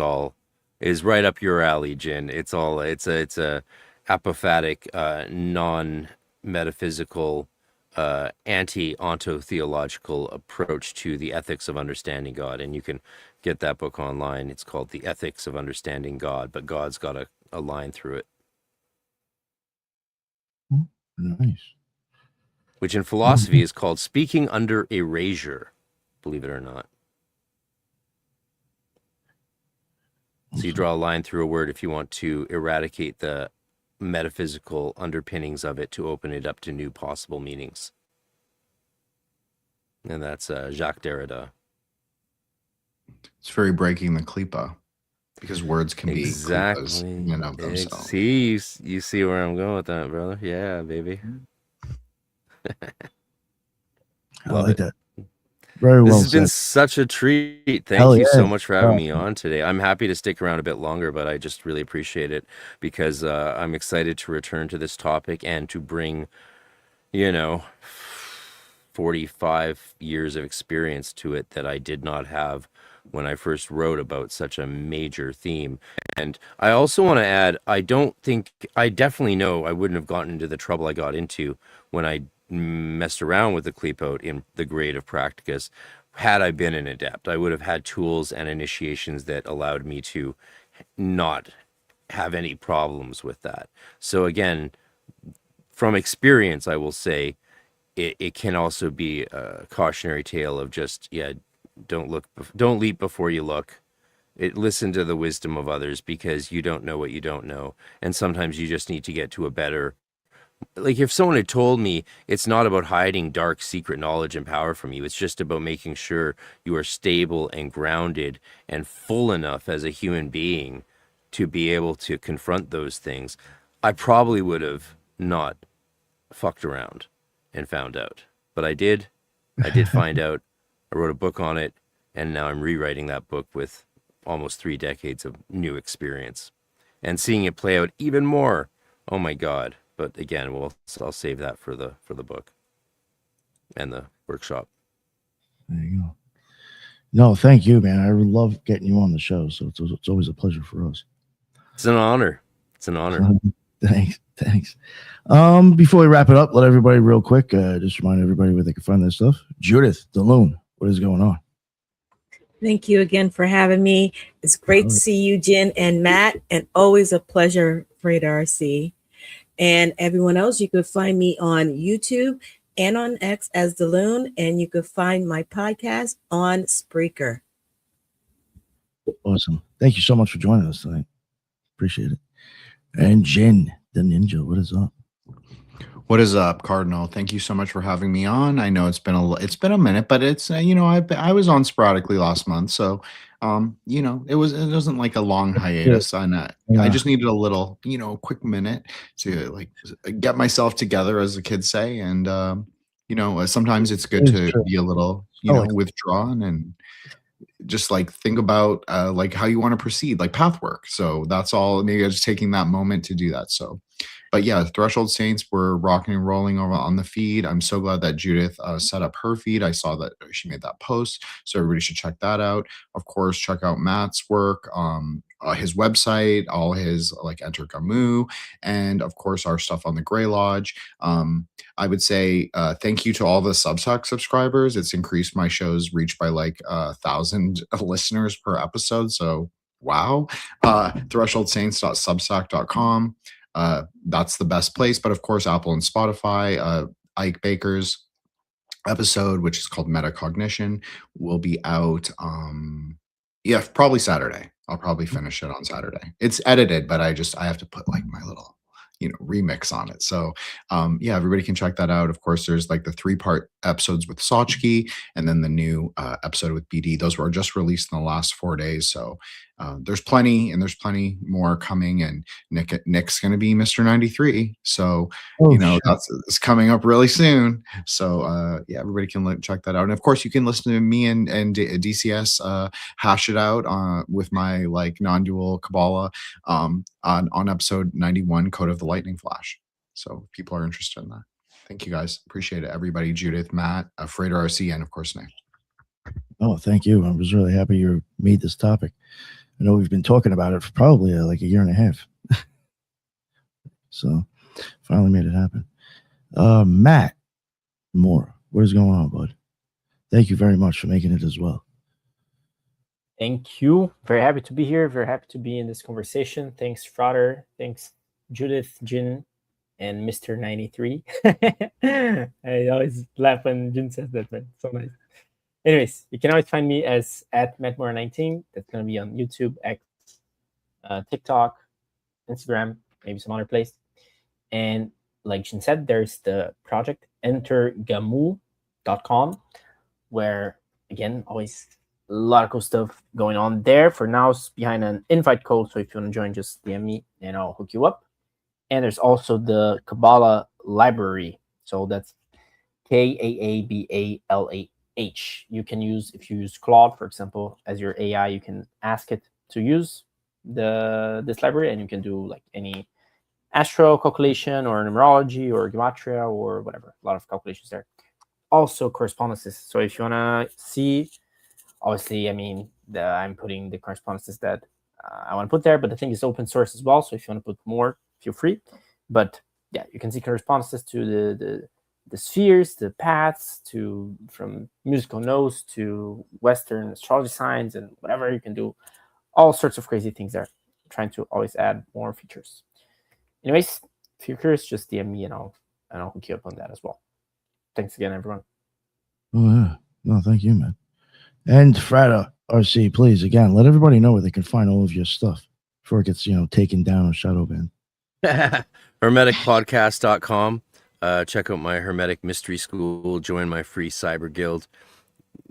right up your alley, Jin. It's a apophatic, non-metaphysical, anti-ontotheological approach to the ethics of understanding God. And you can get that book online. It's called The Ethics of Understanding God, but God's got a line through it. Nice. Which in philosophy is called speaking under erasure, believe it or not. So you draw a line through a word if you want to eradicate the metaphysical underpinnings of it to open it up to new possible meanings. And that's Jacques Derrida. It's very breaking the Qlippoth, because words can be Qlippoths in and of themselves. See, you see where I'm going with that, brother? Yeah, baby. I like that. Very well. This has been such a treat. Thank you so much for having me on today. I'm happy to stick around a bit longer, but I just really appreciate it because I'm excited to return to this topic and to bring, 45 years of experience to it that I did not have when I first wrote about such a major theme. And I also want to add, I definitely know I wouldn't have gotten into the trouble I got into when I messed around with the Qlippoth in the grade of Practicus. Had I been an adept, I would have had tools and initiations that allowed me to not have any problems with that. So again, from experience, I will say it can also be a cautionary tale of just, don't leap before you look. Listen to the wisdom of others, because you don't know what you don't know. And sometimes you just need to get to a better, like if someone had told me it's not about hiding dark secret knowledge and power from you, it's just about making sure you are stable and grounded and full enough as a human being to be able to confront those things, I probably would have not fucked around and found out. But I did find out. I wrote a book on it, and now I'm rewriting that book with almost 3 decades of new experience and seeing it play out even more. Oh my God. But again, I'll save that for the book and the workshop. There you go. No, thank you, man. I love getting you on the show. So it's always a pleasure for us. It's an honor. It's an honor. Thanks. Before we wrap it up, let everybody real quick, just remind everybody where they can find their stuff. Judith, the loon, what is going on? Thank you again for having me. It's great to see you, Jen and Matt, and always a pleasure, Frater RC. And everyone else, you could find me on YouTube and on X as the Loon, and you could find my podcast on Spreaker. Awesome. Thank you so much for joining us tonight. Appreciate it. And Jen, the ninja, what is up? What is up, Cardinal? Thank you so much for having me on. I know it's been a minute, but it's I was on sporadically last month, so it wasn't like a long hiatus, and I just needed a little quick minute to like get myself together, as the kids say, and sometimes it's good to be a little withdrawn and just like think about like how you want to proceed, like path work. So that's all. Maybe I'm just taking that moment to do that. So. But yeah, Threshold Saints were rocking and rolling over on the feed. I'm so glad that Judith set up her feed. I saw that she made that post, so everybody should check that out. Of course, check out Matt's work, his website, all his like Enter Gamu, and of course our stuff on the Grey Lodge. I would say thank you to all the Substack subscribers. It's increased my show's reach by like 1,000 listeners per episode. So wow, thresholdsaints.substack.com. That's the best place, but of course Apple and Spotify. Ike Baker's episode, which is called Metacognition, will be out probably Saturday. I'll probably finish it on Saturday. It's edited, but I have to put like my little remix on it. So everybody can check that out. Of course, there's like the 3-part episodes with Sochki, and then the new episode with BD. Those were just released in the last 4 days. So there's plenty more coming, and Nick's going to be Mr. 93. So it's coming up really soon. So everybody can check that out. And of course, you can listen to me and DCS hash it out with my like non-dual Kabbalah on episode 91, Code of the Lightning Flash. So if people are interested in that. Thank you guys. Appreciate it. Everybody, Judith, Matt, Frater RC, and of course, Nick. Oh, thank you. I was really happy you made this topic. I know we've been talking about it for probably like a year and a half. So finally made it happen. Matt Moore, what is going on, bud? Thank you very much for making it as well. Thank you. Very happy to be here. Very happy to be in this conversation. Thanks, Frater. Thanks, Judith, Jin, and Mr. 93. I always laugh when Jin says that, man. So nice. Anyways, you can always find me as at MattMoore19. That's going to be on YouTube, X, TikTok, Instagram, maybe some other place. And like Jin said, there's the project entergamu.com, where, again, always a lot of cool stuff going on there. For now, it's behind an invite code. So if you want to join, just DM me and I'll hook you up. And there's also the Kabbalah library. So that's KAABALAH. You can use, if you use Claude, for example, as your AI, you can ask it to use this library, and you can do like any astro calculation or numerology or gematria or whatever. A lot of calculations there. Also correspondences. So if you want to see, obviously, I'm putting the correspondences that I want to put there, but the thing is open source as well. So if you want to put more, feel free. But yeah, you can see correspondences to the spheres, the paths, from musical notes to Western astrology signs and whatever. You can do all sorts of crazy things there. I'm trying to always add more features. Anyways, if you're curious, just DM me and I'll hook you up on that as well. Thanks again, everyone. Oh yeah, no, thank you, man. And Frater RC, please again let everybody know where they can find all of your stuff before it gets taken down or shadow banned. Hermeticpodcast.com. Check out my Hermetic Mystery School, join my free Cyber Guild,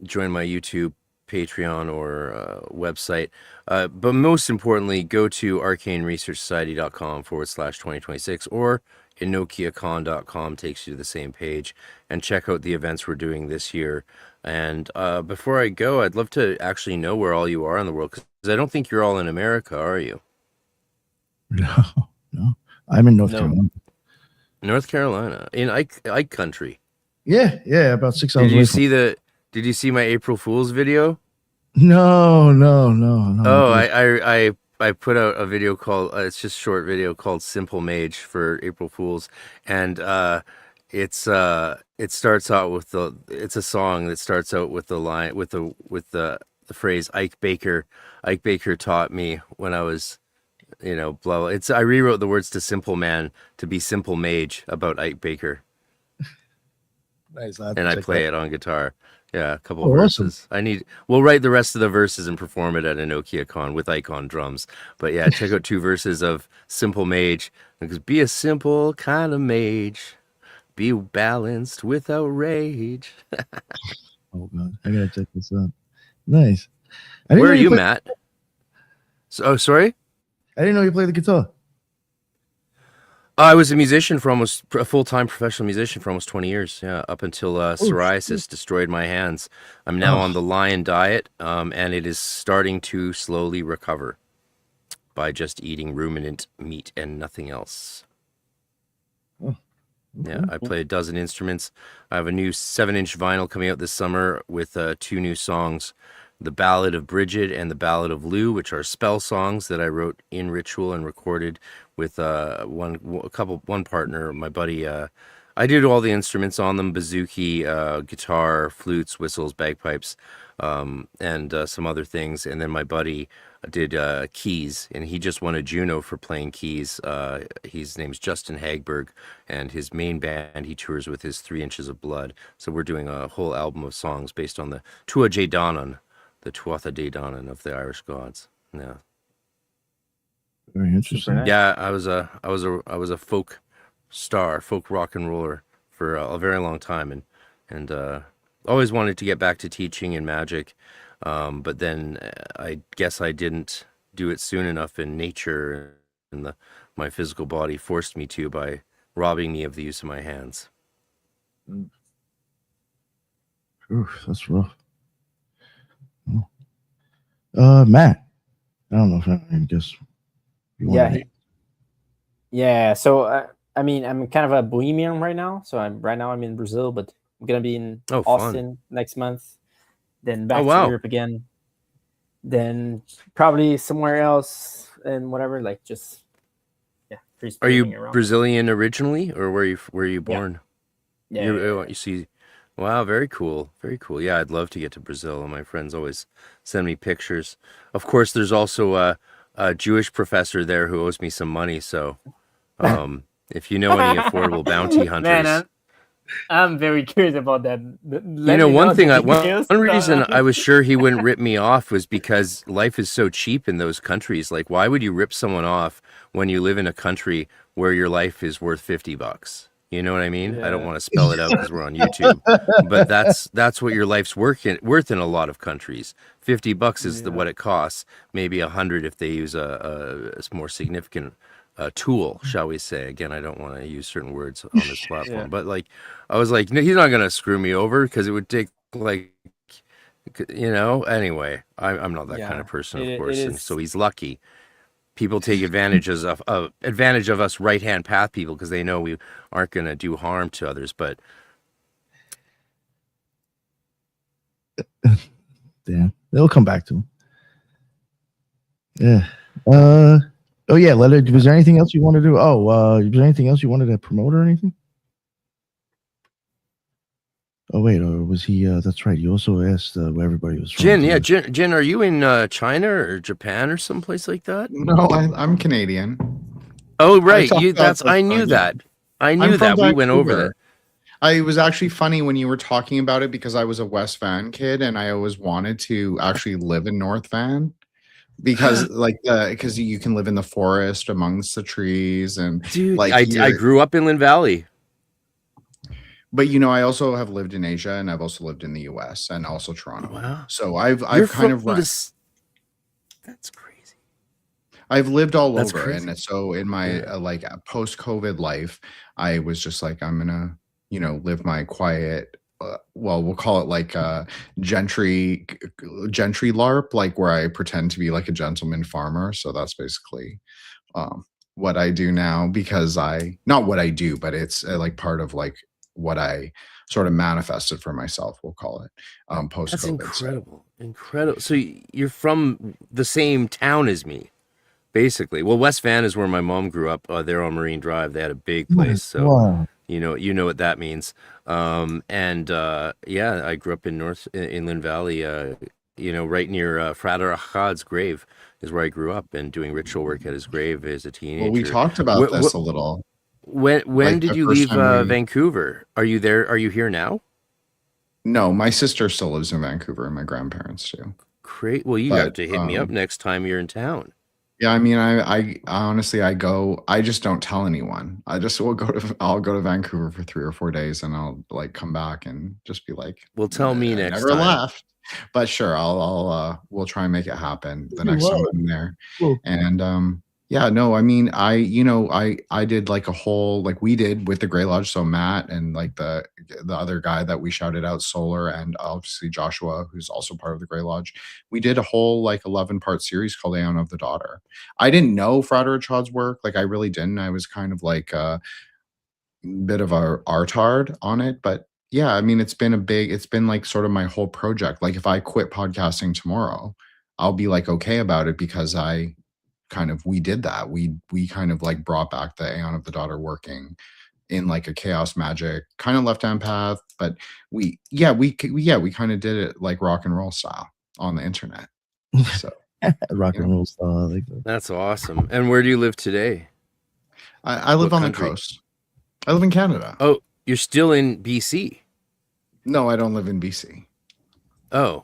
join my YouTube, Patreon, or website. But most importantly, go to arcaneresearchsociety.com/2026 or enochiacon.com takes you to the same page, and check out the events we're doing this year. And before I go, I'd love to actually know where all you are in the world, because I don't think you're all in America, are you? No. I'm in North Carolina. North Carolina, in Ike country. Yeah, about 6 hours. Did you see my April Fool's video? No. Oh, I put out a video called it's just a short video called Simple Mage for April Fools, and it starts out with it's a song that starts out with the line with the phrase Ike Baker taught me when I was, you know, blah. I rewrote the words to Simple Man to be Simple Mage about Ike Baker. Nice. And I play it on guitar. Yeah, a couple Oh, of awesome. verses. We'll write the rest of the verses and perform it at a Nokia Con with Icon drums. But yeah, check out 2 verses of Simple Mage. Because be a simple kind of mage. Be balanced without rage. Oh god, I gotta check this out. Nice. I didn't Where know are you, play- Matt? Oh, sorry? I didn't know you played the guitar. I was a full-time professional musician for almost 20 years. Yeah, up until psoriasis destroyed my hands. I'm now on the lion diet, and it is starting to slowly recover by just eating ruminant meat and nothing else. Oh, Yeah, I play a dozen instruments. I have a new 7-inch vinyl coming out this summer with 2 new songs. The Ballad of Bridget and the Ballad of Lou, which are spell songs that I wrote in ritual and recorded with one partner, my buddy. I did all the instruments on them: bouzouki, guitar, flutes, whistles, bagpipes, and some other things. And then my buddy did keys, and he just won a Juno for playing keys. His name's Justin Hagberg, and his main band he tours with is 3 Inches of Blood. So we're doing a whole album of songs based on the Tuatha Dé Danann, the Tuatha Dé Danann of the Irish gods. Yeah. Very interesting. nice. Yeah, I was a folk star, folk rock and roller for a very long time, and always wanted to get back to teaching and magic, but then I guess I didn't do it soon enough, and nature and my physical body forced me to by robbing me of the use of my hands. Oof, that's rough. Oh. Matt, I don't know if I guess. You wanna- Yeah. So I mean, I'm kind of a bohemian right now. So I'm in Brazil, but I'm gonna be in Oh, fun. Austin next month. Then back Oh, wow. to Europe again. Then probably somewhere else and whatever. Like just free Are you spinning around. Brazilian originally, or were you born? Yeah. You see, wow, very cool, very cool. Yeah, I'd love to get to Brazil, and my friends always send me pictures. Of course, there's also a Jewish professor there who owes me some money. So, if you know any affordable bounty hunters, Man, I'm very curious about that. you know, one reason I was sure he wouldn't rip me off was because life is so cheap in those countries. Like, why would you rip someone off when you live in a country where your life is worth $50? You know what I mean? I don't want to spell it out because we're on YouTube, but that's what your life's worth in a lot of countries. $50 is what it costs. Maybe $100 if they use a more significant tool, shall we say. Again, I don't want to use certain words on this platform, but like, I was like, no, he's not going to screw me over because it would take like, you know, anyway, I'm not that kind of person, of course. And so he's lucky. People take advantage of us right-hand path people because they know we aren't going to do harm to others. But damn, they'll come back to him. Yeah. Oh yeah. Was there anything else you wanted to do? Oh, was there anything else you wanted to promote or anything? Oh wait, or was he? That's right. You also asked where everybody was from. Jin, are you in China or Japan or someplace like that? No, I'm Canadian. Oh right, I I knew that. I knew that. We went over that. It was actually funny when you were talking about it because I was a West Van kid and I always wanted to actually live in North Van because because you can live in the forest amongst the trees and dude, like I grew up in Lynn Valley. But you know, I also have lived in Asia and I've also lived in the US and also Toronto. Wow. So I've kind of that's crazy. I've lived all over. And so in my like post-COVID life, I was just like, I'm gonna, you know, live my quiet well, we'll call it like a gentry LARP, like where I pretend to be like a gentleman farmer. So that's basically what I do now because not what I do, but it's like part of like what I sort of manifested for myself, we'll call it post-COVID. That's incredible. So you're from the same town as me. basically. Well, West Van is where my mom grew up. There on Marine Drive, they had a big place, so Wow. you know what that means. Yeah, I grew up in Inland Valley. Right near Frater RC's grave is where I grew up, and doing ritual work at his grave as a Well, we teenager. talked about Wh- this wh- a little. when Like did the you first leave time we. Vancouver? Are you there? Are you here now? No, my sister still lives in Vancouver, and my grandparents do. Great. Well, you have But to hit me up next time you're in town. yeah, I mean, I honestly, I go. I just don't tell anyone. I'll go to Vancouver for 3 or 4 days, and I'll like come back and just be like, Well, tell me I next never time. left. But sure, we'll try and make it happen the You next time will. I'm there. Cool. And yeah, no, I mean, I did like a whole, like we did with the Grey Lodge. So Matt and like the other guy that we shouted out, Solar, and obviously Joshua, who's also part of the Grey Lodge. We did a whole like 11-part series called Aeon of the Daughter. I didn't know Frater RC's work, like I really didn't. I was kind of like a bit of a artard on it, but yeah, I mean, it's been like sort of my whole project. Like if I quit podcasting tomorrow, I'll be like okay about it because we did that. We kind of like brought back the Aeon of the Daughter working in like a chaos magic kind of left hand path, but we kind of did it like rock and roll style on the internet. So Rock Yeah. and roll style. I like that. That's awesome. And where do you live today? I live What on country? the coast. I live in Canada. Oh, you're still in BC. No, I don't live in BC. Oh,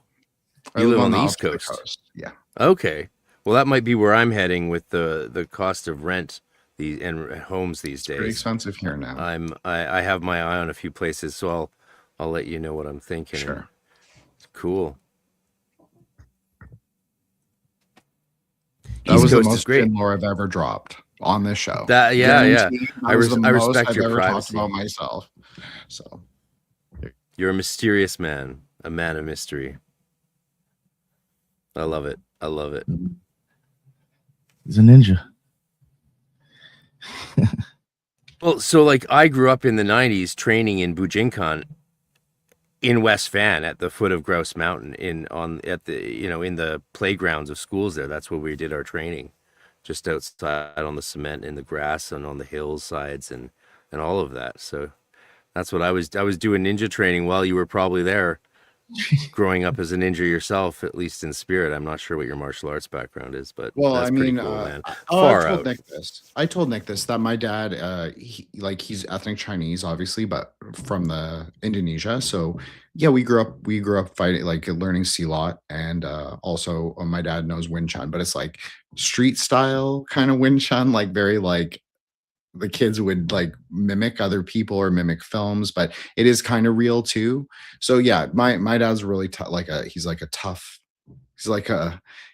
I you live on the opposite East Coast. Yeah. Okay. Well, that might be where I'm heading with the cost of rent and homes these Pretty days. expensive here now. I have my eye on a few places, so I'll let you know what I'm thinking. Sure. Cool. That East was the Coast is most great. gin lore I've ever dropped on this show. Yeah. Guaranteed, that I was the most respect I've your ever privacy. talked about myself. So You're a mysterious man, a man of mystery. I love it. He's a ninja. Well, so like I grew up in the 90s training in Bujinkan in West Van at the foot of Grouse Mountain in the playgrounds of schools there. That's where we did our training, just outside on the cement in the grass and on the hillsides and all of that. So that's what I was doing ninja training while you were probably there. Growing up as a ninja yourself, at least in spirit. I'm not sure what your martial arts background is, but well, that's I mean, pretty cool, man. I told Nick this that my dad, he's ethnic Chinese, obviously, but from the Indonesia. So yeah, we grew up fighting, like learning Silat, and also my dad knows Wing Chun, but it's like street style kind of Wing Chun, like very like the kids would like mimic other people or mimic films, but it is kind of real too. So yeah, my dad's really tough. He's like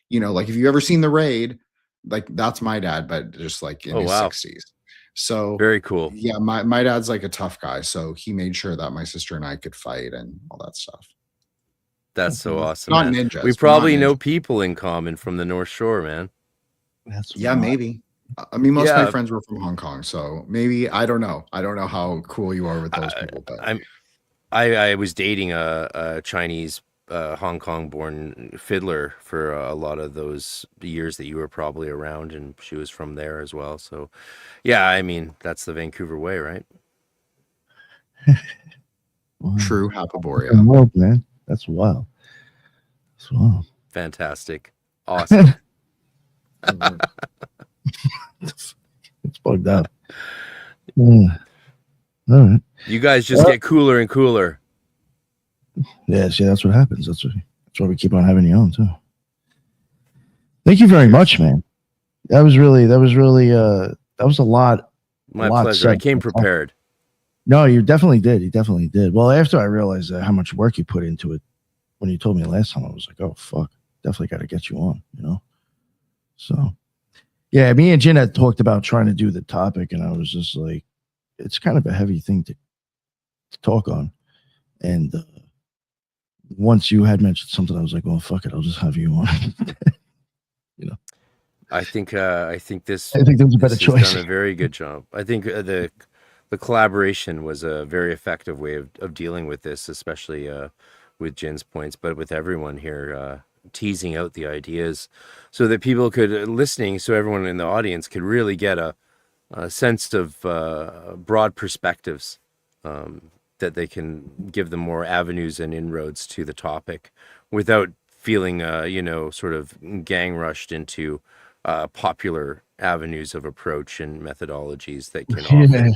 if you ever seen The Raid, like that's my dad, but just like in his 60s. So very cool. Yeah, my dad's like a tough guy, so he made sure that my sister and I could fight and all that stuff. That's so awesome. Not man. ninjas. We probably know people in common from the North Shore, man. Maybe. I mean, most of my friends were from Hong Kong, so maybe I don't know how cool you are with those people. But I was dating a Chinese Hong Kong born fiddler for a lot of those years that you were probably around, and she was from there as well. So yeah, I mean, that's the Vancouver way, right? True Hapaboria. World, man. That's wild. Fantastic. Awesome. It's bugged out. Yeah. All right. You guys just get cooler and cooler. Yeah, see, that's what happens. That's why we keep on having you on too. Thank you very much, man. That was a lot. My pleasure. I came prepared. No, you definitely did. You definitely did. Well, after I realized how much work you put into it, when you told me last time, I was like, oh fuck, definitely got to get you on. So yeah, me and Jen had talked about trying to do the topic, and I was just like, it's kind of a heavy thing to talk on. And once you had mentioned something, I was like, well, fuck it, I'll just have you on. I think this there was a better choice. Done a very good job. I think the collaboration was a very effective way of dealing with this, especially with Jen's points, but with everyone here. teasing out the ideas so that people could listening, so everyone in the audience could really get a sense of broad perspectives, that they can give them more avenues and inroads to the topic without feeling, sort of gang rushed into popular avenues of approach and methodologies that can often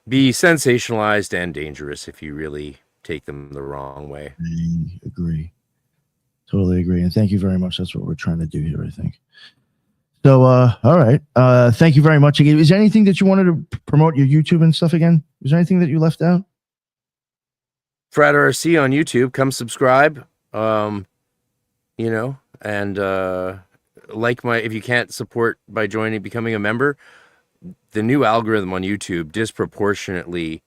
be sensationalized and dangerous if you really take them the wrong way. I agree. Totally agree. And thank you very much. That's what we're trying to do here, I think. So, all right. Thank you very much again. Is there anything that you wanted to promote your YouTube and stuff again? Is there anything that you left out? Frater RC on YouTube. Come subscribe. And if you can't support by becoming a member, the new algorithm on YouTube disproportionately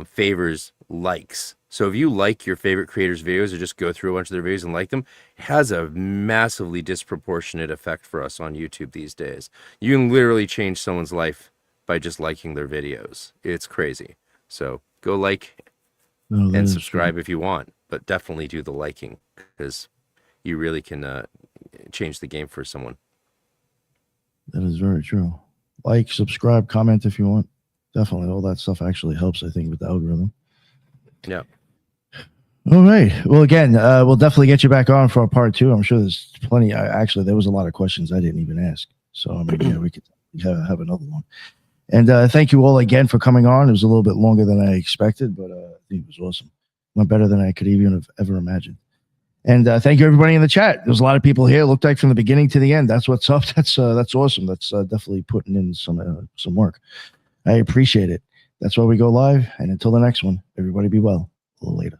favors likes. So if you like your favorite creators' videos or just go through a bunch of their videos and like them, it has a massively disproportionate effect for us on YouTube these days. You can literally change someone's life by just liking their videos. It's crazy. So go like and subscribe if you want, but definitely do the liking, because you really can change the game for someone. That is very true. Like, subscribe, comment if you want. Definitely. All that stuff actually helps, I think, with the algorithm. Yeah. All right. Well, again, we'll definitely get you back on for a part 2. I'm sure there's plenty. Actually, there was a lot of questions I didn't even ask. So maybe we could have another one. And thank you all again for coming on. It was a little bit longer than I expected, but I think it was awesome. Went better than I could even have ever imagined. And thank you, everybody in the chat. There's a lot of people here. It looked like from the beginning to the end. That's what's up. That's awesome. That's definitely putting in some work. I appreciate it. That's why we go live. And until the next one, everybody be well. A little later.